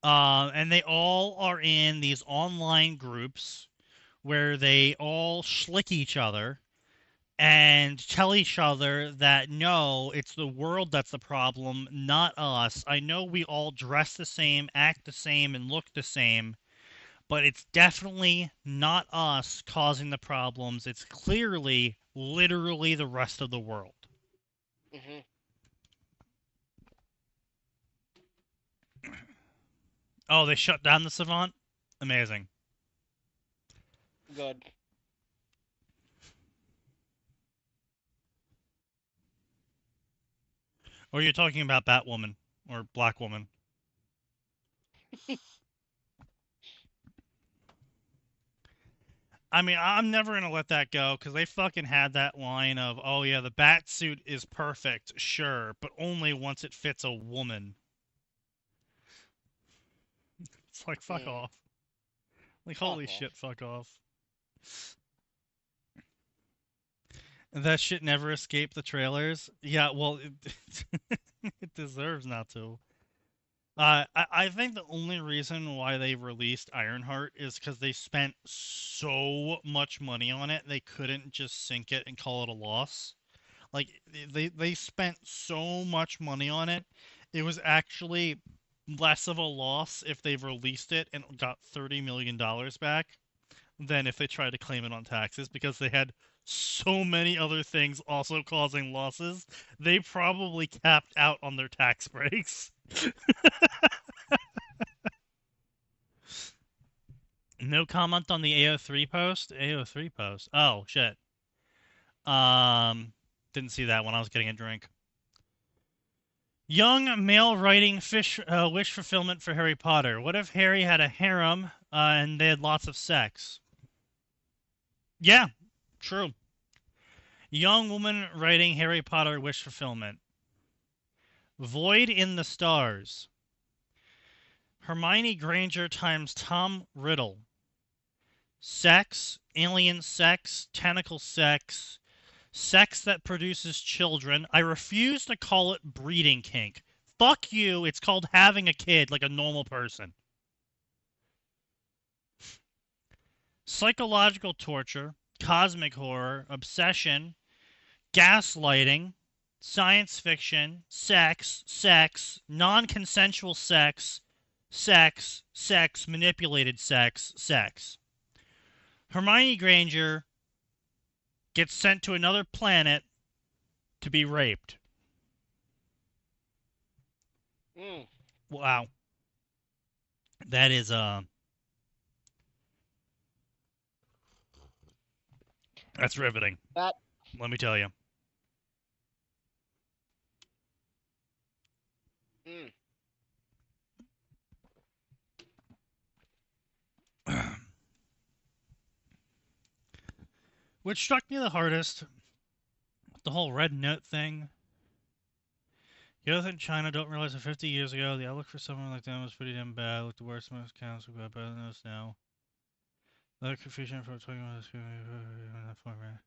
And they all are in these online groups where they all schlick each other and tell each other that no, it's the world that's the problem, not us. I know we all dress the same, act the same, and look the same, but it's definitely not us causing the problems. It's clearly, literally the rest of the world. Mm-hmm. Oh, they shut down the Savant? Amazing. Good. Or you're talking about Batwoman or Black Woman. I mean, I'm never going to let that go because they fucking had that line of, oh yeah, the bat suit is perfect, sure, but only once it fits a woman. It's like, fuck off. Like, holy shit, fuck off. That shit never escaped the trailers. Yeah, well, it deserves not to. I think the only reason why they released Ironheart is because they spent so much money on it, they couldn't just sink it and call it a loss. Like, they spent so much money on it, it was actually less of a loss if they released it and got $30 million back than if they tried to claim it on taxes because they had so many other things also causing losses. They probably capped out on their tax breaks. No comment on the AO3 post? AO3 post. Oh, shit. Didn't see that when I was getting a drink. Young male writing wish fulfillment for Harry Potter. What if Harry had a harem and they had lots of sex? Yeah, true. Young woman writing Harry Potter wish fulfillment. Void in the Stars. Hermione Granger times Tom Riddle. Sex, alien sex, tentacle sex, sex that produces children. I refuse to call it breeding kink. Fuck you, it's called having a kid like a normal person. Psychological torture, cosmic horror, obsession, gaslighting, science fiction, sex, non-consensual sex, manipulated sex. Hermione Granger gets sent to another planet to be raped. Wow. That is, that's riveting. Let me tell you. What struck me the hardest, the whole red note thing. You don't think China don't realize that 50 years ago, the outlook for someone like them was pretty damn bad. Like the worst most counts were better than us now. The confusion for talking about this in that format.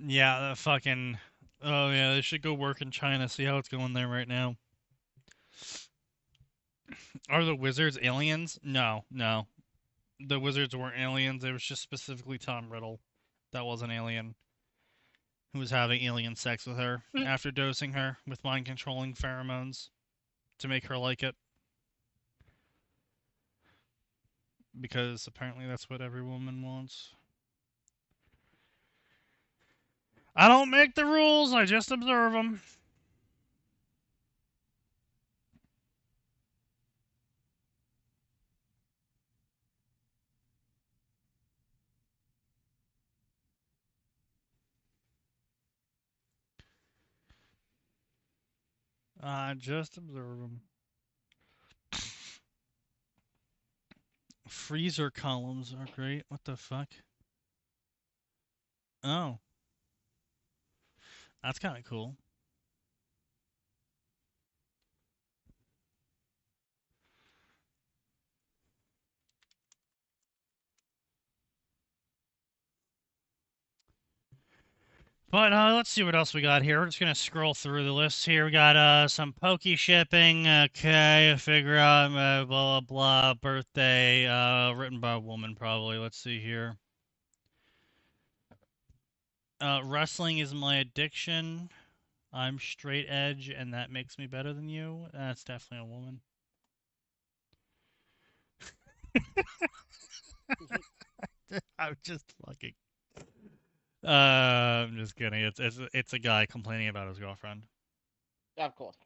Yeah, the fucking. Oh yeah, they should go work in China. See how it's going there right now. Are the wizards aliens? No. The wizards weren't aliens. It was just specifically Tom Riddle. That was an alien who was having alien sex with her after dosing her with mind-controlling pheromones to make her like it. Because apparently that's what every woman wants. I don't make the rules, I just observe them. I just observe them. Freezer columns are great. What the fuck? Oh. That's kind of cool. But let's see what else we got here. We're just gonna scroll through the list here. We got some pokey shipping. Okay, figure out blah blah blah. Birthday. Written by a woman probably. Let's see here. Wrestling is my addiction. I'm straight edge, and that makes me better than you. That's definitely a woman. I'm just fucking. I'm just kidding. It's a guy complaining about his girlfriend. Of course.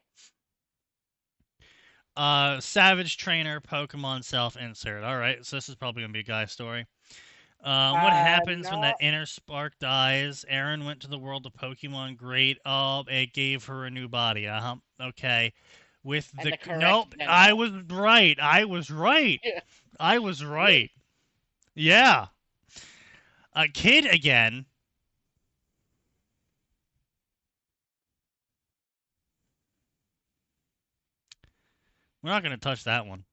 Savage Trainer, Pokemon self-insert. All right, so this is probably gonna be a guy story. What happens when No. that inner spark dies? Aaron went to the world of Pokemon. Great. Oh, it gave her a new body. Okay. With And the the correct nope, gender. I was right. I was right. I was right. Yeah. A kid again. We're not gonna touch that one.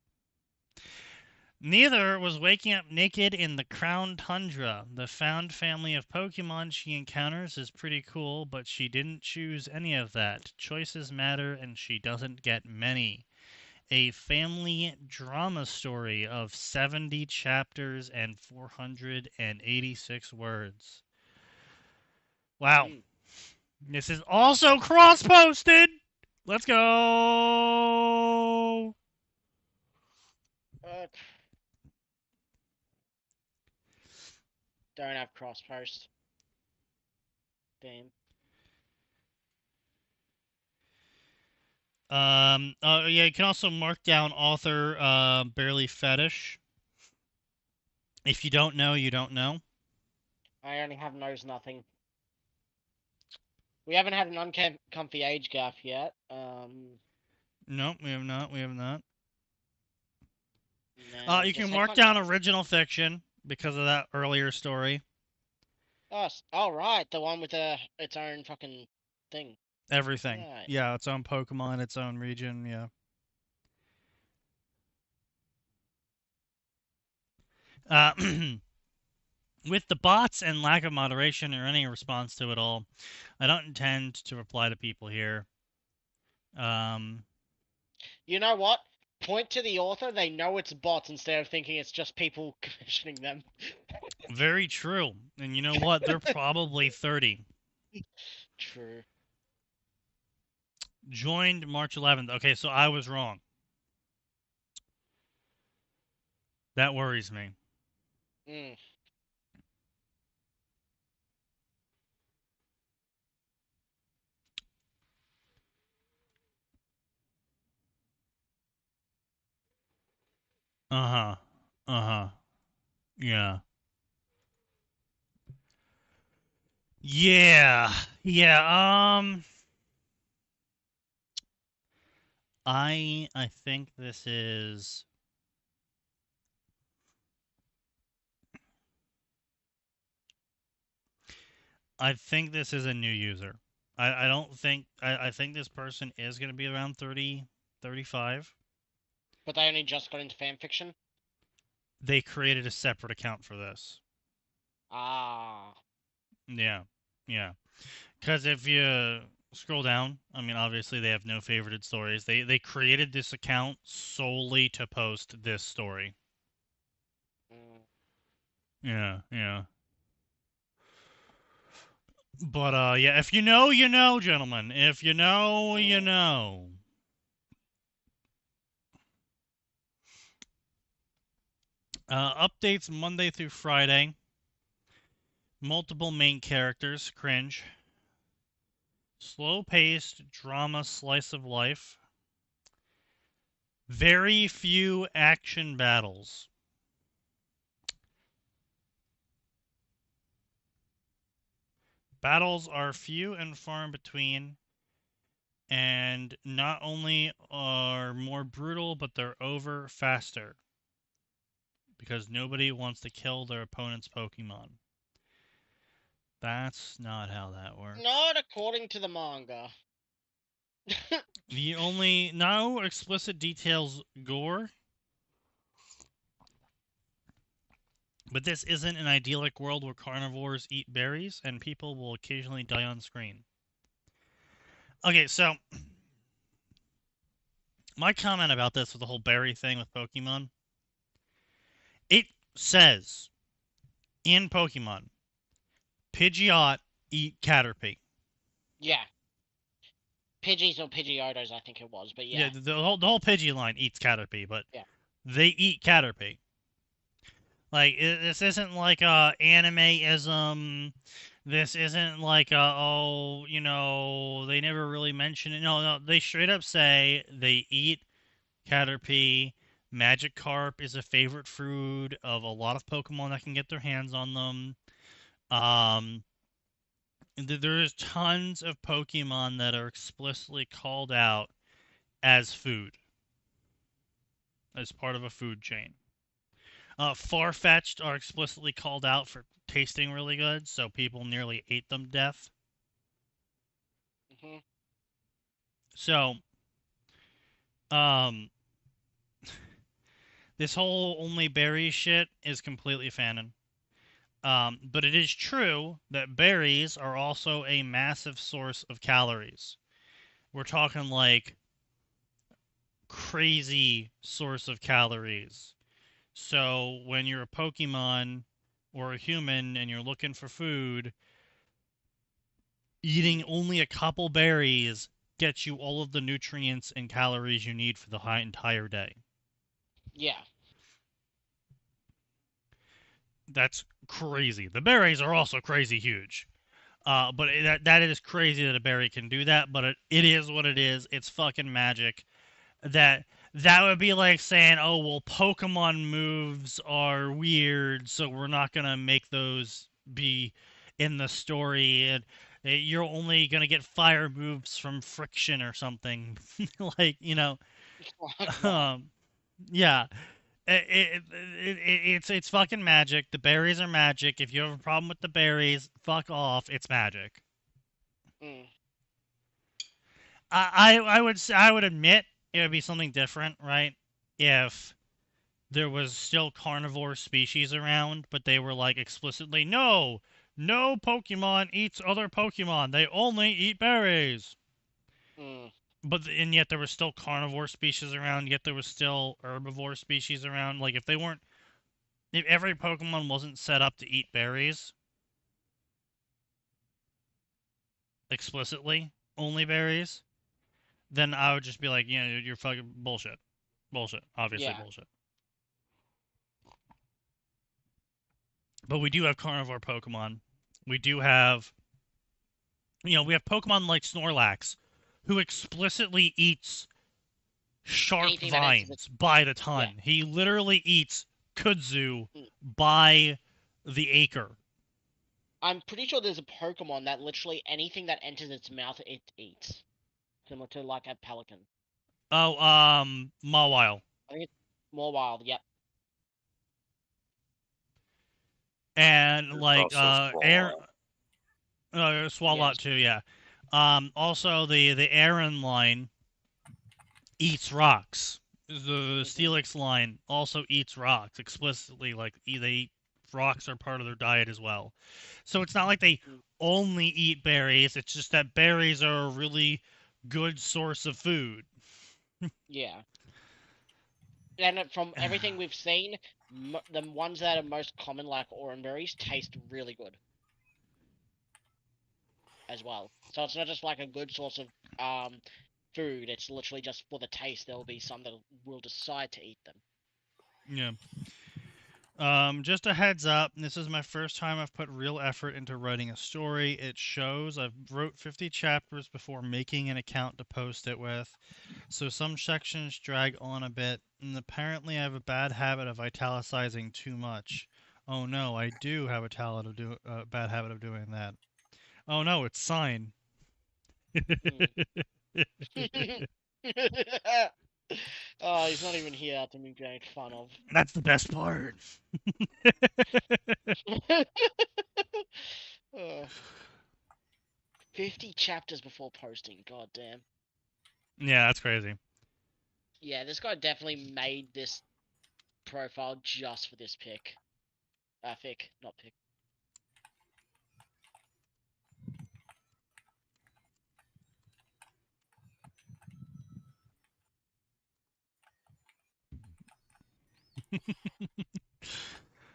Neither was waking up naked in the Crown Tundra. The found family of Pokemon she encounters is pretty cool, but she didn't choose any of that. Choices matter, and she doesn't get many. A family drama story of 70 chapters and 486 words. Wow. This is also cross-posted! Let's go! Don't have cross post. Damn. Oh yeah, you can also mark down author barely fetish. If you don't know, you don't know. I only have knows nothing. We haven't had an uncomfy age gap yet. Nope, we have not. We have not. No, You just can mark down original fiction because of that earlier story. Oh, right, the one with its own fucking thing. Everything. Right. Yeah, its own Pokemon, its own region. Yeah. With the bots and lack of moderation or any response to it all, I don't intend to reply to people here. You know what? Point to the author, they know it's bots instead of thinking it's just people commissioning them. Very true. And you know what? They're probably 30. True. Joined March 11th. Okay, so I was wrong. That worries me. Uh-huh. Uh-huh. Yeah. Yeah. Yeah. I think this is a new user. I don't think I think this person is going to be around 30, 35. But they only just got into fanfiction? They created a separate account for this. Ah. Yeah. Yeah. Cuz if you scroll down, I mean obviously they have no favorited stories. They created this account solely to post this story. Yeah, yeah. But yeah, if you know, you know, gentlemen. If you know, you know. Updates Monday through Friday. Multiple main characters, cringe. Slow-paced drama slice of life. Very few action battles. Battles are few and far in between, and not only are more brutal, but they're over faster. Because nobody wants to kill their opponent's Pokemon. That's not how that works. Not according to the manga. The only no explicit details gore. But this isn't an idyllic world where carnivores eat berries and people will occasionally die on screen. Okay, so my comment about this with the whole berry thing with Pokemon, it says in Pokemon, Pidgeot eat Caterpie. Yeah. Pidgeys or Pidgeotos, I think it was, but yeah. The whole Pidgey line eats Caterpie, but yeah. they eat Caterpie. Like, this isn't like a anime-ism. This isn't like a, they never really mention it. No, they straight up say they eat Caterpie. Magikarp is a favorite food of a lot of Pokemon that can get their hands on them. There's tons of Pokemon that are explicitly called out as food. As part of a food chain. Farfetch'd are explicitly called out for tasting really good, so people nearly ate them to death. Mm-hmm. So, this whole only berries shit is completely fanon. But it is true that berries are also a massive source of calories. We're talking like crazy source of calories. So when you're a Pokemon or a human and you're looking for food, eating only a couple berries gets you all of the nutrients and calories you need for the entire day. Yeah. That's crazy. The berries are also crazy huge. But that is crazy that a berry can do that, but it is what it is. It's fucking magic. That would be like saying, oh, well, Pokemon moves are weird, so we're not going to make those be in the story. And you're only going to get fire moves from friction or something. Like, yeah. It's fucking magic. The berries are magic. If you have a problem with the berries, fuck off. It's magic. Mm. I would admit it would be something different, right? If there was still carnivore species around, but they were like explicitly, no Pokemon eats other Pokemon. They only eat berries. Mm. And yet there was still carnivore species around, yet there was still herbivore species around. Like, if every Pokemon wasn't set up to eat berries, explicitly, only berries, then I would just be like, you're fucking bullshit. Bullshit. Obviously bullshit. But we do have carnivore Pokemon. We do have, we have Pokemon like Snorlax, who explicitly eats sharp vines by the ton. Yeah. He literally eats kudzu by the acre. I'm pretty sure there's a Pokemon that literally anything that enters its mouth, it eats. Similar to like a pelican. Oh, Mawile. I think it's Mawile, yep. And like Swalot too, yeah. Also the Aaron line eats rocks. The Steelix line also eats rocks explicitly. Like, they eat rocks are part of their diet as well. So it's not like they only eat berries. It's just that berries are a really good source of food. Yeah. And from everything we've seen, the ones that are most common, like oranberries, taste really good as well. So it's not just like a good source of food. It's literally just for the taste. There will be some that will decide to eat them. Yeah. Just a heads up, this is my first time I've put real effort into writing a story. It shows I've wrote 50 chapters before making an account to post it with, so some sections drag on a bit, and apparently I have a bad habit of italicizing too much. Oh no, I do have a bad habit of doing that. Oh no, it's sign. Oh, he's not even here to be made fun of. That's the best part. chapters before posting. God damn. Yeah, that's crazy. Yeah, this guy definitely made this profile just for this pic. Fic, not pic.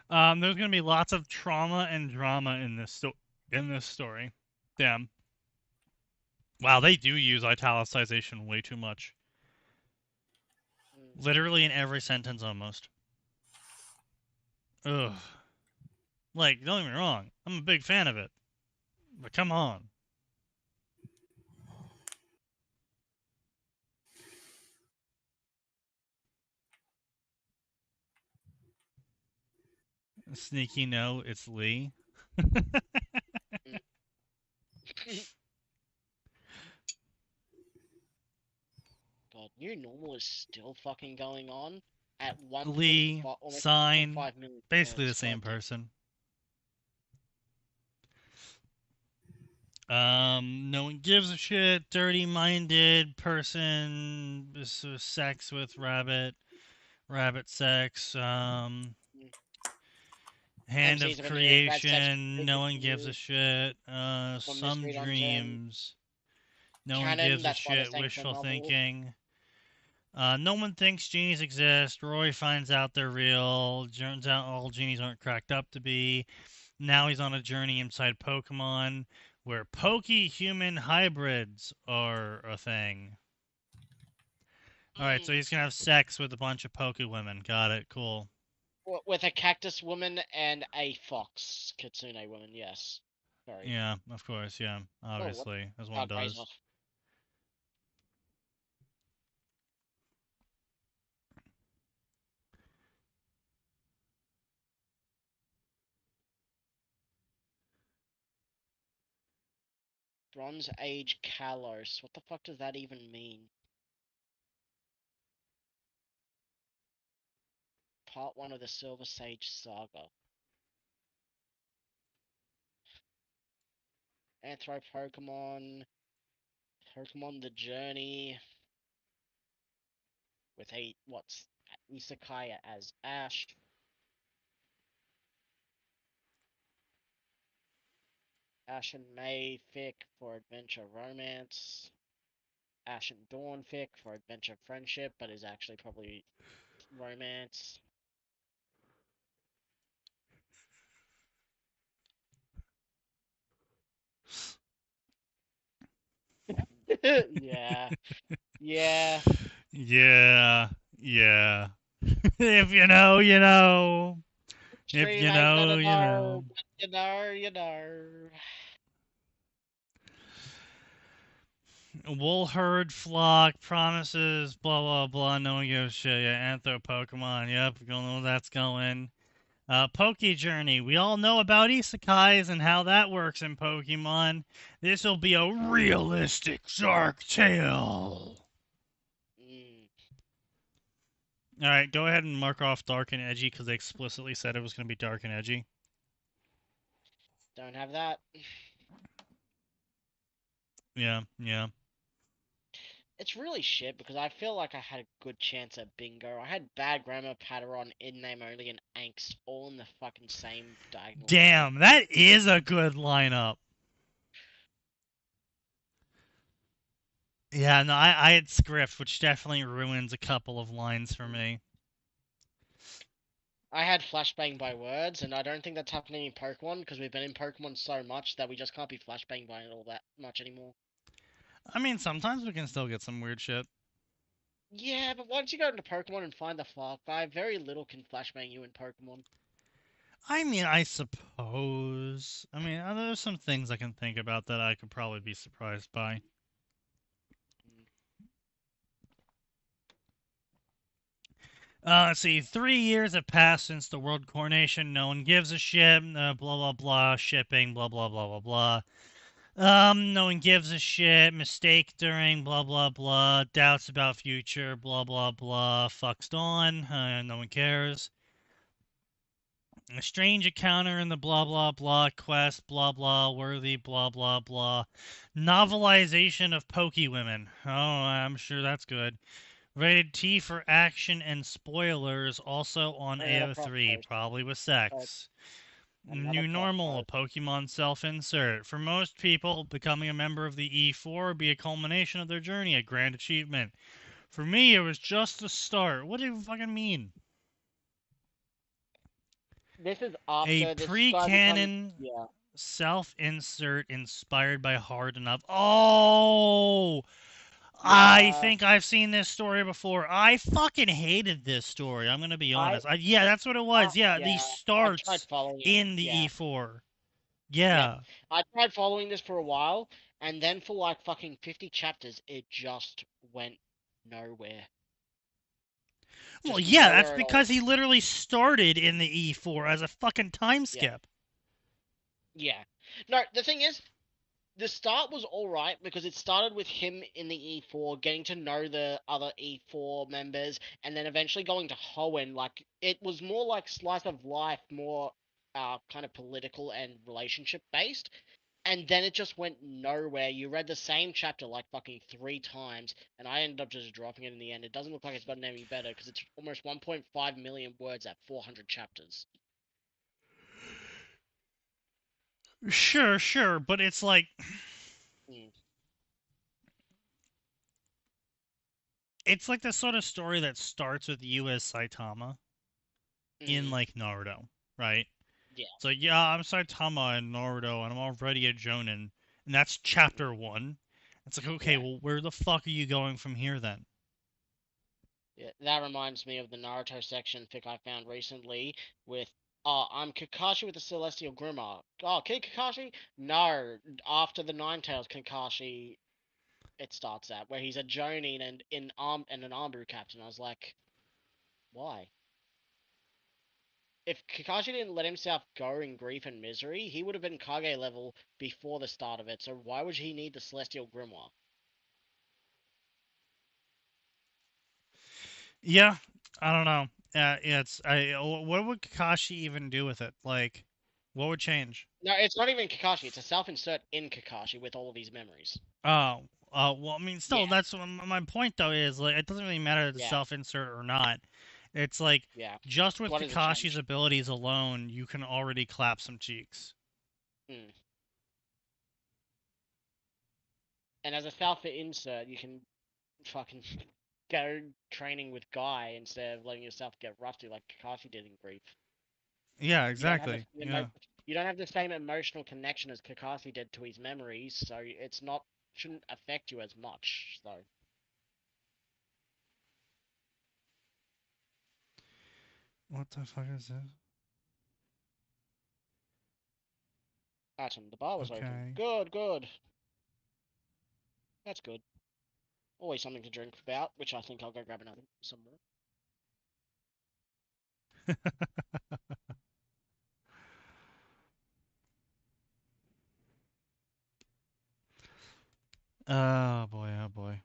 There's gonna be lots of trauma and drama in this story. Damn. Wow, they do use italicization way too much. Literally in every sentence, almost. Ugh. Like, don't get me wrong, I'm a big fan of it, but come on. Sneaky, no, it's Lee. God, new normal is still fucking going on at Lee, 1.5 almost Sign, 1.5 million. basically the viewers. same God damn. person. No one gives a shit. Dirty-minded person. Sex with rabbit. Rabbit sex. Hand MCs of have been doing bad sex creation. No one gives a shit. From Some Mystery Dungeon. dreams. No one Canon, gives a that's why they're shit. saying it's a Wishful novel. thinking. No one thinks genies exist. Roy finds out they're real. Turns out all genies aren't cracked up to be. Now he's on a journey inside Pokemon where Poke-human hybrids are a thing. Alright, so he's gonna have sex with a bunch of Poke women. Got it, cool. With a cactus woman and a fox kitsune woman, yes. Sorry. Yeah, of course, yeah. Obviously, as one Graze does. off. Bronze Age Kalos. What the fuck does that even mean? Part 1 of the Silver Sage Saga. Anthro Pokemon. Pokemon The Journey. With Isekai as Ash. Ash and May fic for adventure romance. Ash and Dawn fic for adventure friendship, but is actually probably romance. Yeah. Yeah. Yeah. Yeah. If you know, you know. If Stream you ain't know, gonna you know, know. but you know, you know. Wool herd flock promises blah blah blah. No one gives a shit. Yeah, Anthro Pokemon. Yep, we don't know where that's going. Poke Journey. We all know about isekais and how that works in Pokemon. This will be a realistic dark tale. All right, go ahead and mark off dark and edgy because they explicitly said it was going to be dark and edgy. Don't have that. Yeah, yeah. It's really shit because I feel like I had a good chance at bingo. I had bad grammar, Patteron, in name only, and angst all in the fucking same diagonal. Damn, that is a good lineup. Yeah, no, I had script, which definitely ruins a couple of lines for me. I had flashbang by words, and I don't think that's happening in Pokemon because we've been in Pokemon so much that we just can't be flashbang by it all that much anymore. I mean, sometimes we can still get some weird shit. Yeah, but once you go into Pokemon and find the fuck guy, very little can flashbang you in Pokemon. I mean, I suppose. I mean, there's some things I can think about that I could probably be surprised by. Let's see. 3 years have passed since the world coronation. No one gives a shit. Blah blah blah. Shipping. Blah blah blah blah blah. No one gives a shit. Mistake during. Blah blah blah. Doubts about future. Blah blah blah. Fucks Dawn. No one cares. A strange encounter in the blah blah blah quest blah blah worthy blah blah blah. Novelization of Pokewomen. Oh, I'm sure that's good. Rated T for action and spoilers. Also on Another AO3, crosspost. probably with sex. Another New normal, a crosspost. Pokemon self-insert. For most people, becoming a member of the E4 would be a culmination of their journey, a grand achievement. For me, it was just the start. What do you fucking mean? This is A after this guy becomes pre-canon yeah. self-insert inspired by Hard Enough. Oh! I Yeah. think I've seen this story before. I fucking hated this story. I'm gonna be honest. Yeah, that's what it was. Yeah, Yeah. these I tried starts following it. in the Yeah. E4. Yep. Yeah. I tried following this for a while, and then for like fucking 50 chapters, it just went nowhere. Well, Just yeah, that's nowhere at all. because he literally started in the E4 as a fucking time Yeah. skip. Yeah. No, the thing is, the start was alright because it started with him in the E4, getting to know the other E4 members, and then eventually going to Hoenn. Like, it was more like slice of life, more kind of political and relationship based. And then it just went nowhere. You read the same chapter like fucking 3 times, and I ended up just dropping it in the end. It doesn't look like it's gotten any better because it's almost 1.5 million words at 400 chapters. Sure, but it's like Mm. it's like the sort of story that starts with you as Saitama in Mm. like Naruto, right? Yeah. So yeah, I'm Saitama in Naruto, and I'm already a Jonin, and that's chapter 1. It's like, okay, Yeah. well, where the fuck are you going from here then? Yeah, that reminds me of the Naruto section fic I found recently with I'm Kakashi with the Celestial Grimoire. Oh, Kid Kakashi? No, after the Nine Tails Kakashi it starts at, where he's a Jonin and an Armbrew captain. I was like, why? If Kakashi didn't let himself go in grief and misery, he would have been Kage level before the start of it, so why would he need the Celestial Grimoire? Yeah, I don't know. What would Kakashi even do with it? Like, what would change? No, it's not even Kakashi, it's a self-insert in Kakashi with all of these memories. Oh, well, I mean, Yeah, still, that's my point though. Is like, it doesn't really matter if it's yeah, self-insert or not. It's like yeah. just with What does it Kakashi's change? abilities alone, you can already clap some cheeks. Hmm. And as a self-insert, you can fucking go training with Guy instead of letting yourself get rusty like Kakashi did in Grief. Yeah, You don't have exactly. Yeah. you don't have the same emotional connection as Kakashi did to his memories, so it's not shouldn't affect you as much. So, What the fuck is this? Atom, the bar was open. Okay. Good, good. That's good. Always something to drink about, which I think I'll go grab another some more. Oh boy, oh boy.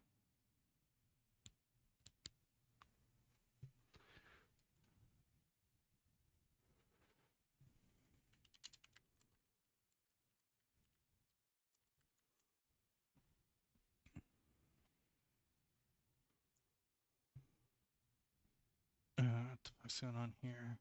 What the fuck's going on here?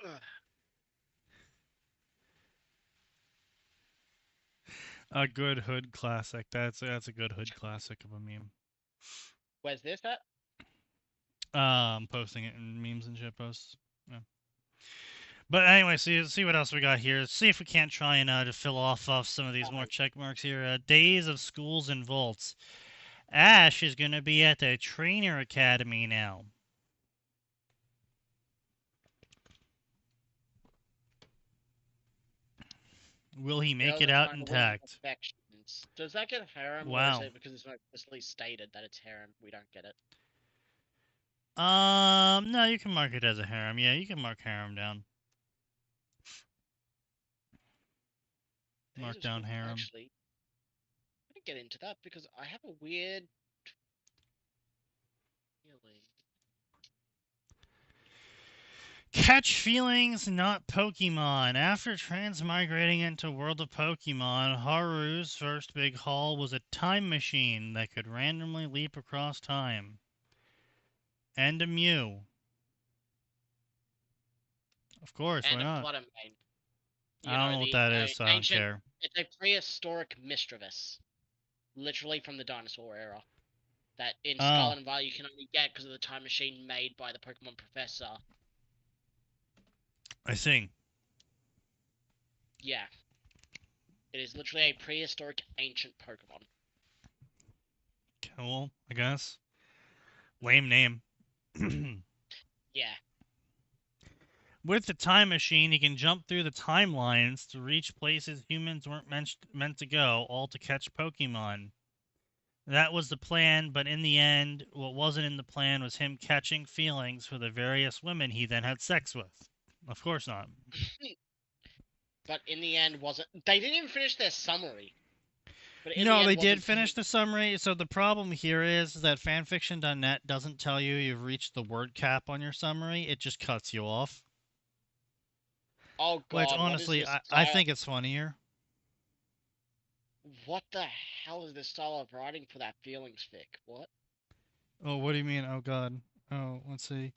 Ugh. A good hood classic. That's a good hood classic of a meme. Where's this at? Posting it in memes and shit posts. Yeah. But anyway, see what else we got here. See if we can't try and to fill off some of these more check marks here. Days of schools and vaults. Ash is gonna be at the trainer academy now. Will he make it out intact? Does that get harem, or is Wow. it because it's not explicitly stated that it's harem? We don't get it. No, you can mark it as a harem. Yeah, you can mark harem down. Mark down harem. Actually, I'm gonna get into that because I have a weird feeling. Catch feelings, not Pokemon. After transmigrating into World of Pokemon, Haru's first big haul was a time machine that could randomly leap across time. And a Mew. Of course, And why a not? Fluttermane. I don't know what that is, so I don't care. It's a prehistoric Mischievous. Literally from the dinosaur era. That in Scarlet and Violet you can only get because of the time machine made by the Pokemon Professor. I see. Yeah. It is literally a prehistoric ancient Pokemon. Cool, I guess. Lame name. Yeah. With the time machine, he can jump through the timelines to reach places humans weren't meant to go, all to catch Pokemon. That was the plan, but in the end, what wasn't in the plan was him catching feelings for the various women he then had sex with. Of course not. But in the end, wasn't... They didn't even finish their summary. No, they did finish the summary. So the problem here is that fanfiction.net doesn't tell you you've reached the word cap on your summary. It just cuts you off. Oh, God. Which, honestly, I think it's funnier. What the hell is the style of writing for that feelings fic? What? Oh, what do you mean? Oh, God. Oh, let's see.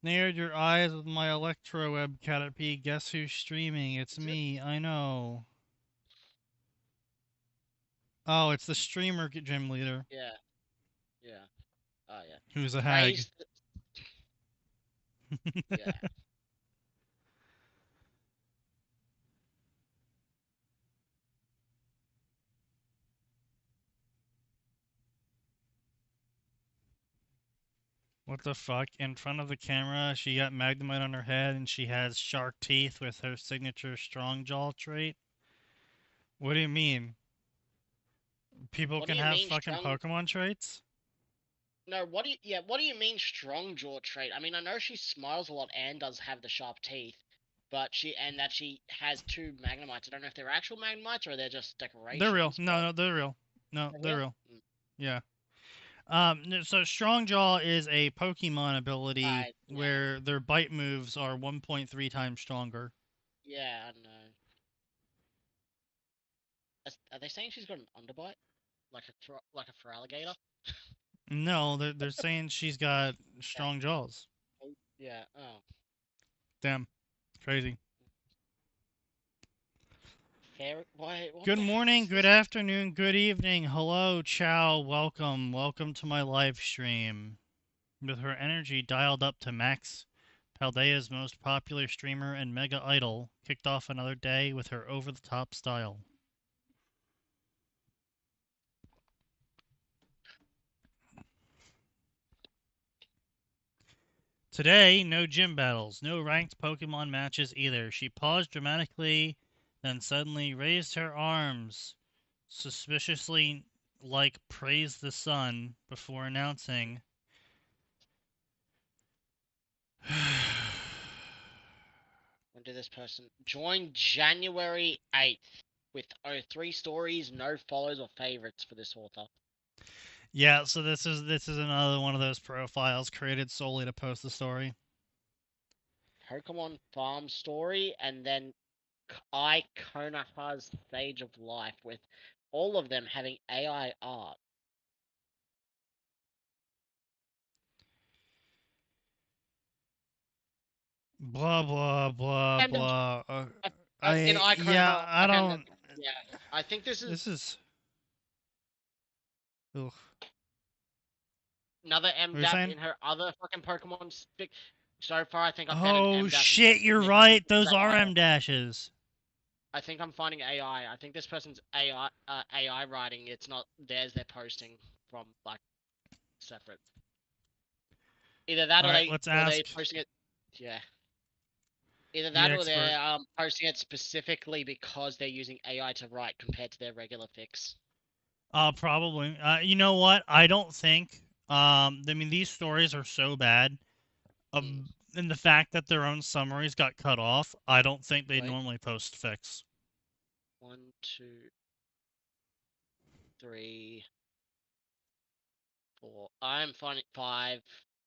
Snared your eyes with my electro web Caterpie. Guess who's streaming? It's me. I know. Oh, it's the streamer gym leader. Yeah. Yeah. Oh, yeah. Who's a hag. Yeah. What the fuck? In front of the camera, she got Magnemite on her head and she has shark teeth with her signature strong jaw trait? What do you mean? People can have fucking Pokemon traits? No, what do you mean strong jaw trait? I mean, I know she smiles a lot and does have the sharp teeth, but she has two Magnemites. I don't know if they're actual Magnemites or they're just decorations. They're real. No, they're real. No, they're real. Yeah. So Strongjaw is a Pokemon ability where their bite moves are 1.3 times stronger. Yeah, I know. Are they saying she's got an underbite, like a Feraligatr? No, they're saying she's got strong jaws. Yeah. Oh. Damn, crazy. Good morning, good afternoon, good evening. Hello, ciao, welcome to my live stream. With her energy dialed up to max, Paldea's most popular streamer and mega idol kicked off another day with her over-the-top style. Today, no gym battles, no ranked Pokemon matches either. She paused dramatically, then suddenly raised her arms, suspiciously like praise the sun, before announcing, when did this person join January 8th with 3 stories, no follows or favorites for this author? Yeah, so this is another one of those profiles created solely to post the story. Pokemon Farm Story, and then Konoha's Stage of Life, with all of them having AI art. Blah blah blah blah. I don't. Yeah. I think this is Ugh. another What are you M-Dap saying? in her other fucking Pokemon stick. So far, I think I found an Oh M-Dash. shit, you're right. Those are M dashes. I think I'm finding AI. I think this person's AI writing. It's not theirs. They're posting from like separate. Either that All or right, they let's or they ask. posting it. Yeah. Either The that or expert. they're posting it specifically because they're using AI to write compared to their regular fix. Probably. You know what? I don't think. I mean, these stories are so bad. And the fact that their own summaries got cut off, I don't think they Wait. normally post fix. 1, 2, 3, 4. I'm finding 5,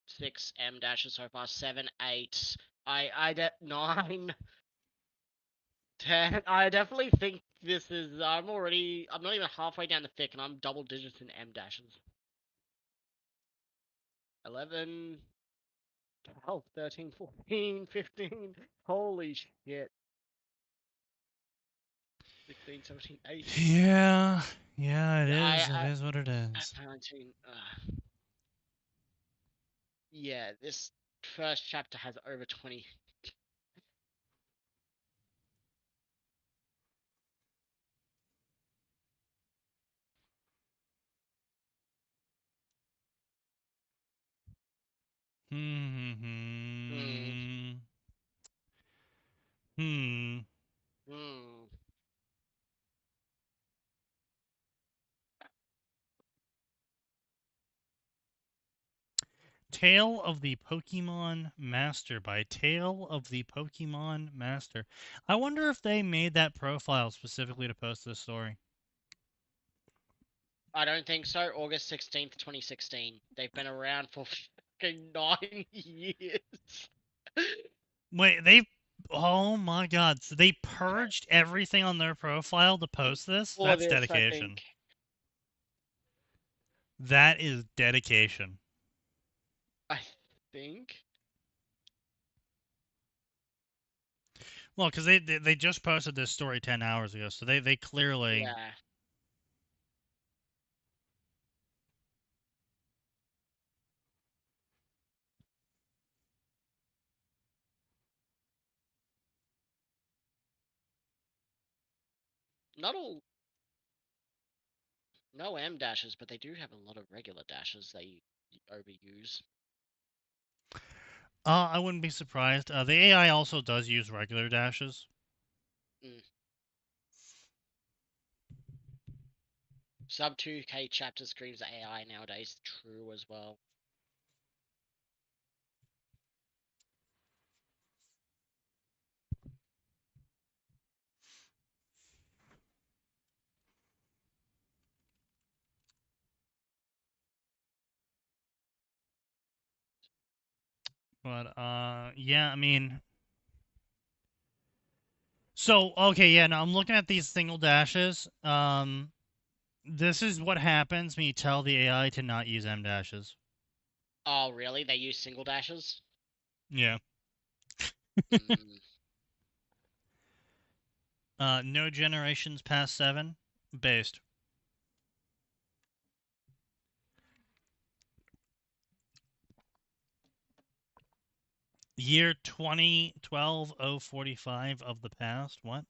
6 M dashes so far. 7, 8. 9. 10. I definitely think this is. I'm not even halfway down the thick, and I'm double digits in M dashes. 11, 12, 13, 14, 15. Holy shit. 16, 17, 18. Yeah, it is. It I is what it is. 19. Yeah, this first chapter has over 20. Hmm. Hmm. Hmm. Hmm. Tale of the Pokemon Master by Tale of the Pokemon Master. I wonder if they made that profile specifically to post this story. I don't think so. August 16th, 2016. They've been around for fucking 9 years. Wait, they. Oh my god. So they purged everything on their profile to post this? For That's this, I dedication. think. That is dedication. I think. Well, because they just posted this story 10 hours ago, so they clearly. Yeah. Not all. No M dashes, but they do have a lot of regular dashes they overuse. I wouldn't be surprised. The AI also does use regular dashes. Mm. Sub 2K chapter screams AI nowadays. True as well. But yeah, I mean. So okay, yeah. Now I'm looking at these single dashes. This is what happens when you tell the AI to not use M dashes. Oh, really? They use single dashes? Yeah. Mm. No generations past 7. Based. Year 2012-045 of the past. What?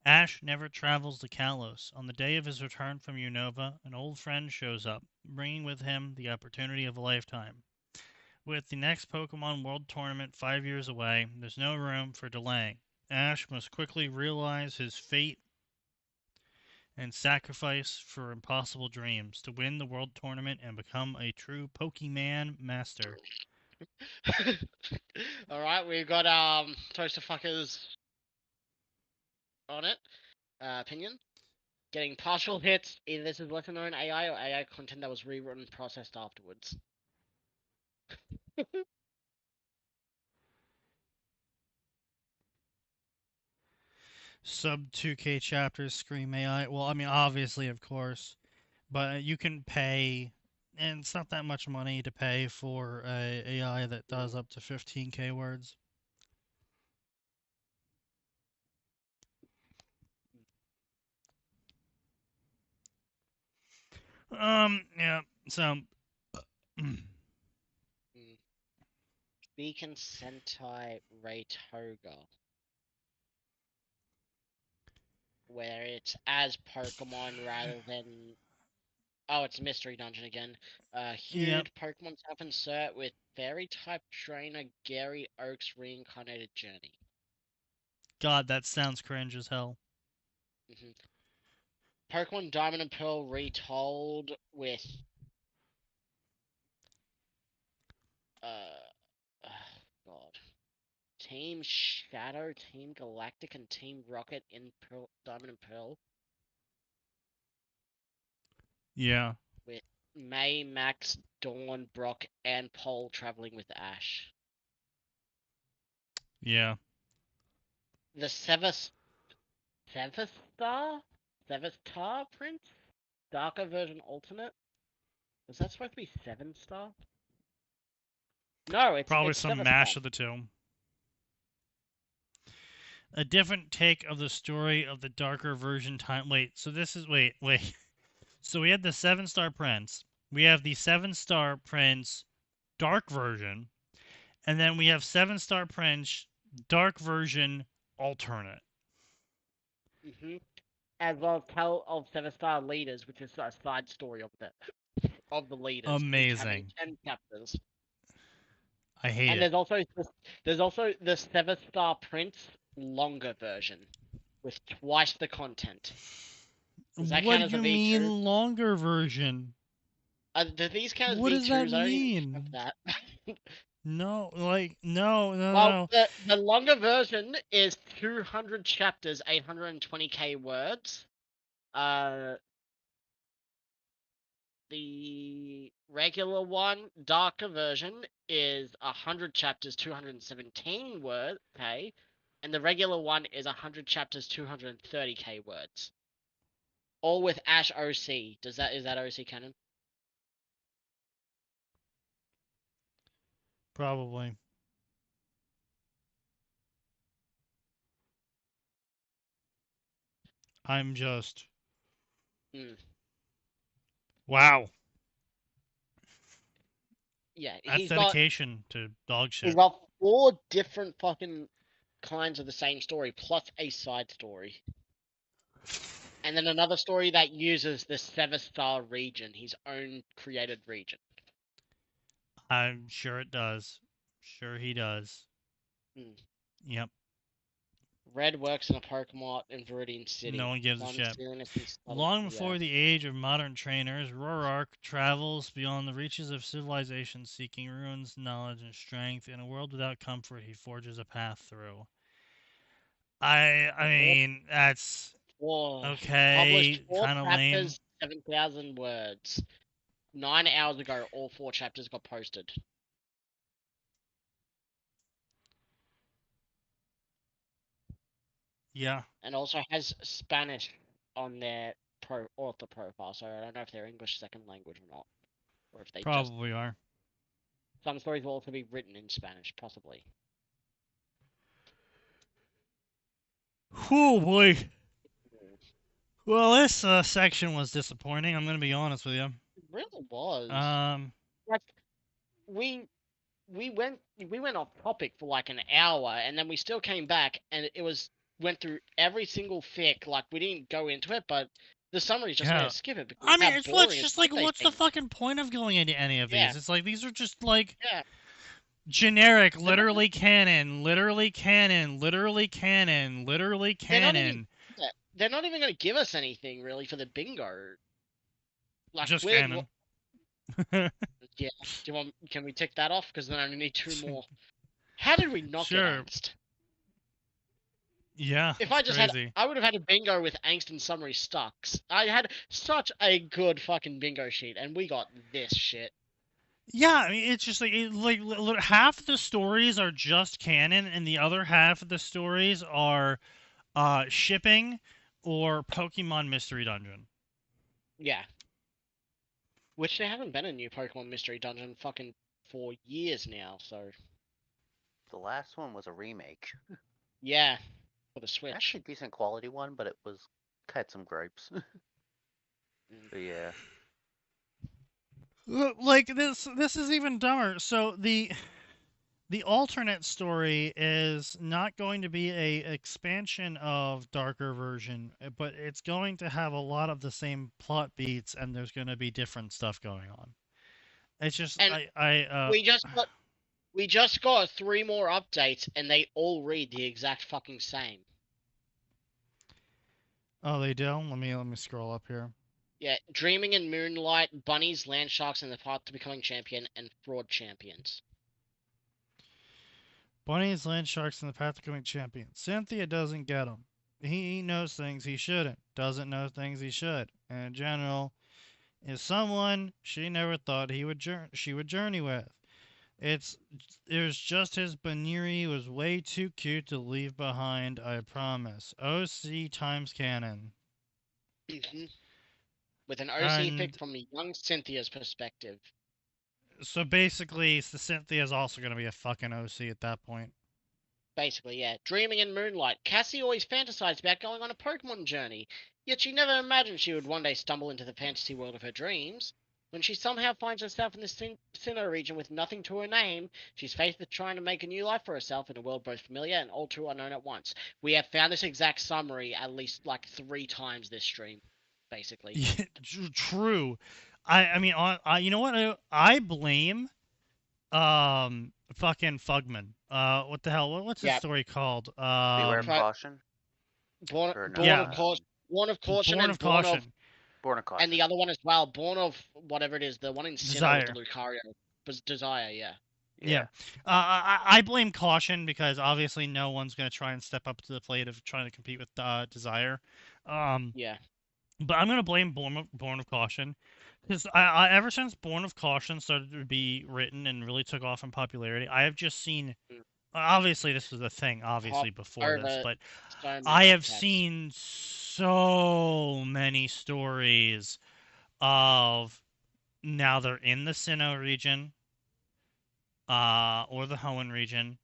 Ash never travels to Kalos. On the day of his return from Unova, an old friend shows up, bringing with him the opportunity of a lifetime. With the next Pokemon World Tournament 5 years away, there's no room for delay. Ash must quickly realize his fate and sacrifice for impossible dreams to win the World Tournament and become a true Pokemon master. Alright, we've got Toaster Fuckers on it. Opinion. Getting partial hits. Either this is lesser known AI or AI content that was rewritten and processed afterwards. Sub 2K chapters, Scream AI. Well, I mean, obviously, of course. But you can pay, and it's not that much money to pay for a AI that does up to 15K words. Yeah. So. Beacon Sentai Rate Toga. Where it's as Pokemon rather than... Oh, it's Mystery Dungeon again. Yep. Huge Pokemon self-insert with Fairy-type trainer Gary Oak's reincarnated journey. God, that sounds cringe as hell. Pokemon Diamond and Pearl retold with... God. Team Shadow, Team Galactic, and Team Rocket in Diamond and Pearl. Yeah. With May, Max, Dawn, Brock, and Pole traveling with Ash. Yeah. The Seventh-Star Prince? Darker version alternate? Was that supposed to be 7-star? No, Probably it's some 7-star. mash of the two. A different take of the story of the darker version time. Wait, so this is... Wait. So we had the 7-star Prince. We have the 7-star Prince dark version. And then we have 7-star Prince dark version alternate. As well as Tale of 7-Star Leaders, which is a side story of the leaders. Amazing. 10 chapters. I hate and it. there's also the 7-Star Prince longer version with twice the content. Does that What count do as you a V2? mean longer version? Do these count as What V2s? does that I don't even mean? know that. No, like, no. Well, the longer version is 200 chapters, 820k words. The regular one, darker version, is 100 chapters, 217 words, okay? And the regular one is 100 chapters, 230k words. All with Ash OC. Is that OC canon? Probably. I'm just... Wow. Yeah, That's dedication to dog shit. He's got 4 different fucking kinds of the same story, plus a side story. And then another story that uses the 7-star region, his own created region. I'm sure it does. Sure he does. Yep. Red works in a Pokemon in Viridian City. No one gives a shit. Seriousness Long before the age of modern trainers, Rorark travels beyond the reaches of civilization, seeking ruins, knowledge, and strength. In a world without comfort, he forges a path through. I mean, that's... Okay, kind of lame. 7,000 words. 9 hours ago, all 4 chapters got posted. Yeah. And also has Spanish on their author profile, so I don't know if they're English second language or not. Or if they probably are. Some stories will also be written in Spanish, possibly. Oh boy. Well, this section was disappointing. I'm gonna be honest with you. It really was. Like, we went off topic for like an hour, and then we still came back, and went through every single fic. Like, we didn't go into it, but the summary just made us skip it. I mean, it's just like, what's the fucking point of going into any of these? It's like, these are just like generic, literally canon, literally canon, literally canon, literally canon. They're not even going to give us anything really for the bingo. Like, just canon. Yeah. Can we tick that off? Because then I only need 2 more. How did we not get angst? Yeah. If I just I would have had a bingo with angst and summary stocks. I had such a good fucking bingo sheet, and we got this shit. Yeah, I mean, it's just like half the stories are just canon, and the other half of the stories are shipping or Pokemon Mystery Dungeon. Yeah. Which there hasn't been a new Pokemon Mystery Dungeon fucking for years now, so... The last one was a remake. Yeah, for the Switch. Actually a decent quality one, but it had some gripes. But yeah. Like this is even dumber. So the alternate story is not going to be a expansion of darker version, but it's going to have a lot of the same plot beats, and there's going to be different stuff going on. It's just And we just got 3 more updates, and they all read the exact fucking same. Oh, they do. Let me scroll up here. Yeah, Dreaming in Moonlight, Bunnies, Land Sharks, and the Path to Becoming Champion, and Fraud Champions. Bunnies, land sharks, and the path to becoming champion. Cynthia doesn't get them. He knows things he shouldn't. Doesn't know things he should. And in general, is someone she never thought she would journey with. It was just his Baniri was way too cute to leave behind, I promise. OC times canon. With an OC pick from young Cynthia's perspective. So basically, Cynthia is also going to be a fucking OC at that point. Basically, yeah. Dreaming in Moonlight. Cassie always fantasized about going on a Pokemon journey, yet she never imagined she would one day stumble into the fantasy world of her dreams. When she somehow finds herself in the Sinnoh region with nothing to her name, she's faced with trying to make a new life for herself in a world both familiar and all too unknown at once. We have found this exact summary at least like 3 times this stream, basically. Yeah, true. I mean, you know what? I blame, fucking Fugman. What the hell? What's his story called? Beware of Caution. Born of Caution. Born of Caution. Born of Caution. And the other one as well, Born of whatever it is, the one in Sinnoh with the Lucario. Was Desire, yeah. Yeah. I blame Caution because obviously no one's going to try and step up to the plate of trying to compete with Desire. Yeah. But I'm going to blame Born of Caution. Because I ever since Born of Caution started to be written and really took off in popularity, I have just seen... Obviously, this was a thing, before this, but I have seen so many stories of now they're in the Sinnoh region, or the Hoenn region.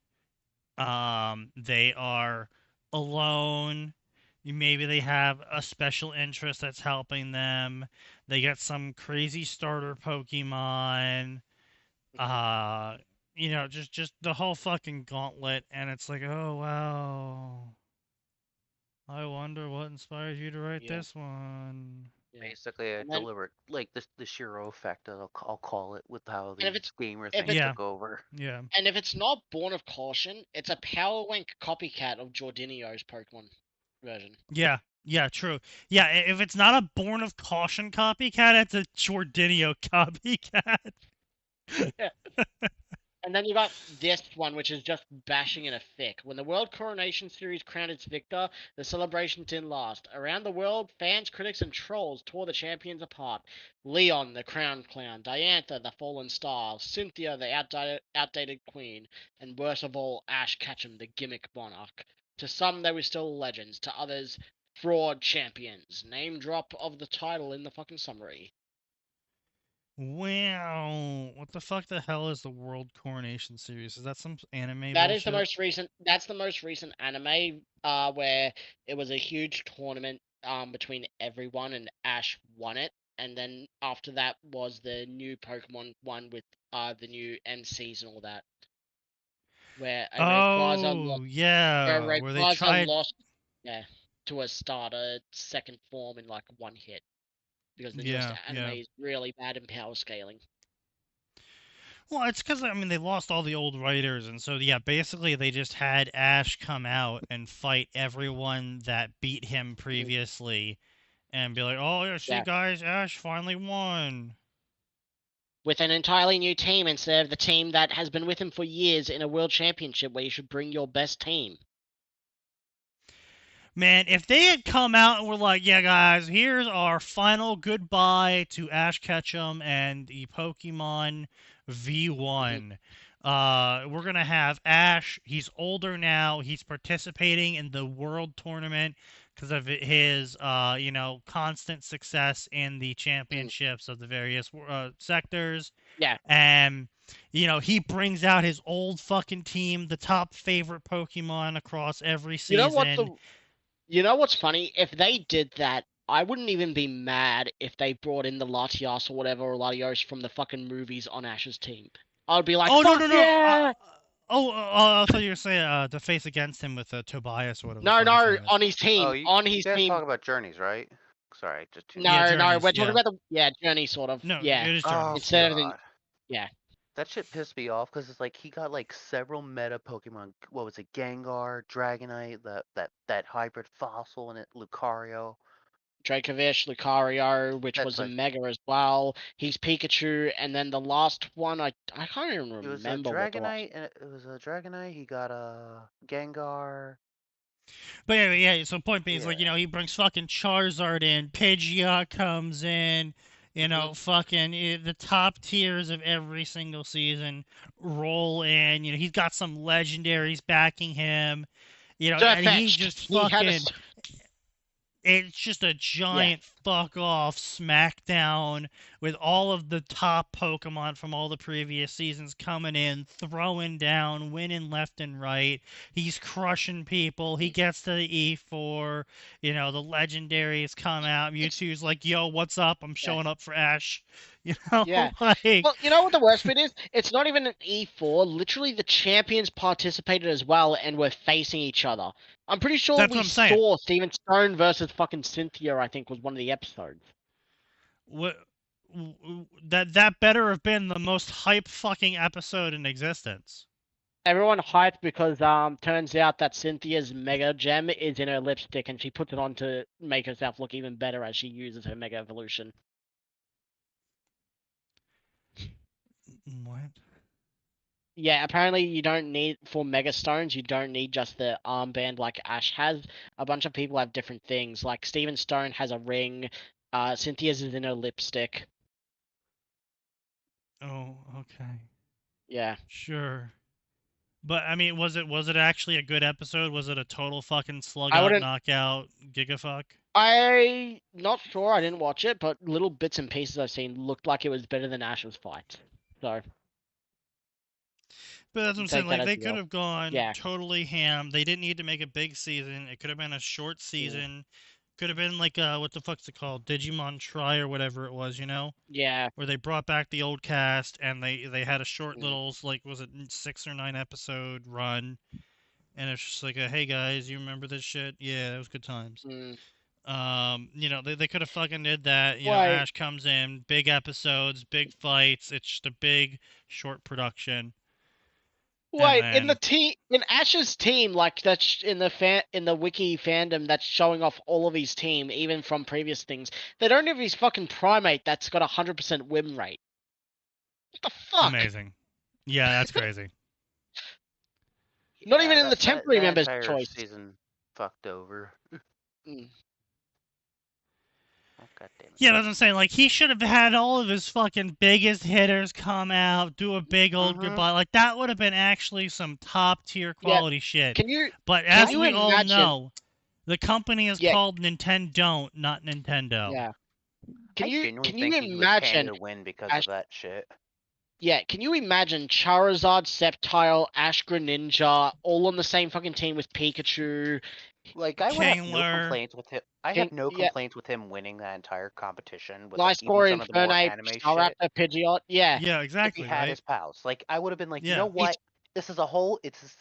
They are alone. Maybe they have a special interest that's helping them. They get some crazy starter Pokemon. You know, just the whole fucking gauntlet, and it's like, oh wow. I wonder what inspired you to write this one. Basically, a deliberate, like the Shiro effect, I'll call it, with how the gamer thing took over. Yeah. And if it's not Born of Caution, it's a Power Link copycat of Jordinio's Pokemon version. Yeah, true. Yeah, if it's not a Born of Caution copycat, it's a Jordinio copycat. Yeah. And then you got this one, which is just bashing in a thick. When the World Coronation Series crowned its victor, the celebration didn't last. Around the world, fans, critics, and trolls tore the champions apart. Leon, the crowned clown, Diantha, the fallen star, Cynthia, the outdated queen, and worst of all, Ash Ketchum, the gimmick monarch. To some, they were still legends. To others, fraud champions. Name drop of the title in the fucking summary. Wow, what the fuck the hell is the World Coronation Series? Is that some anime That bullshit? is the most recent. That's the most recent anime, where it was a huge tournament between everyone, and Ash won it. And then after that was the new Pokemon one with the new MCs and all that. Where where they tried lost, to a starter second form in like one hit. Because the newest anime is really bad in power scaling. Well, it's because, I mean, they lost all the old writers, and so, yeah, basically they just had Ash come out and fight everyone that beat him previously, and be like, oh, yeah, see, guys, Ash finally won. With an entirely new team instead of the team that has been with him for years in a world championship where you should bring your best team. Man, if they had come out and were like, yeah, guys, here's our final goodbye to Ash Ketchum and the Pokemon V1. We're going to have Ash. He's older now. He's participating in the World Tournament because of his, constant success in the championships of the various sectors. Yeah. And, he brings out his old fucking team, the top favorite Pokemon across every season. You know what's funny? If they did that, I wouldn't even be mad if they brought in the Latias or whatever, or Latios from the fucking movies on Ash's team. I'd be like, oh no fuck no no! yeah! I thought you were saying to face against him with Tobias or whatever. No, the fuck his no, name is. on his team. Oh, you on his guys team. talking about Journeys, right? Sorry, just too. No, Yeah, no, Journeys, we're talking yeah. about the Journey sort of. No, yeah. it is Oh, Journeys. Instead of the God. yeah. That shit pissed me off because it's like he got like several meta Pokemon. What was it? Gengar, Dragonite, that hybrid fossil in it, Lucario. Dracovish, Lucario, which That's was a like Mega as well. He's Pikachu, and then the last one, I can't even it was a remember what the last. Dragonite, and it was a Dragonite. He got a Gengar. But anyway, yeah. So point being is like Yeah. he brings fucking Charizard in, Pidgeot comes in, fucking the top tiers of every single season roll in. He's got some legendaries backing him. And he just fucking. It's just a giant fuck off smackdown with all of the top Pokemon from all the previous seasons coming in, throwing down, winning left and right. He's crushing people. He gets to the E4. The legendaries come out. Mewtwo's like, yo, what's up? I'm showing up for Ash. Yeah. Like... Well, you know what the worst bit is? It's not even an E4. Literally, the champions participated as well and were facing each other. I'm pretty sure That's we what I'm saying. saw Steven Stone versus fucking Cynthia, I think, was one of the episodes. That better have been the most hype fucking episode in existence. Everyone hyped because turns out that Cynthia's Mega Gem is in her lipstick and she puts it on to make herself look even better as she uses her Mega Evolution. What? Yeah, apparently you don't need, for Mega Stones, you don't need just the armband like Ash has. A bunch of people have different things. Like Steven Stone has a ring, Cynthia's is in her lipstick. Oh, okay. Yeah. Sure. But I mean, was it actually a good episode? Was it a total fucking slug out, knockout, gigafuck? I'm not sure. I didn't watch it, but little bits and pieces I've seen looked like it was better than Ash's fight. So. But that's what I'm saying. Like they could have gone totally ham. They didn't need to make a big season. It could have been a short season. Could have been like what the fuck's it called? Digimon Try or whatever it was, Yeah. Where they brought back the old cast and they had a short little was it 6 or 9 episode run, and it's just like hey guys, you remember this shit? Yeah, it was good times. They could have fucking did that. Ash comes in, big episodes, big fights. It's just a big short production. Wait, in the team, in Ash's team, like that's in the wiki fandom that's showing off all of his team, even from previous things. They don't have his fucking primate that's got 100% win rate. What the fuck? Amazing. Yeah, that's crazy. Not even in the temporary members' choice. Season fucked over. Oh, God damn it. Yeah, that's what I'm saying. Like, he should have had all of his fucking biggest hitters come out, do a big old goodbye. Like, that would have been actually some top-tier quality shit. But as we all know, the company is called Nintendo, not Nintendo. Yeah. Can I you imagine imagine to win because of that shit? Yeah, can you imagine Charizard, Sceptile, Ash Greninja, all on the same fucking team with Pikachu? Like, I would have no complaints with him. I have no complaints with him winning that entire competition. With Gliscor, Infernape, Staraptor, Pidgeot. Yeah. Yeah, exactly. If he had his pals, like, I would have been like, you know what? This is a whole. It's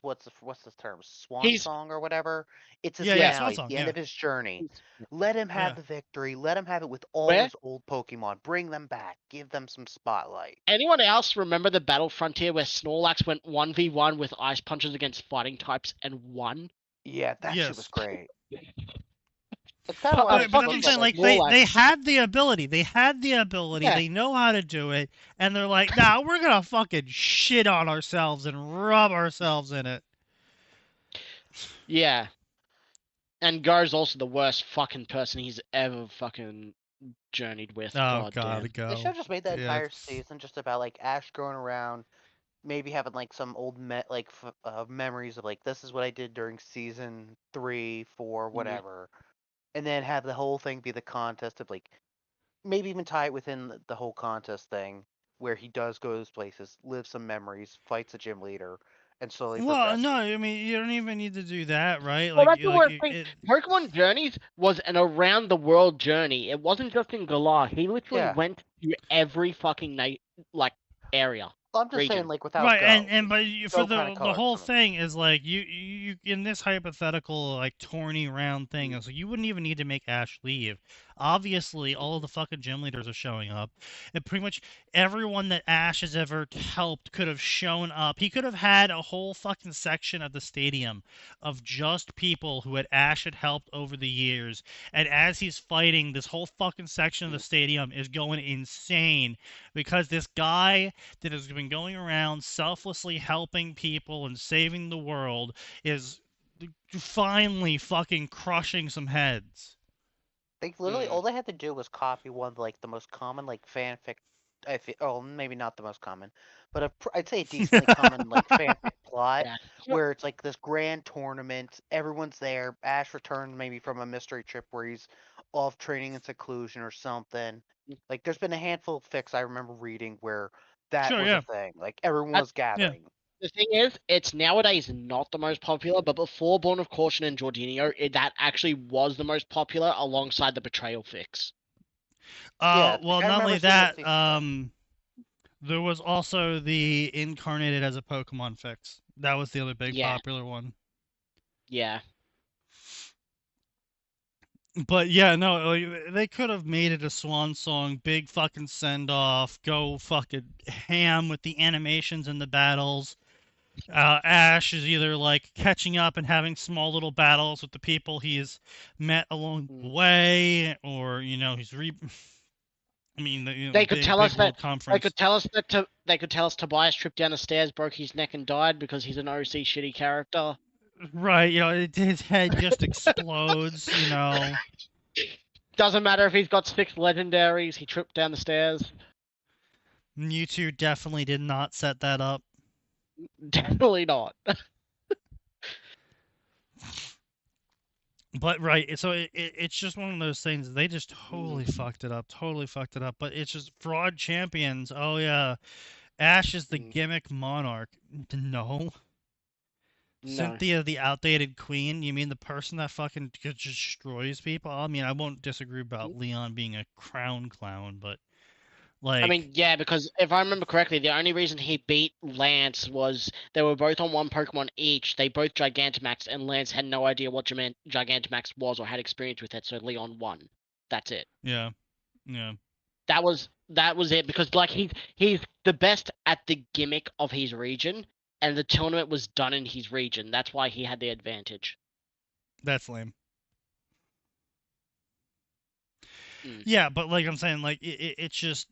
what's the term? Swan song or whatever. It's his finale, the end of his journey. Let him have the victory. Let him have it with all his old Pokemon. Bring them back. Give them some spotlight. Anyone else remember the Battle Frontier where Snorlax went 1v1 with Ice Punches against fighting types and won? Yeah, that shit was great. It's kind of but I'm saying, like, they had the ability. They had the ability. Yeah. They know how to do it. And they're like, nah, we're going to fucking shit on ourselves and rub ourselves in it. Yeah. And Gar's also the worst fucking person he's ever fucking journeyed with. Oh, God, Go. They should have just made that entire season just about, like, Ash going around, maybe having, like, some old memories of, like, this is what I did during season 3, 4, whatever. And then have the whole thing be the contest of, like, maybe even tie it within the whole contest thing, where he does go to those places, live some memories, fights a gym leader, and slowly Well, progress. no, I mean you don't even need to do that, right? Well, Like, that's the worst thing. Pokemon Journeys was an around-the-world journey. It wasn't just in Galar. He literally Yeah. went to every fucking area. Well, I'm just saying, Region. like, without right, Go. but for Go kinda the colored whole some of it. thing is like you in this hypothetical like tourney round thing is you wouldn't even need to make Ash leave. Obviously, all of the fucking gym leaders are showing up, and pretty much everyone that Ash has ever helped could have shown up. He could have had a whole fucking section of the stadium of just people who Ash had helped over the years, and as he's fighting, this whole fucking section of the stadium is going insane because this guy that has been going around selflessly helping people and saving the world is finally fucking crushing some heads. Like, literally, all they had to do was copy one of, like, the most common, like, fanfic. Oh, maybe not the most common, but I'd say a decently common, like, fanfic plot Yeah. where it's like this grand tournament. Everyone's there. Ash returns maybe from a mystery trip where he's off training in seclusion or something. Like, there's been a handful of fics I remember reading where that Sure, was yeah. a thing. Like, everyone was gathering. The thing is, it's nowadays not the most popular, but before Born of Caution and Jorginho, that actually was the most popular alongside the Betrayal fix. Yeah, Well, I not remember only seeing that, this there was also the incarnated as a Pokemon fix. That was the other big popular one. Yeah. But yeah, no, like, they could have made it a swan song, big fucking send off, go fucking ham with the animations and the battles. Ash is either like catching up and having small little battles with the people he's met along the way, or he's I mean, They could tell us that. conference. They could tell us that. They could tell us Tobias tripped down the stairs, broke his neck, and died because he's an OC shitty character. Right, his head just explodes. Doesn't matter if he's got 6 legendaries. He tripped down the stairs. Mewtwo definitely did not set that up. Definitely not. But right, so it's just one of those things. They just totally fucked it up. But it's just fraud champions. Oh yeah, Ash is the gimmick monarch. No. Cynthia, the outdated queen. You mean the person that fucking destroys people? I mean, I won't disagree about Leon being a crown clown, but like, I mean, yeah, because if I remember correctly, the only reason he beat Lance was they were both on one Pokemon each. They both Gigantamaxed, and Lance had no idea what Gigantamax was or had experience with it, so Leon won. That's it. Yeah. That was it, because like he's the best at the gimmick of his region, and the tournament was done in his region. That's why he had the advantage. That's lame. Yeah, but like I'm saying, like it's just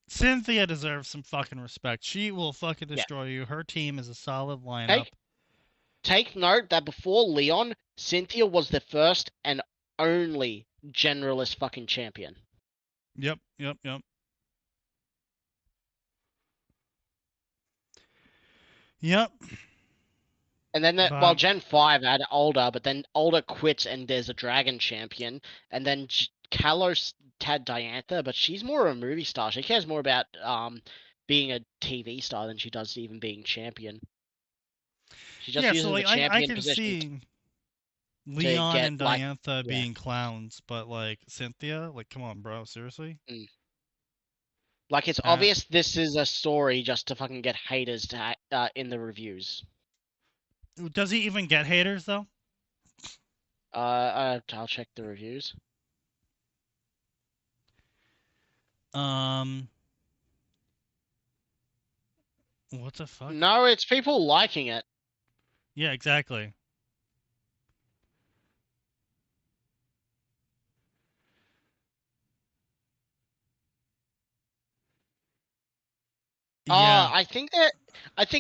Cynthia deserves some fucking respect. She will fucking destroy you. Her team is a solid lineup. Take note that before Leon, Cynthia was the first and only generalist fucking champion. Yep. And then, Gen 5 had Alder, but then Alder quits and there's a Dragon champion. And then Kalos had Diantha, but she's more a movie star. She cares more about being a TV star than she does even being champion. She just uses the champion I can position see Leon and Diantha being clowns, but like Cynthia, like come on, bro, seriously? Like it's obvious this is a story just to fucking get haters to in the reviews. Does he even get haters though? I'll check the reviews. What the fuck? No, it's people liking it. Yeah, exactly. Yeah. I think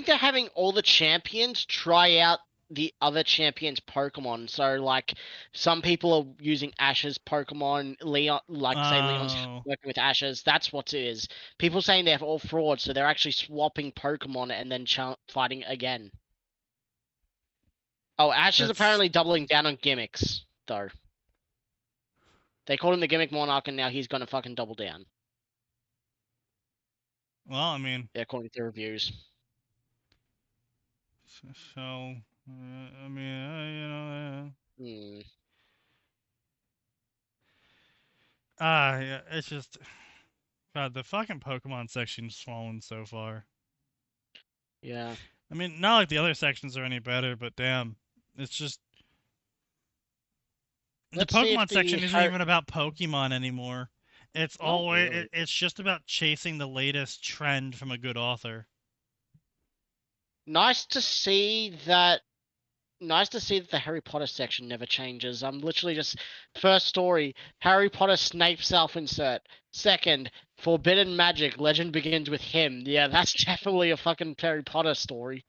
they're having all the champions try out the other champions' Pokemon. So like some people are using Ash's Pokemon, Leon, like say Leon's working with Ash's. That's what it is. People saying they're all frauds, so they're actually swapping Pokemon and then fighting again. Oh, Ash is apparently doubling down on gimmicks, though. They called him the Gimmick Monarch, and now he's gonna fucking double down. Well, I mean, yeah, according to the reviews. So, I mean, Hmm. yeah, it's just, God, the fucking Pokemon section's fallen so far. Yeah. I mean, not like the other sections are any better, but damn, it's just the Let's see if Pokemon section the isn't even about Pokemon anymore. It's Not always really. it's just about chasing the latest trend from a good author. Nice to see that. Nice to see that the Harry Potter section never changes. I'm literally just first story: Harry Potter Snape self-insert. Second, Forbidden Magic. Legend begins with him. Yeah, that's definitely a fucking Harry Potter story.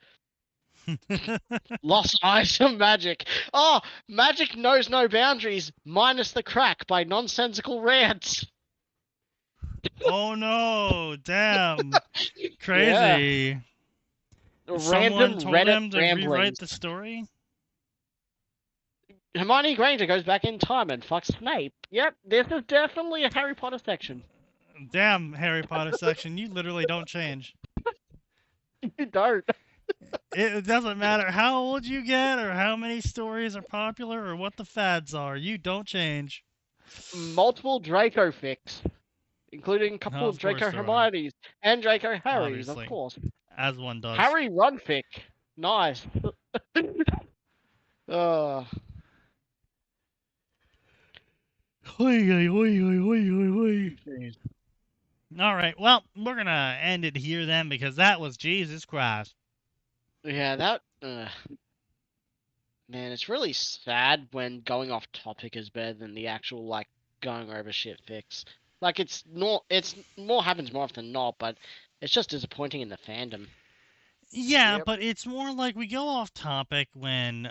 Lost Eyes of Magic. Oh, magic knows no boundaries, minus the crack by nonsensical rants. Oh no, damn. Yeah, Crazy. Someone random told Reddit him to rewrite ramblings. the story? Hermione Granger goes back in time and fucks Snape. Yep, this is definitely a Harry Potter section. Damn, Harry Potter section, you literally don't change. You don't. It doesn't matter how old you get or how many stories are popular or what the fads are. You don't change. Multiple Draco fics, including a couple of Of course Draco there are. Hermiones and Draco Harrys, of Obviously. course. As one does. Harry Run fic. Nice. uh, Alright, well, we're gonna end it here then because that was Jesus Christ. yeah, that. Man, it's really sad when going off topic is better than the actual like going over shit fix. Like it's more happens more often than not, but it's just disappointing in the fandom. Yeah, Yep. but it's more like we go off topic when,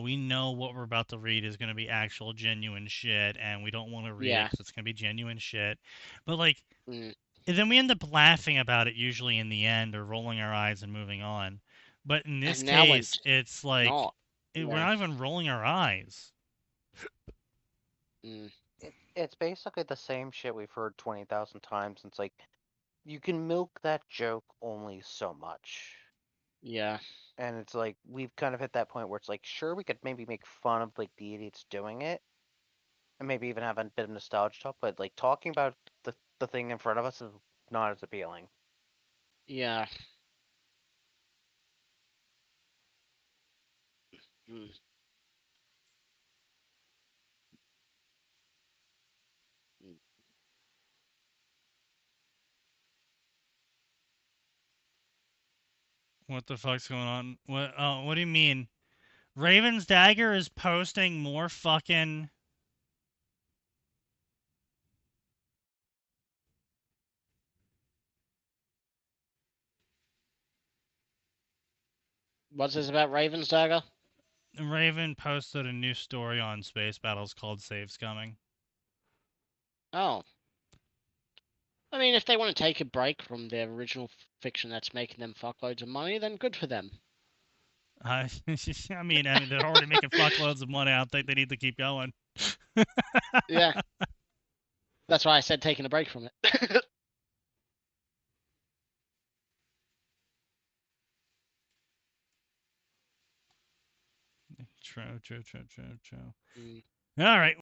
we know what we're about to read is going to be actual genuine shit, and we don't want to read it Yeah. because it's going to be genuine shit. But, like, Mm. and then we end up laughing about it usually in the end or rolling our eyes and moving on. But in this And now when case, it's like, not. we're Yeah. not even rolling our eyes. Mm. It's basically the same shit we've heard 20,000 times. It's like, you can milk that joke only so much. Yeah. And it's like, we've kind of hit that point where it's like, sure, we could maybe make fun of like the idiots doing it, and maybe even have a bit of nostalgia talk, but like talking about the thing in front of us is not as appealing. Yeah. Mm. Mm. What the fuck's going on? What do you mean? Raven's Dagger is posting more fucking... What's this about Raven's Dagger? Raven posted a new story on Space Battles called Save Scumming. Oh. I mean, if they want to take a break from their original fiction that's making them fuckloads of money, then good for them. I mean, they're already making fuckloads of money. I don't think they need to keep going. Yeah. That's why I said taking a break from it. True. Mm. All right.